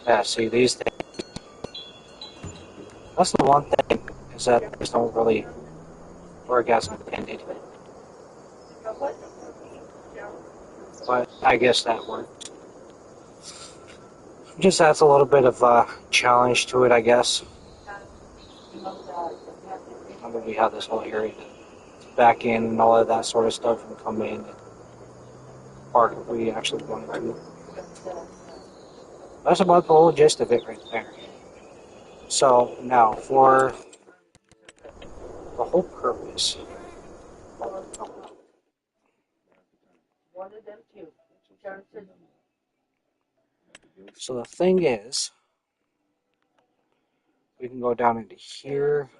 Yeah, see, these things. That's the one thing, is that these don't really work as intended. But I guess that worked. Just adds a little bit of challenge to it, I guess. I mean, we have this whole area to back in and all of that sort of stuff and come in and park if we actually wanted to. That's about the whole gist of it right there. So now for the whole purpose. So the thing is, we can go down into here.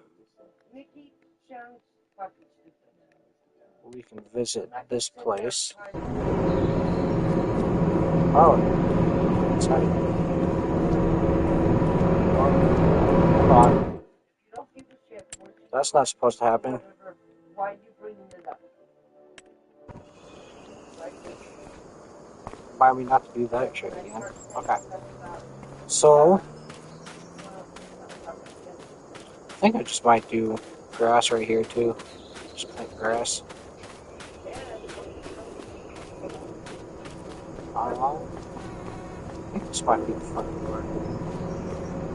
We can visit this place. Oh, it's not even. Hold on. That's not supposed to happen. Remind me not to do that shit again. Okay. So, I think I just might do grass right here too. Just plant grass. I think this might be the front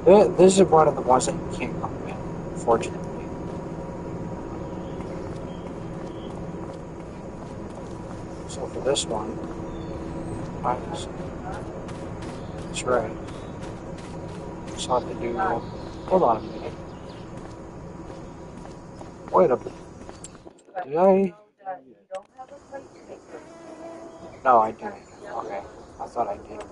door. This is one of the ones that you can't come in, unfortunately. So for this one, that's right. So I have to do. Hold on a minute. Wait a minute. Did I? No, I didn't. Okay, I thought I did.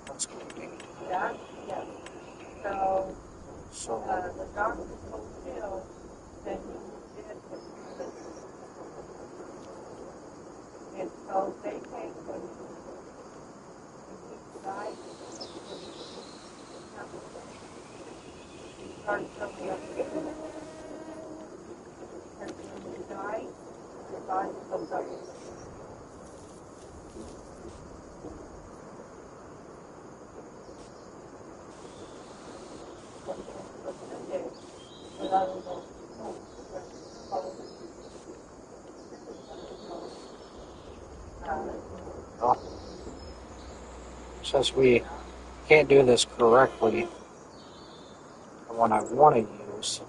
Let's go. So. Oh, since we can't do this correctly, the one I want to use,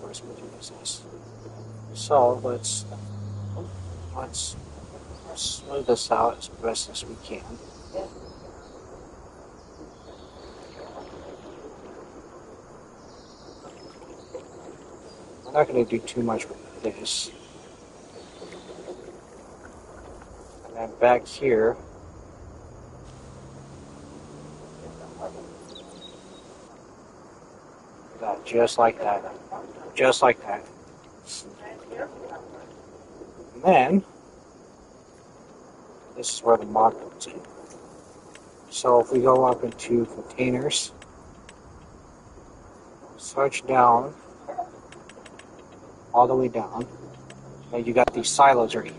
first we do is this. So let's smooth this out as best as we can. We're not going to do too much with this. And then back here, that just like that, just like that. And then this is where the mod comes in. So if we go up into containers, search down, all the way down, and you got these silos right here.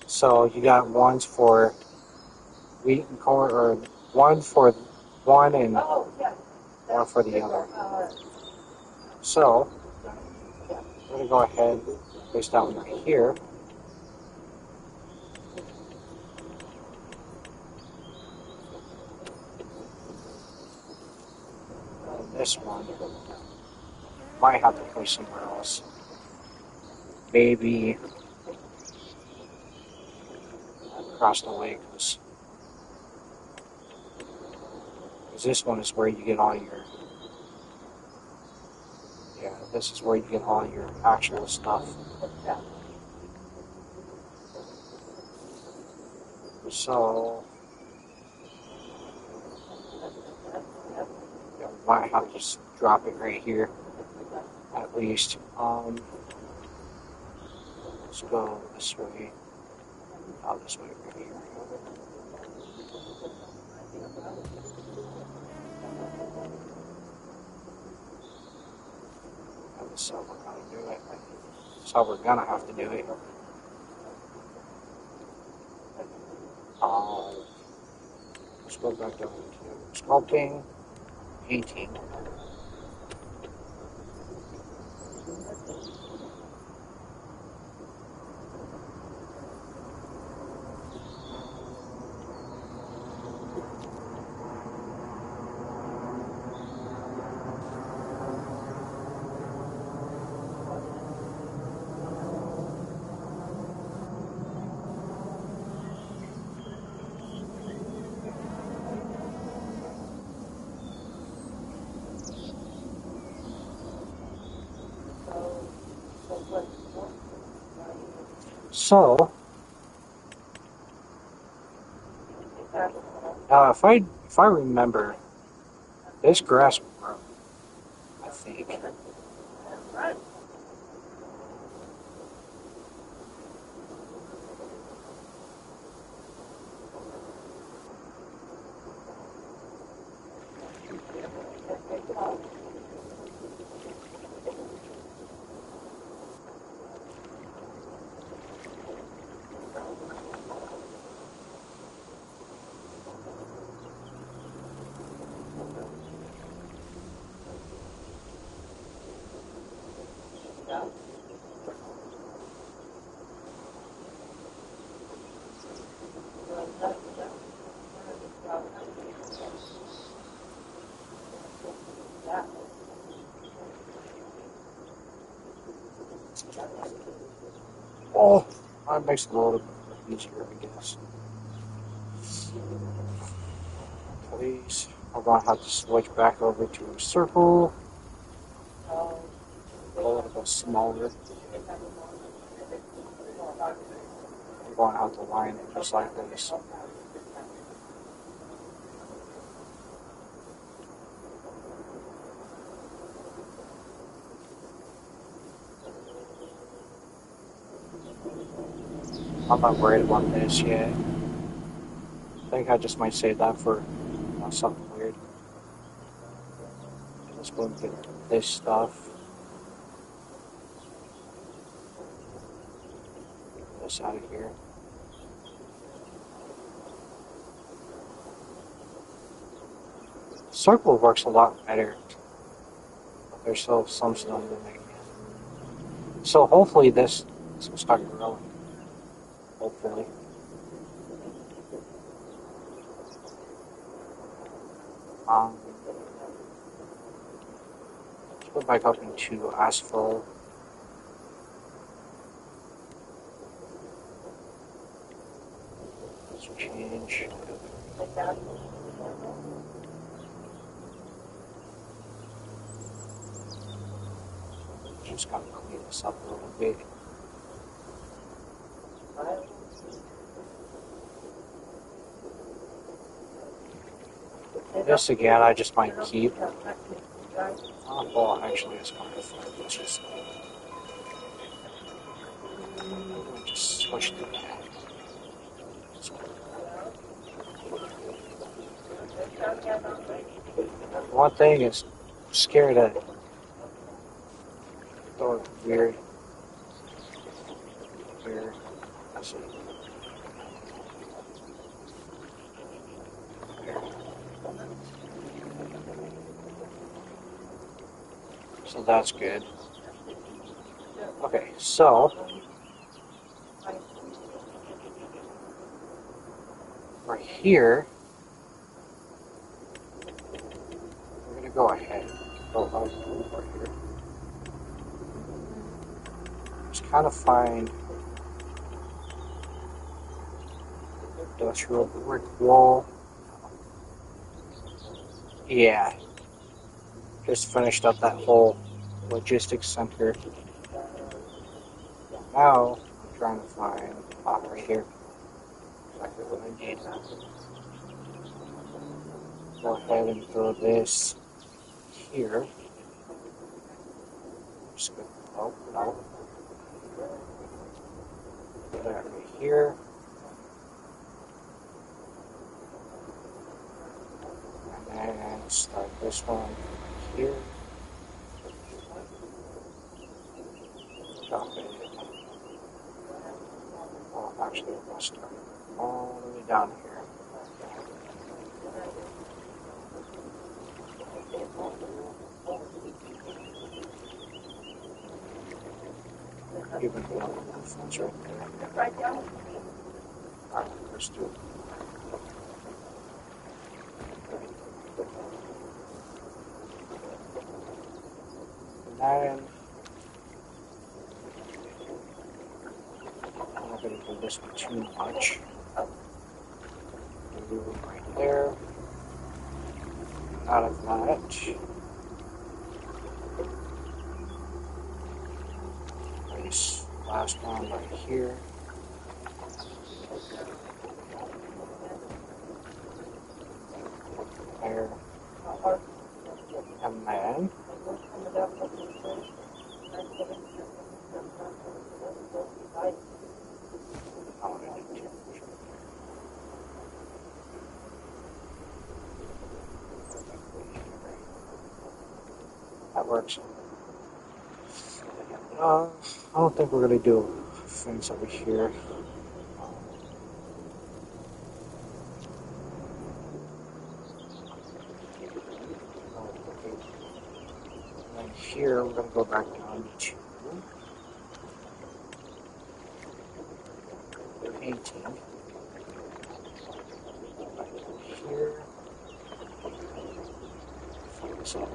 So you got ones for wheat and corn, or one for one and one for the other. So we're going to go ahead and place that one right here. And this one might have to place somewhere else. Maybe across the way, because this one is where you get all your, yeah, this is where you get all your actual stuff. So you might have to just drop it right here, at least. Let's go this way. Out this way right here. And this is how we're gonna do it. That's how we're gonna have to do it. Let's go back down to sculpting, painting. So, if I remember, this grass will grow, I think. Oh, that makes it a little bit easier, I guess. Please, I'm gonna have to switch back over to a circle, a little bit smaller. I'm going to have to line it just like this. I'm not worried about this yet. I think I just might save that for something weird. Let's go and get this stuff. Get this out of here. Circle works a lot better. But there's still some stuff in there. So hopefully this will start growing. Hopefully. Let's go back up into asphalt. Let's change. Just gotta clean this up a little bit. This again, I just might keep. Well, actually, it's kind of fun. Let's just switch to that. One thing is, I'm scared of going weird. Let's see. So that's good. Okay, so right here, we're gonna go ahead. Go up over here. Just kind of find industrial brick wall. Yeah. Just finished up that whole logistics center. Now I'm trying to find right here. Exactly what I need. Go ahead and throw this here. Just go, oh, no. Put that right here. And then start this one here. Drop it. Oh, actually, I'm going to start all the way down here. Even one fence right there. Alright, let's do it. And then I'm not going to do this one too much. Move it right there. Out of that. Place last one right here. There. And then that works. I don't think we're going to do a fence over here. And then here, we're going to go back down to the painting. Back here. Fill this up.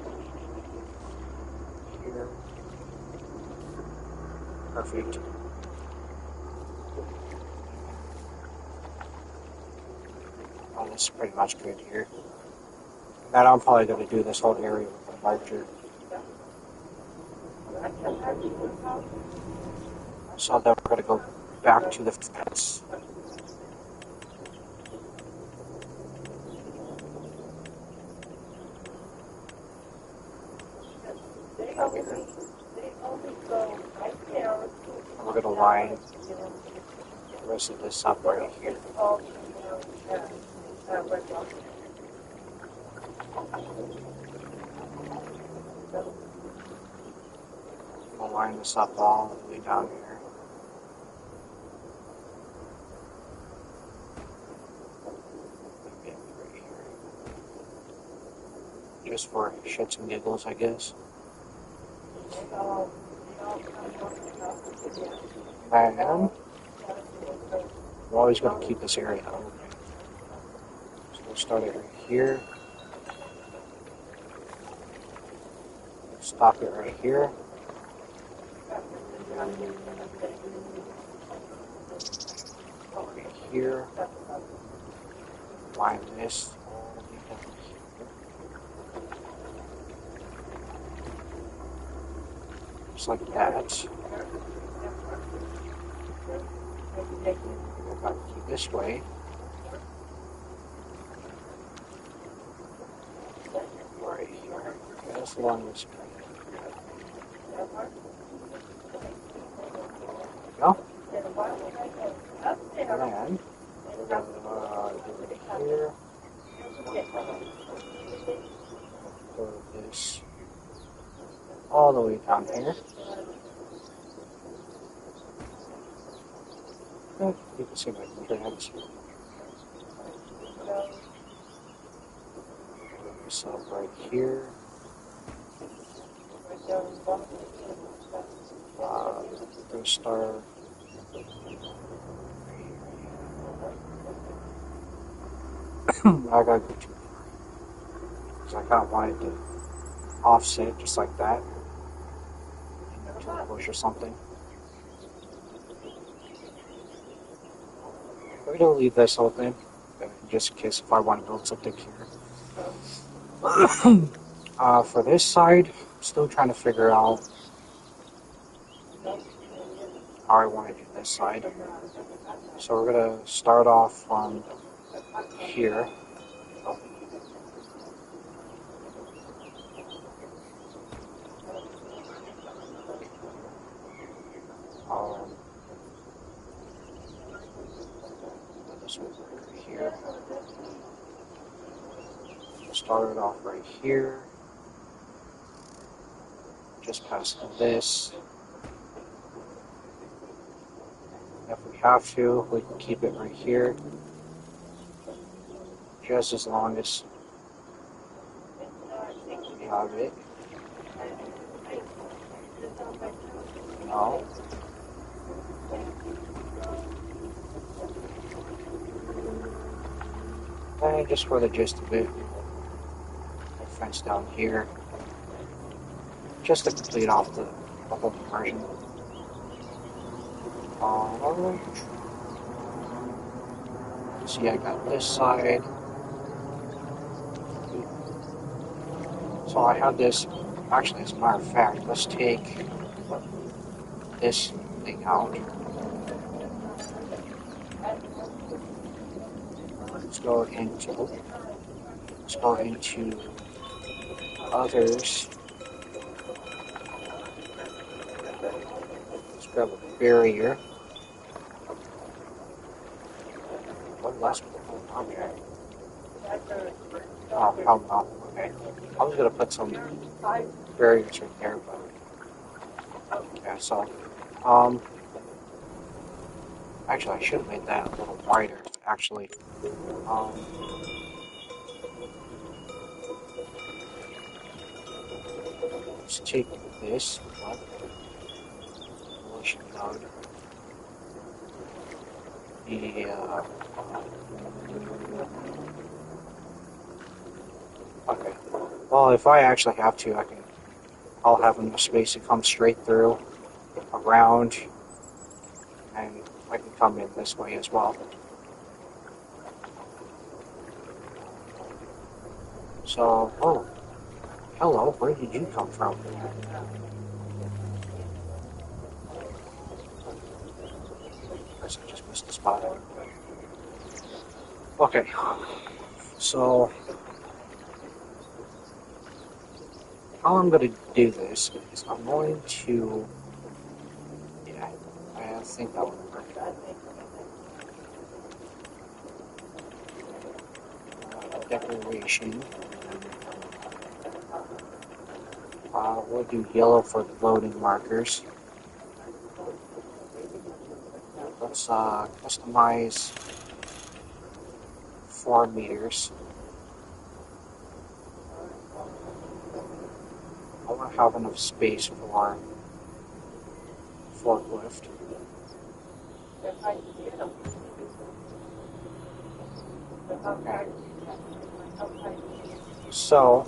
Here. Perfect. is pretty much good here. And I'm probably going to do this whole area with a larger. So then we're going to go back to the fence. Here. And we're going to line the rest of this up right here. We'll line this up all the way down here. Right here. Just for shits and giggles, I guess. And we're always going to keep this area open. So we'll start it right here. Stop it right here. Right here. Line this all the way down here. Just like that. We're going to keep this way. Right here. Just along this way. Go. And then we're going to do it here. Put this all the way down here. You can see my threads. Put this up right here. Go start. I gotta go too far. Because I kind of wanted to offset just like that. To the bush or something. We're gonna leave this open, just in case if I want to build something here. For this side, I'm still trying to figure out how I want to do this side. So we're gonna start off from here. This one right here. Start it off right here. Just past this. If we have to, we can keep it right here. Just as long as we have it. No. And just for the gist of it, a fence down here. Just to complete off the whole version. Alright. See, I got this side. So I have this, actually, as a matter of fact, let's take this thing out. Let's go into others. Let's grab a barrier. One last object. Oh, hell no. Okay. I was gonna put some barriers right there, but yeah, so actually I should have made that a little wider, actually. Let's take this up. Okay. Well, if I actually have to, I'll have enough space to come straight through, around, and I can come in this way as well. So, oh, hello, where did you come from? I guess I just missed the spot. Okay, so how I'm going to do this is I'm going to, yeah, I think that would work. Decoration. We'll do yellow for the loading markers. Let's customize 4 meters. I want to have enough space for forklift. Okay. So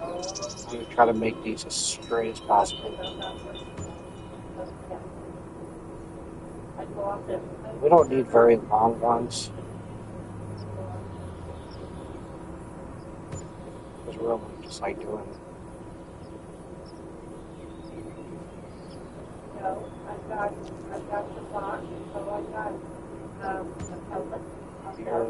I'm going to try to make these as straight as possible. We don't need very long ones, because we're only just like doing here.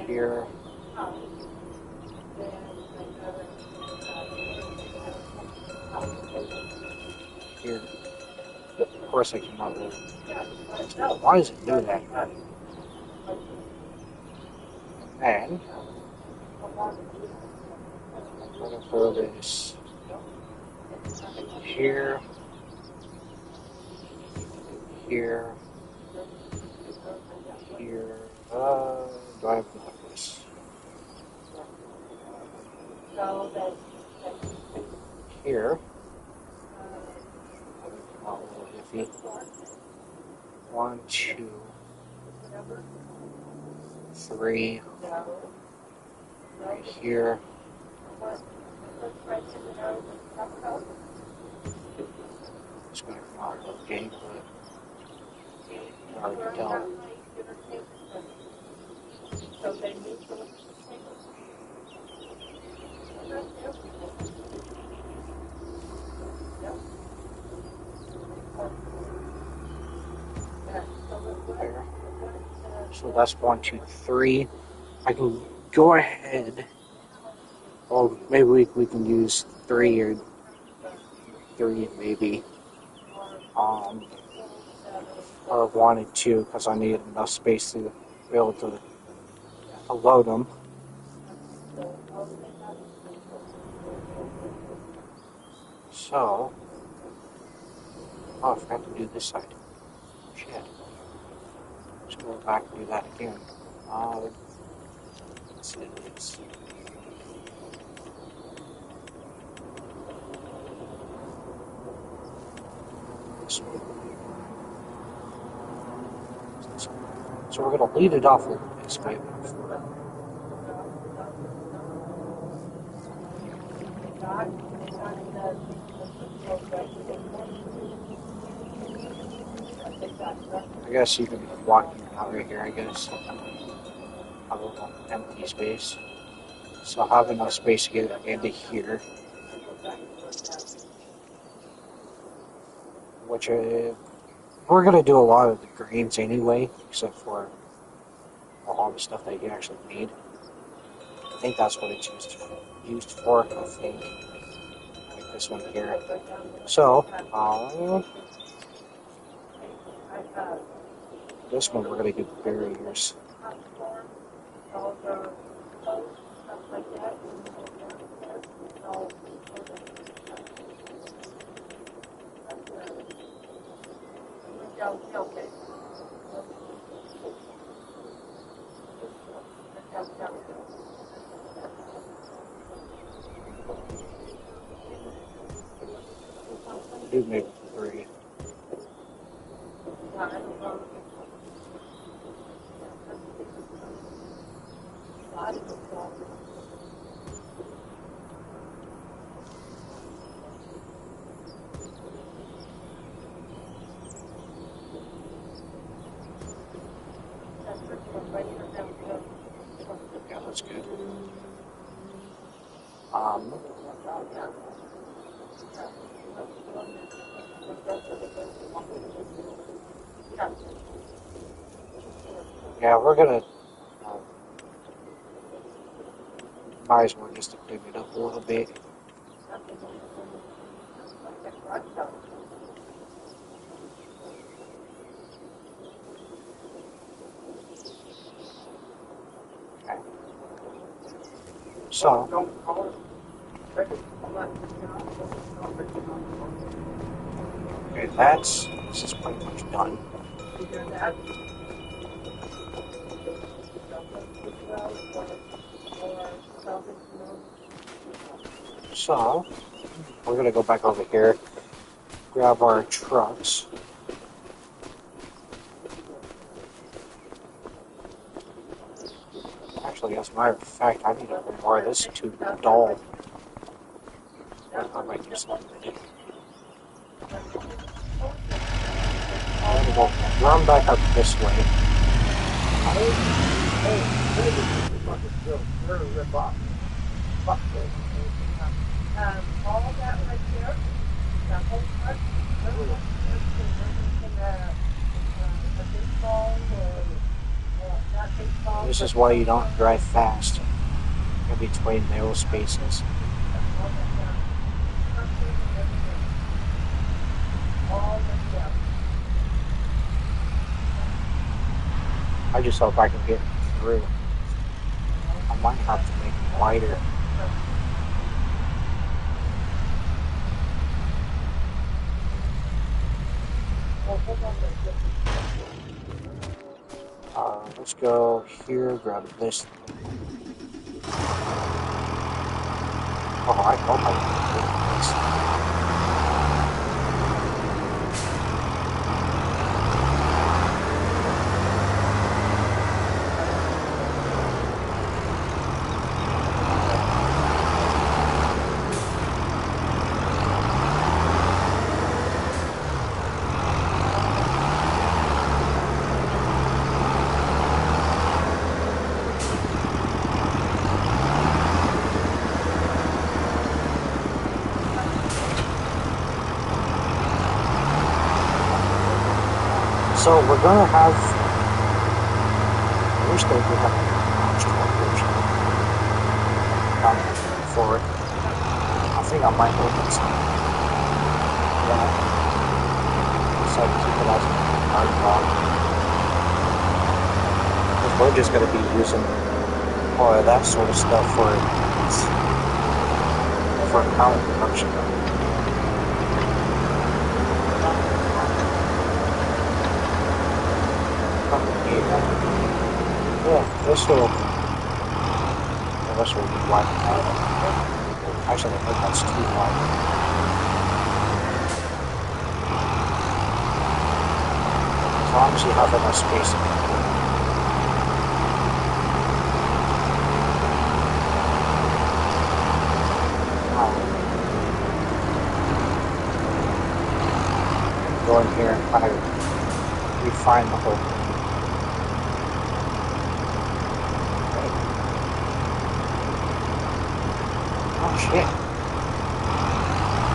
Here. Here. Of course I cannot really. Why does it do that? And I'm going to throw this here, here, here. Do I have enough of this? Here. A little iffy. 1, 2, 3. Right here. It's going to come out okay, but hard to tell. There. So that's 1, 2, 3. I can go ahead. Well, maybe we can use 3 or 3 maybe. Or 1 and 2 because I need enough space to be able to load them. So, oh, I forgot to do this side. Shit. Let's go back and do that again. Let's do this. This one. So we're going to lead it off a little bit. So maybe I guess you can walk out right here, I guess. Have a little empty space. So I'll have enough space to get into here. Which we're going to do a lot of the grains anyway, except for all the stuff that you actually need. I think that's what it's used for, I think. Like this one here. So, this one we're going to do barriers. Do maybe 3. Yeah, that's good. Yeah, we're gonna might as well just dig it up a little bit. Okay. So, okay, this is pretty much done. So, we're gonna go back over here, grab our trucks. Actually, as a matter of fact, I need to bring more of this to dull. I might do something with it. I'm gonna go run back up this way. All that right there, that whole part, a baseball or not baseball. This is why you don't drive fast in between narrow spaces. I just hope I can get through. I might have to make it wider. Let's go here, grab this. Oh, I hope I can get this. So we're gonna have. I wish they would have for it. I think I might open some. Yeah. So keep it as a hard. Because we're just gonna be using more of that sort of stuff for power production. Yeah, this will be wide. Actually, I think that's too wide. As long as you have enough spacing. Go in here and kind of refine the whole thing. Oh shit.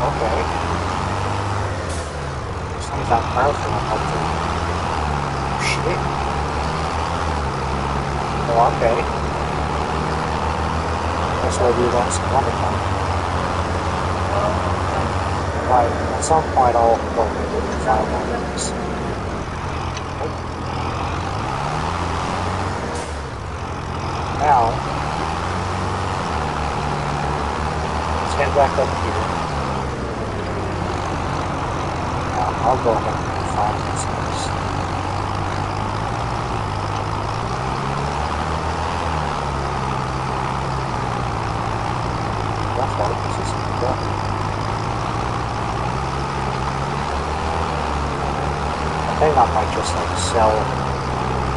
Okay. This thing's not powerful enough to. Shit. Oh, okay. Guess we'll do that some other time. Right, at some point I'll go and find one of these. Now, let's head back up here. Now, I'll go ahead and find this house. That's why this is done. I think I might just like sell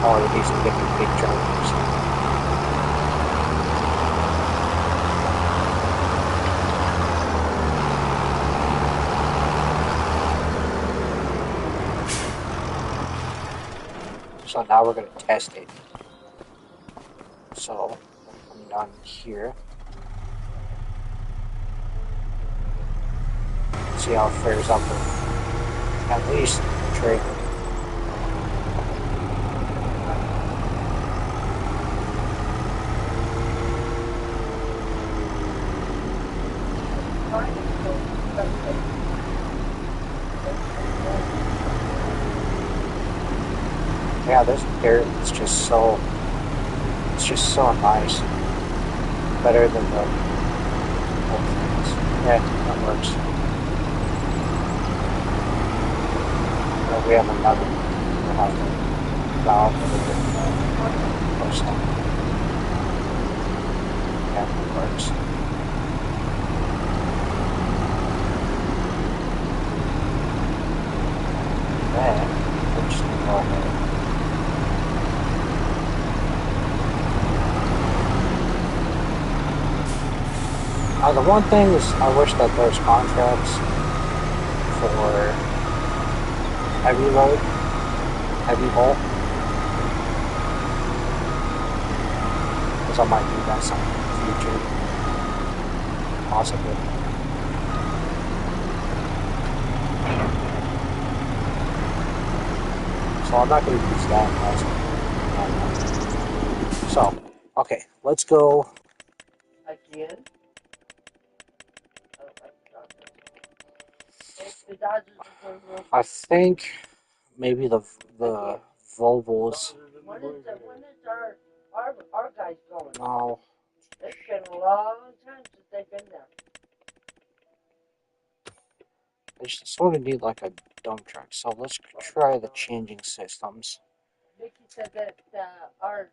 all of these and get the big chargers. So now we're going to test it. So, coming down here. See how it fares up with at least the trailer. Yeah, this dirt is just so nice. Better than the old things. Yeah, that works. We have another valve or something. Yeah, it works. Then we're just gonna go ahead. The one thing is, I wish that there's contracts for heavy load, heavy haul, because I might do that some in the future, possibly. So I'm not going to use that also. So, okay, let's go. Again? I think maybe the Volvos. When is our guys going? No. It's been a long time since they've been there. I just sort of need like a dump truck. So let's try the changing systems. Vicky said that our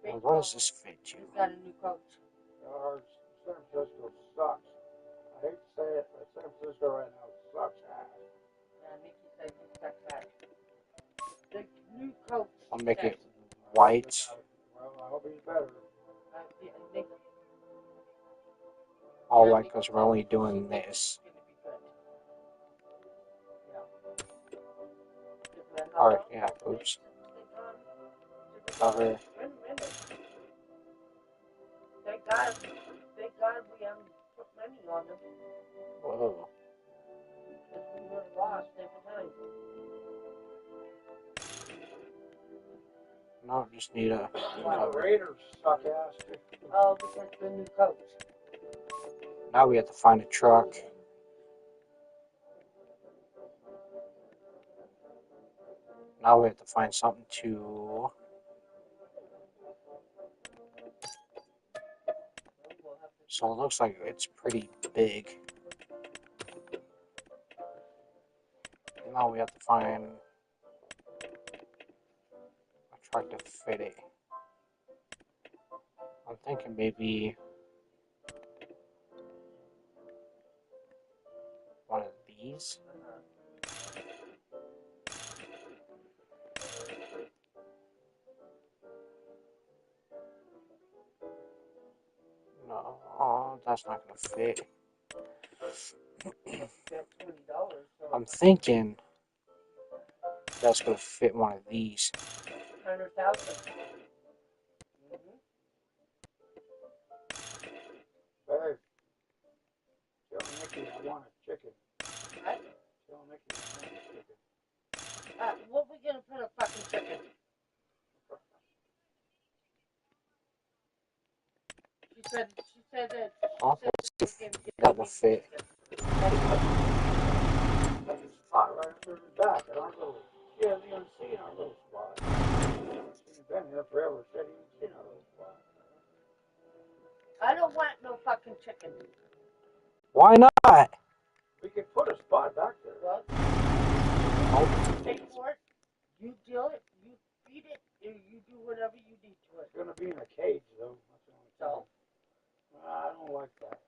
Well, what does this fit to? has got a new coach. Our San Francisco sucks. I hate to say it, but San Francisco right now sucks ass. Yeah, Nikki said you suck that. The new coach. I'll make it white. Well, I hope he's better. All white because we're only doing this. Alright, yeah, oops. Cover. Thank God we haven't put money on them. Whoa. Because we would have lost every time. No, just need a The Raiders suck ass. Oh, because the new coach. Now we have to find a truck. Now we have to find something to... So it looks like it's pretty big. Now we have to find a truck to fit it. I'm thinking maybe one of these. No, oh, that's not going to fit. I'm thinking that's going to fit one of these. 100,000. Hey, tell Nikki I want a chicken. What? Tell Nikki I want a chicken. What we gonna put a fucking chicken? She said that. Oh, that will fit. It's hot right under his back at our little. She hasn't even seen our little spot. She's been here forever. Said he hasn't seen our little spot. I don't want no fucking chicken. Why not? We could put a spot back there. Well, Oh. pay for it. You deal it. You feed it. You do whatever you need to it. It's gonna be in a cage though. That's the only thing. I don't like that.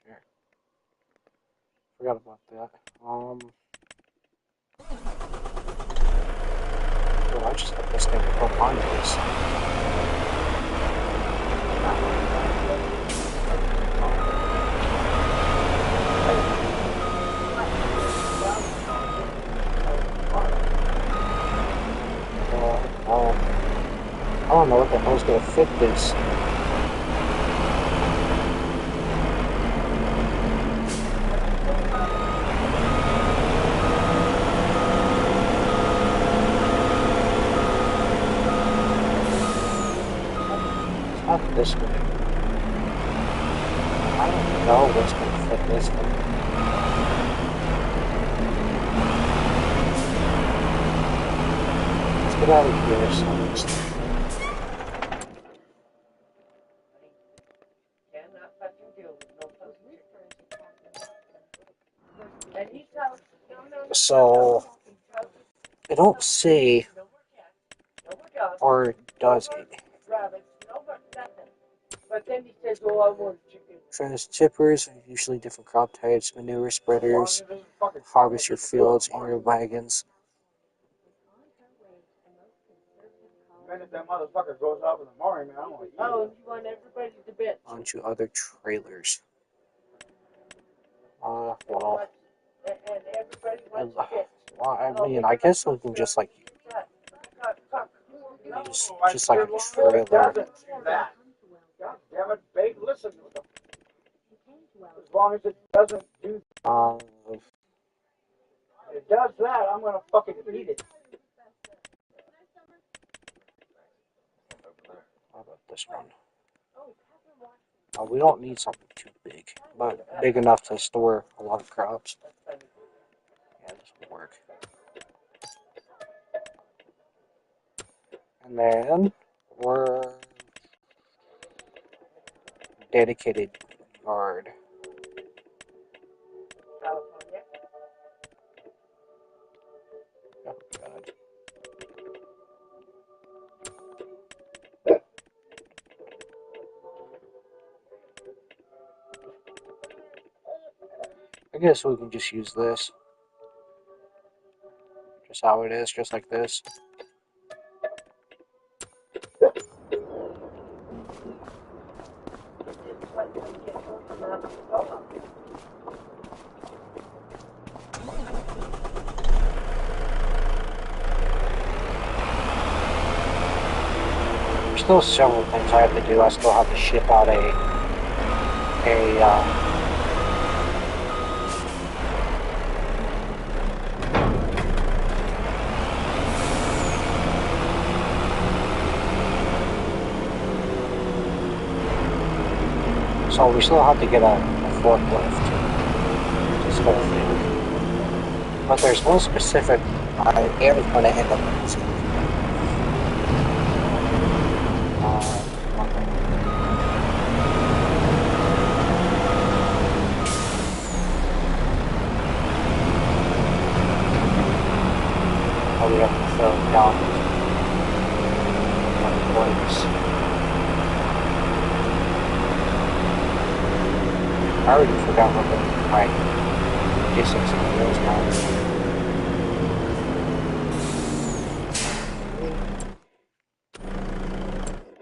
Here. Forgot about that. Oh, I just got this thing hooked onto this. don't know what the hell's gonna fit this. It's not this way. I don't know what's gonna fit this one. Let's get out of here so So, I don't see, or does it? Trans chippers are usually different crop types, manure spreaders, harvest your fields and your wagons. If that motherfucker goes off in the morning, man, I want to Oh, you want everybody to bed? Onto other trailers. Well, And everybody wants to bed. well, I mean, I guess we can just like use just like a trailer. that. God damn it, babe, listen. As long as it doesn't do, it does that, I'm gonna fucking eat it. How about this one? We don't need something too big, but big enough to store a lot of crops. Yeah, this will work. And then we're dedicated yard. Oh God. I guess we can just use this. Just how it is, just like this. There's still several things I have to do. I still have to ship out so we still have to get a forklift. This whole thing. But there's one specific I am going to end up using. We have to throw it down I already forgot what my distance is now.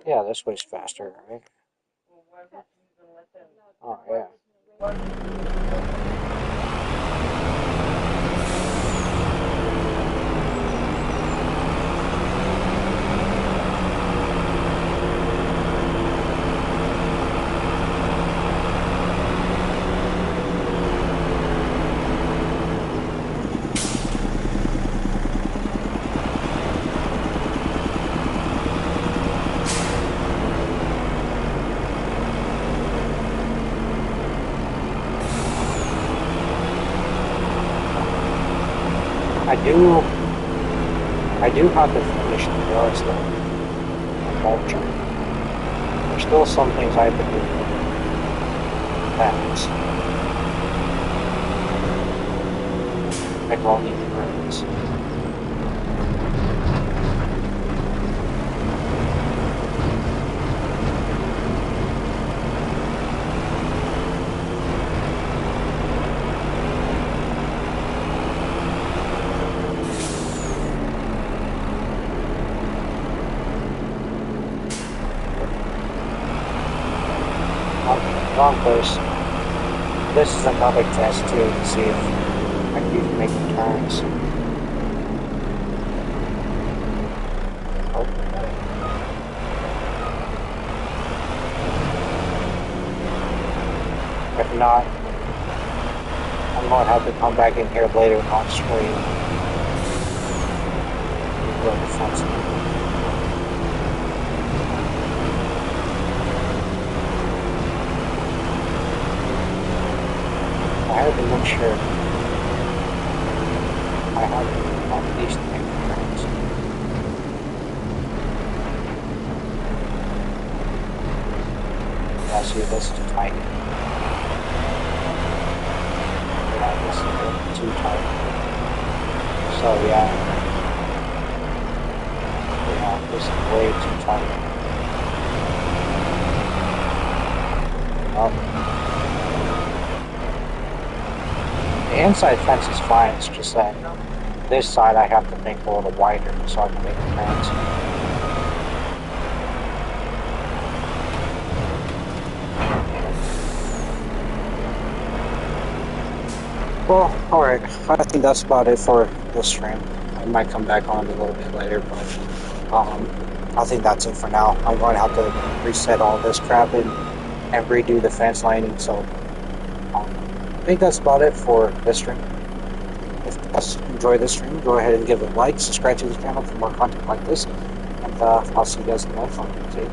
Yeah, this way's faster, right? Oh, yeah. I do have to finish the yards though. Mulching. There's still some things I have to do. That's like all these roads. Wrong place. This is another test too to see if I can even make the turns. Oh. not, I'm going to have to come back in here later on screen. Where the fence is. I have to make sure I have at least things. Yeah, see, this is tight. Yeah, this is too tight. So yeah, this is way too tight. Oh. The inside fence is fine, it's just that this side I have to make a little wider so I can make the fence. Well, alright, I think that's about it for this stream. I might come back on a little bit later, but I think that's it for now. I'm going to have to reset all this crap and redo the fence lining, so I think that's about it for this stream. If you guys enjoy this stream, go ahead and give it a like, subscribe to the channel for more content like this, and I'll see you guys in the next one. See you.